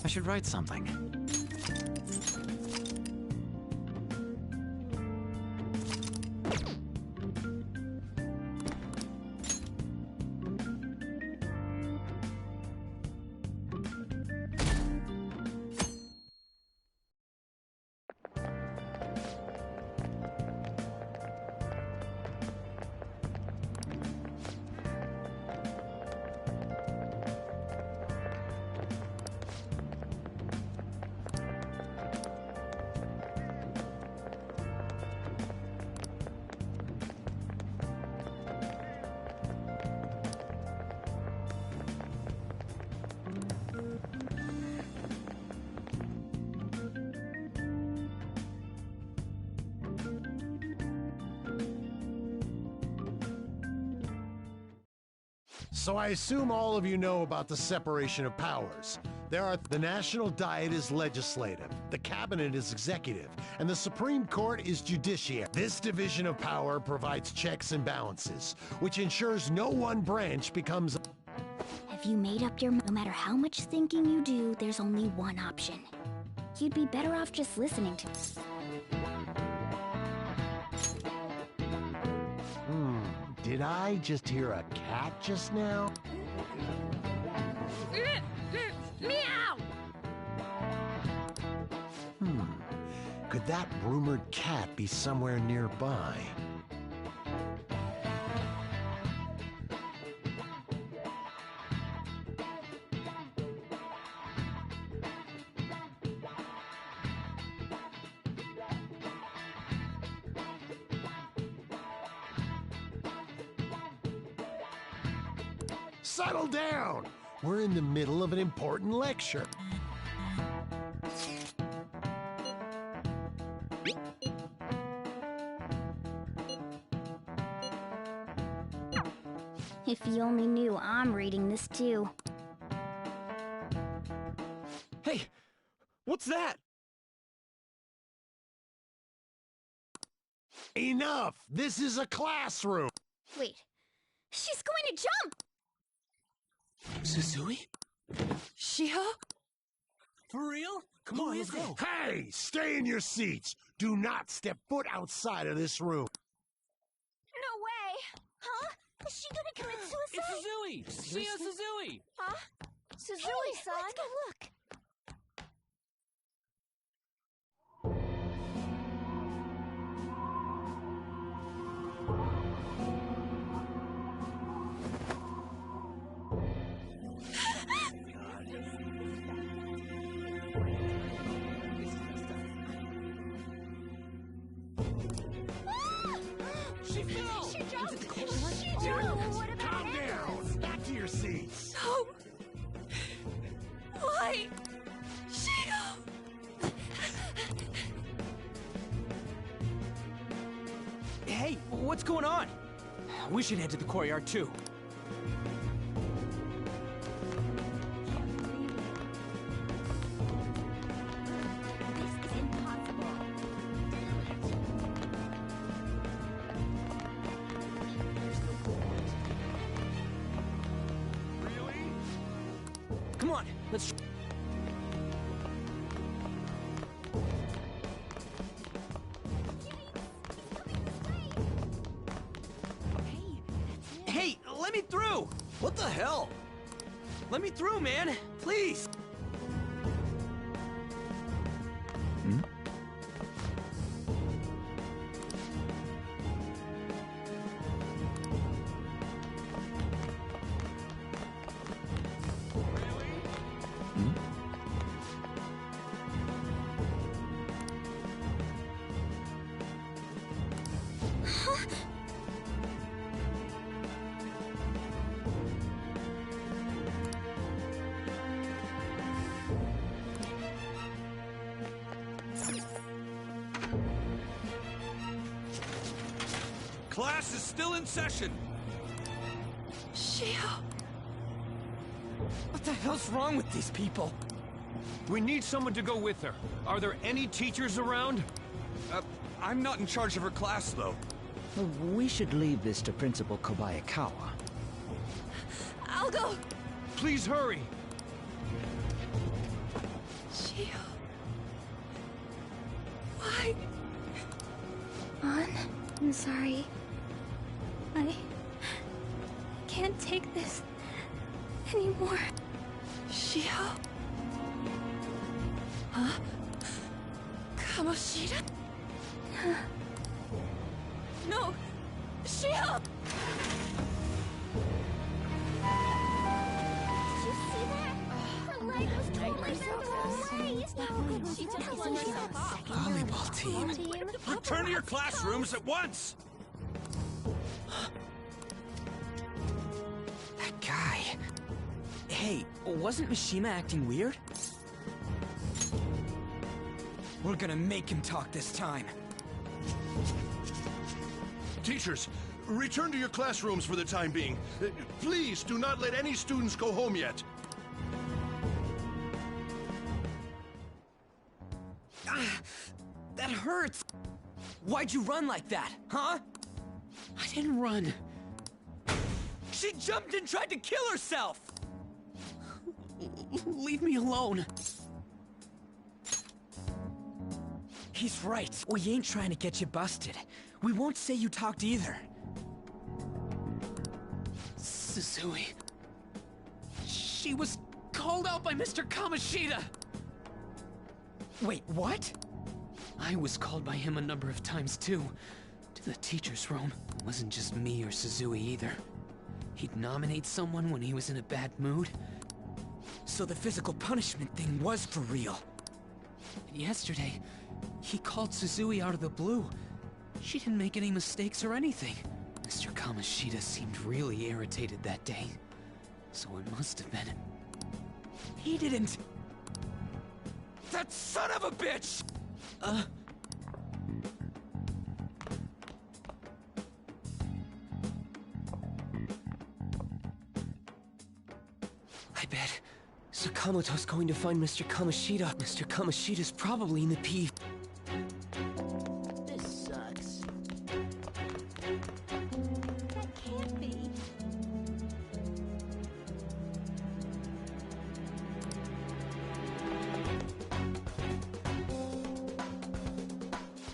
I should write something. So I assume all of you know about the separation of powers. The National Diet is legislative, the Cabinet is executive, and the Supreme Court is judiciary. This division of power provides checks and balances, which ensures no one branch becomes... Have you made up your mind? No matter how much thinking you do, there's only one option. You'd be better off just listening to... Did I just hear a cat just now? Meow! Could that rumored cat be somewhere nearby? Settle down! We're in the middle of an important lecture. If you only knew I'm reading this too. Hey, what's that? Enough! This is a classroom! Wait, she's going to jump! Suzui? Shiho? For real? Come on, let's go. Hey! Stay in your seats! Do not step foot outside of this room! No way! Huh? Is she gonna commit suicide? It's Suzui! Shio Suzui! Huh? Suzui-san! Let's go look! She fell! She jumped! Calm down! Back to your seats! No! Why? Shio! Hey, what's going on? We should head to the courtyard too. Come on, let's... Hey, let me through! What the hell? Let me through, man! Please! Class is still in session! Shio! What the hell's wrong with these people? We need someone to go with her. Are there any teachers around? I'm not in charge of her class, though. We should leave this to Principal Kobayakawa. I'll go! Please hurry! Shio... Why? An, I'm sorry. I can't take this anymore. Shio? Huh? Kamoshida? No! Shio! Did you see that? Her leg was totally away! She just flung herself off. Volleyball team. Return to your classrooms at once! That guy... Hey, wasn't Mishima acting weird? We're gonna make him talk this time. Teachers, return to your classrooms for the time being. Please do not let any students go home yet. That hurts! Why'd you run like that, huh? I didn't run. She jumped and tried to kill herself! Leave me alone. He's right. We ain't trying to get you busted. We won't say you talked either. Suzui. She was called out by Mr. Kamoshida! Wait, what? I was called by him a number of times too. To the teacher's room. It wasn't just me or Suzui either. He'd nominate someone when he was in a bad mood. So the physical punishment thing was for real. And yesterday, he called Suzui out of the blue. She didn't make any mistakes or anything. Mr. Kamoshida seemed really irritated that day. So it must have been... He didn't... That son of a bitch! I bet Sakamoto's going to find Mr. Kamoshida. Mr. Kamoshida's probably in the P. This sucks. That can't be.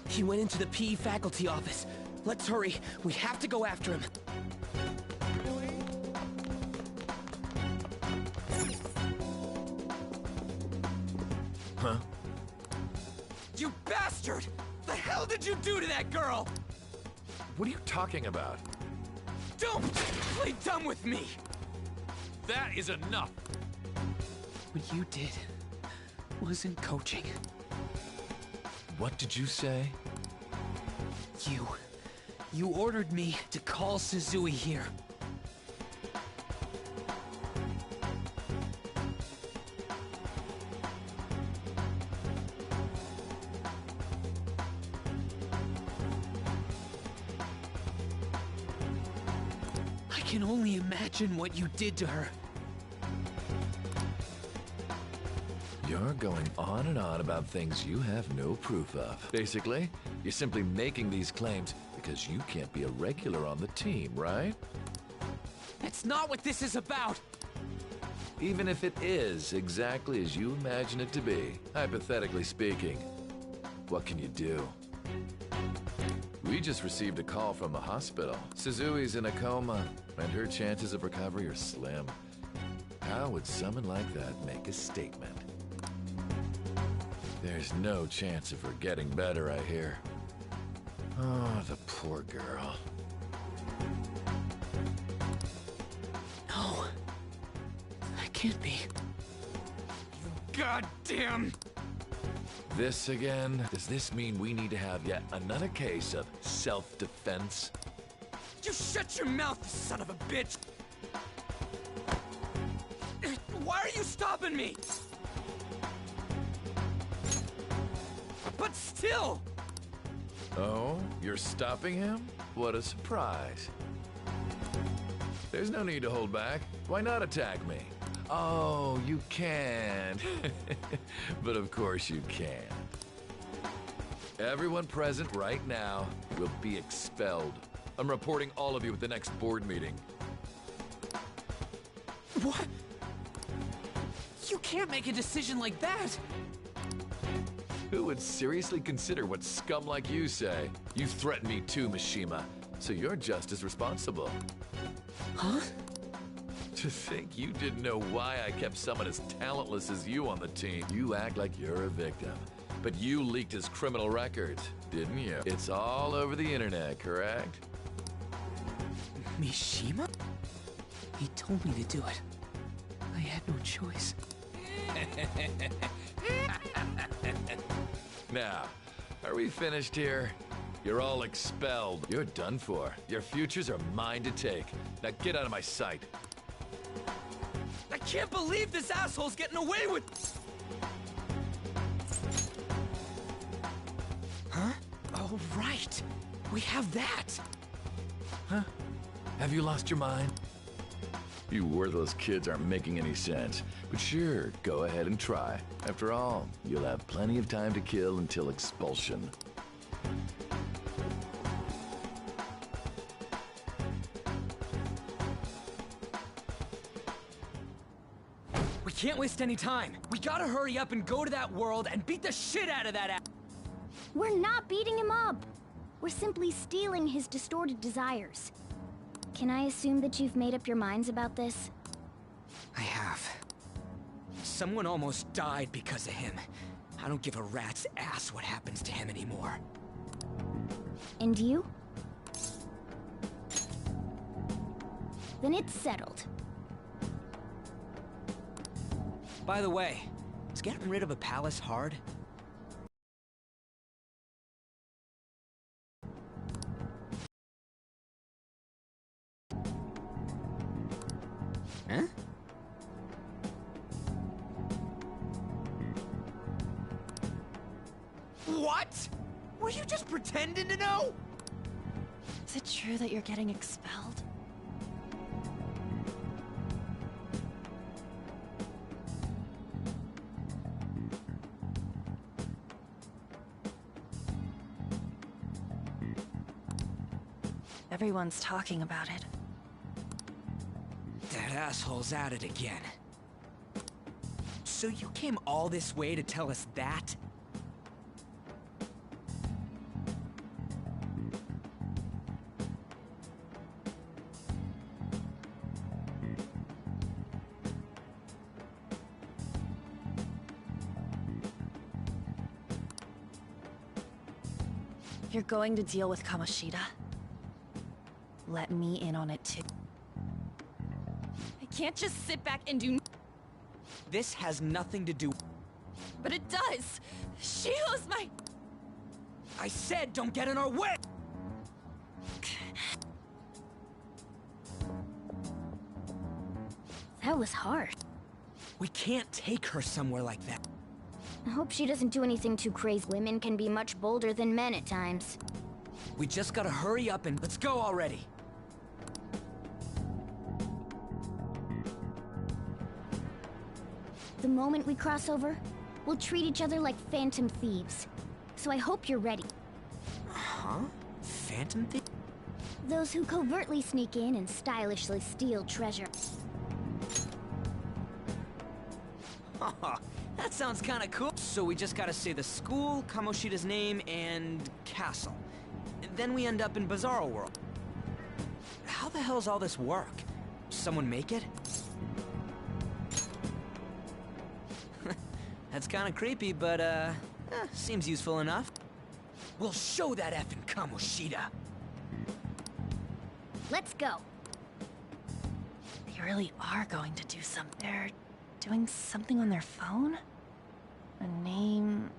He went into the PE faculty office. Let's hurry. We have to go after him. Huh? You bastard! The hell did you do to that girl? What are you talking about? Don't play dumb with me! That is enough! What you did wasn't coaching. What did you say? You ordered me to call Suzui here. I can only imagine what you did to her. You're going on and on about things you have no proof of. Basically, you're simply making these claims because you can't be a regular on the team, right? That's not what this is about! Even if it is exactly as you imagine it to be, hypothetically speaking, what can you do? We just received a call from the hospital. Suzui's in a coma, and her chances of recovery are slim. How would someone like that make a statement? There's no chance of her getting better, I hear. Oh, the poor girl. No. That can't be. Goddamn! This again? Does this mean we need to have yet another case of self-defense? You shut your mouth, you son of a bitch! Why are you stopping me? But still! Oh, you're stopping him? What a surprise. There's no need to hold back. Why not attack me? Oh, you can. But of course you can. Everyone present right now will be expelled. I'm reporting all of you at the next board meeting. What? You can't make a decision like that! Who would seriously consider what scum like you say? You threatened me too, Mishima, so you're just as responsible. Huh? To think you didn't know why I kept someone as talentless as you on the team. You act like you're a victim. But you leaked his criminal records, didn't you? It's all over the internet, correct? Mishima? He told me to do it. I had no choice. Now, are we finished here? You're all expelled. You're done for. Your futures are mine to take. Now get out of my sight. I can't believe this asshole's getting away with... Huh? Oh, right. We have that. Huh? Have you lost your mind? You worthless kids aren't making any sense. But sure, go ahead and try. After all, you'll have plenty of time to kill until expulsion. We can't waste any time. We gotta hurry up and go to that world and beat the shit out of that ass. We're not beating him up. We're simply stealing his distorted desires. Can I assume that you've made up your minds about this? I have. Someone almost died because of him. I don't give a rat's ass what happens to him anymore. And you? Then it's settled. By the way, is getting rid of a palace hard? Huh? What? Were you just pretending to know? Is it true that you're getting expelled? Everyone's talking about it. That asshole's at it again. So you came all this way to tell us that? If you're going to deal with Kamoshida, let me in on it too. I can't just sit back and do... This has nothing to do... But it does! Shiho's my... I said don't get in our way! That was hard. We can't take her somewhere like that. I hope she doesn't do anything too crazy. Women can be much bolder than men at times. We just gotta hurry up and let's go already. The moment we cross over, we'll treat each other like phantom thieves. So I hope you're ready. Huh? Phantom thief? Those who covertly sneak in and stylishly steal treasure. That sounds kinda cool. So we just gotta say the school, Kamoshida's name, and castle. Then we end up in Bizarro World. How the hell's all this work? Someone make it? That's kinda creepy, but seems useful enough. We'll show that effing Kamoshida. Let's go. They really are going to do something. They're doing something on their phone? A name...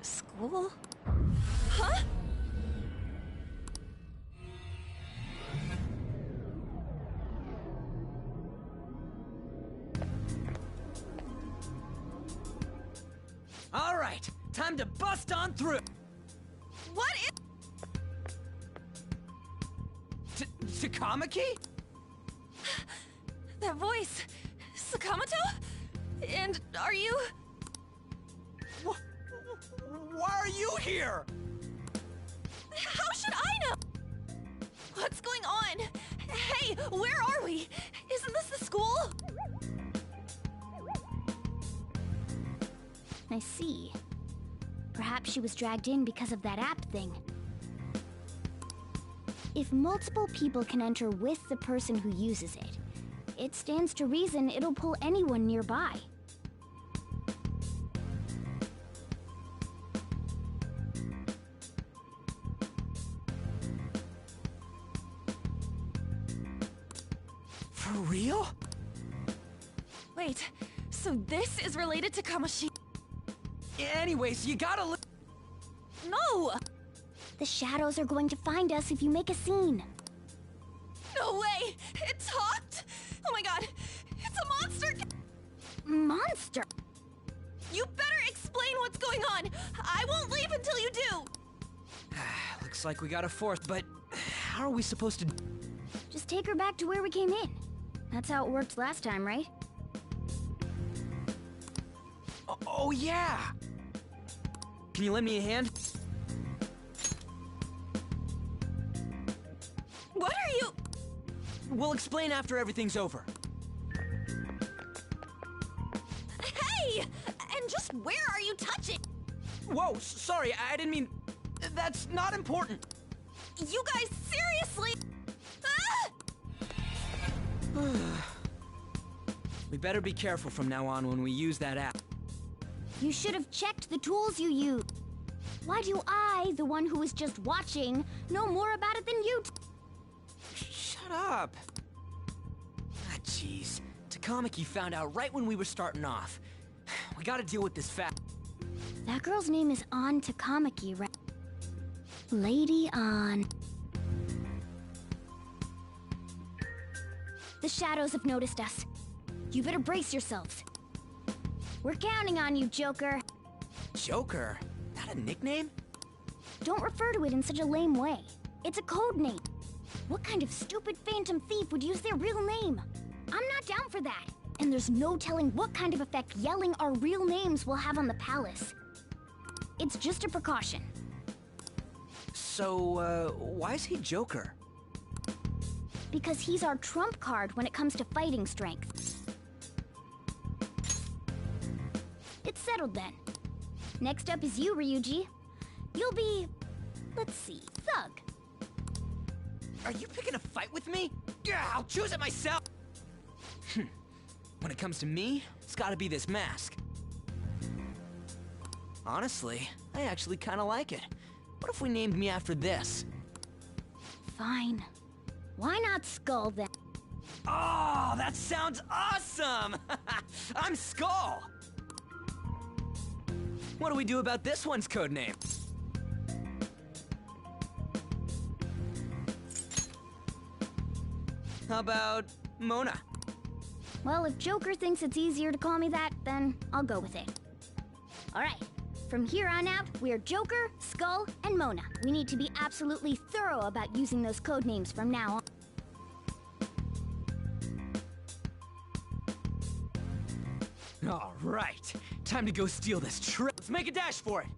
school? Huh? All right, time to bust on through. What is... Takamaki? That voice... Sakamoto? And are you... Why are you here? How should I know? What's going on? Hey, where are we? Isn't this the school? I see. Perhaps she was dragged in because of that app thing. If multiple people can enter with the person who uses it, it stands to reason it'll pull anyone nearby. For real? Wait, so this is related to Kamoshida? Anyways, you gotta No! The shadows are going to find us if you make a scene. No way! It talked? Oh my god! It's a monster! Monster? You better explain what's going on! I won't leave until you do! Looks like we got a fourth, but how are we supposed to... Just take her back to where we came in. That's how it worked last time, right? Oh yeah! Can you lend me a hand? What are you... We'll explain after everything's over. Hey! And just where are you touching? Whoa, sorry, I didn't mean... That's not important. You guys, seriously? We better be careful from now on when we use that app. You should have checked the tools you use. Why do I, the one who was just watching, know more about it than you? Shut up. Ah, jeez. Takamaki found out right when we were starting off. We gotta deal with this fact. That girl's name is An Takamaki, right? Lady An. The shadows have noticed us. You better brace yourselves. We're counting on you, Joker. Joker? That a nickname? Don't refer to it in such a lame way. It's a code name. What kind of stupid phantom thief would use their real name? I'm not down for that. And there's no telling what kind of effect yelling our real names will have on the palace. It's just a precaution. So, why is he Joker? Because he's our trump card when it comes to fighting strength. It's settled then. Next up is you, Ryuji. You'll be... let's see, Thug. Are you picking a fight with me? Yeah, I'll choose it myself! When it comes to me, it's gotta be this mask. Honestly, I actually kinda like it. What if we named me after this? Fine. Why not Skull then? Oh, that sounds awesome! I'm Skull! What do we do about this one's codename? How about Mona? Well, if Joker thinks it's easier to call me that, then I'll go with it. Alright, from here on out, we're Joker, Skull, and Mona. We need to be absolutely thorough about using those codenames from now on. Alright, time to go steal this trip. Let's make a dash for it!